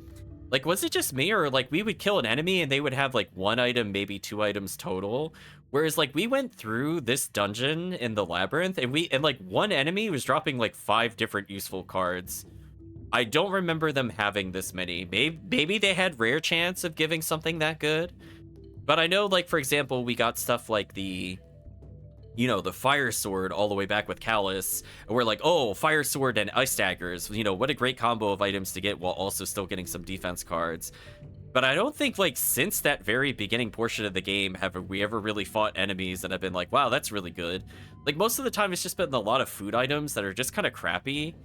A: Like, was it just me, or like we would kill an enemy and they would have like one item, maybe 2 items total? Whereas like we went through this dungeon in the labyrinth and like one enemy was dropping like 5 different useful cards. I don't remember them having this many. Maybe they had rare chance of giving something that good. But I know, like, for example, we got stuff like the fire sword all the way back with Callus, and we're like, oh, fire sword and ice daggers, what a great combo of items to get while also still getting some defense cards. But I don't think, like, since that very beginning portion of the game have we ever really fought enemies that have been like, wow, that's really good. Like, most of the time it's just been a lot of food items that are just kind of crappy.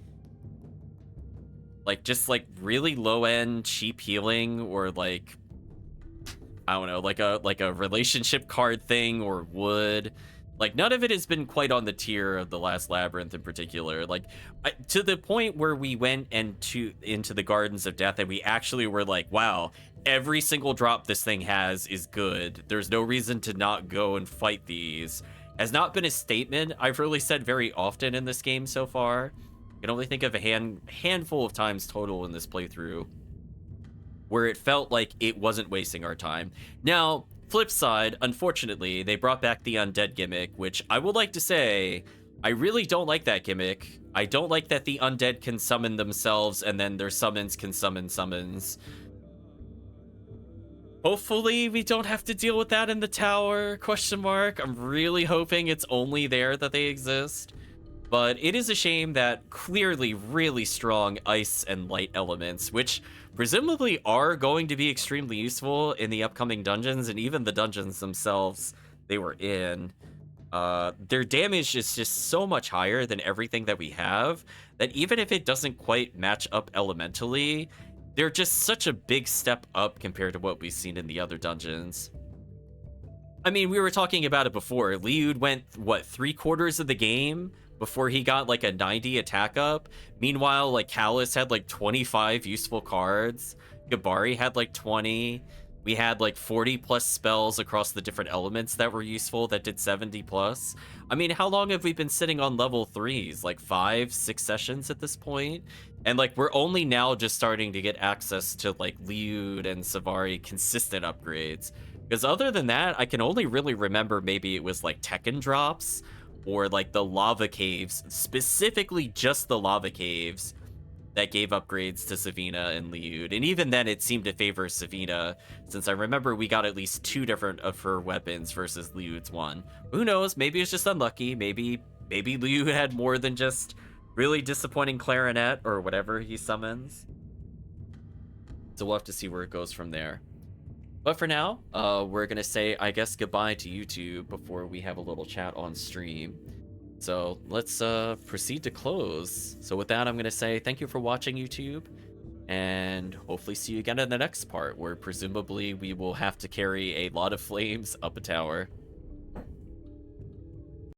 A: Like, just, like, really low-end, cheap healing, or, like, I don't know, like a relationship card thing, or wood. Like, none of it has been quite on the tier of the last Labyrinth in particular. Like, to the point where we went into the Gardens of Death and we actually were like, wow, every single drop this thing has is good. There's no reason to not go and fight these. Has not been a statement I've really said very often in this game so far. I can only think of a handful of times total in this playthrough where it felt like it wasn't wasting our time. Now, flip side, unfortunately, they brought back the undead gimmick, which I would like to say, I really don't like that gimmick. I don't like that the undead can summon themselves and then their summons can summon summons. Hopefully we don't have to deal with that in the tower, question mark. I'm really hoping it's only there that they exist. But it is a shame that clearly really strong ice and light elements, which presumably are going to be extremely useful in the upcoming dungeons, and even the dungeons themselves they were in. Their damage is just so much higher than everything that we have, that even if it doesn't quite match up elementally, they're just such a big step up compared to what we've seen in the other dungeons. I mean, we were talking about it before. Liud went, what, 3/4 of the game before he got like a 90 attack up. Meanwhile, like Callus had like 25 useful cards. Gabari had like 20. We had like 40 plus spells across the different elements that were useful that did 70 plus. I mean, how long have we been sitting on level 3s? Like 5-6 sessions at this point? And like we're only now just starting to get access to like Liud and Savari consistent upgrades. Because other than that, I can only really remember maybe it was like Tekken drops or like the lava caves, specifically just the lava caves that gave upgrades to Savina and Liud. And even then it seemed to favor Savina, since I remember we got at least 2 different of her weapons versus Liud's one. Who knows, maybe it's just unlucky. Maybe Liud had more than just really disappointing clarinet or whatever he summons. So we'll have to see where it goes from there. But for now, we're going to say, I guess, goodbye to YouTube before we have a little chat on stream. So let's proceed to close. So with that, I'm going to say thank you for watching, YouTube. And hopefully see you again in the next part, where presumably we will have to carry a lot of flames up a tower.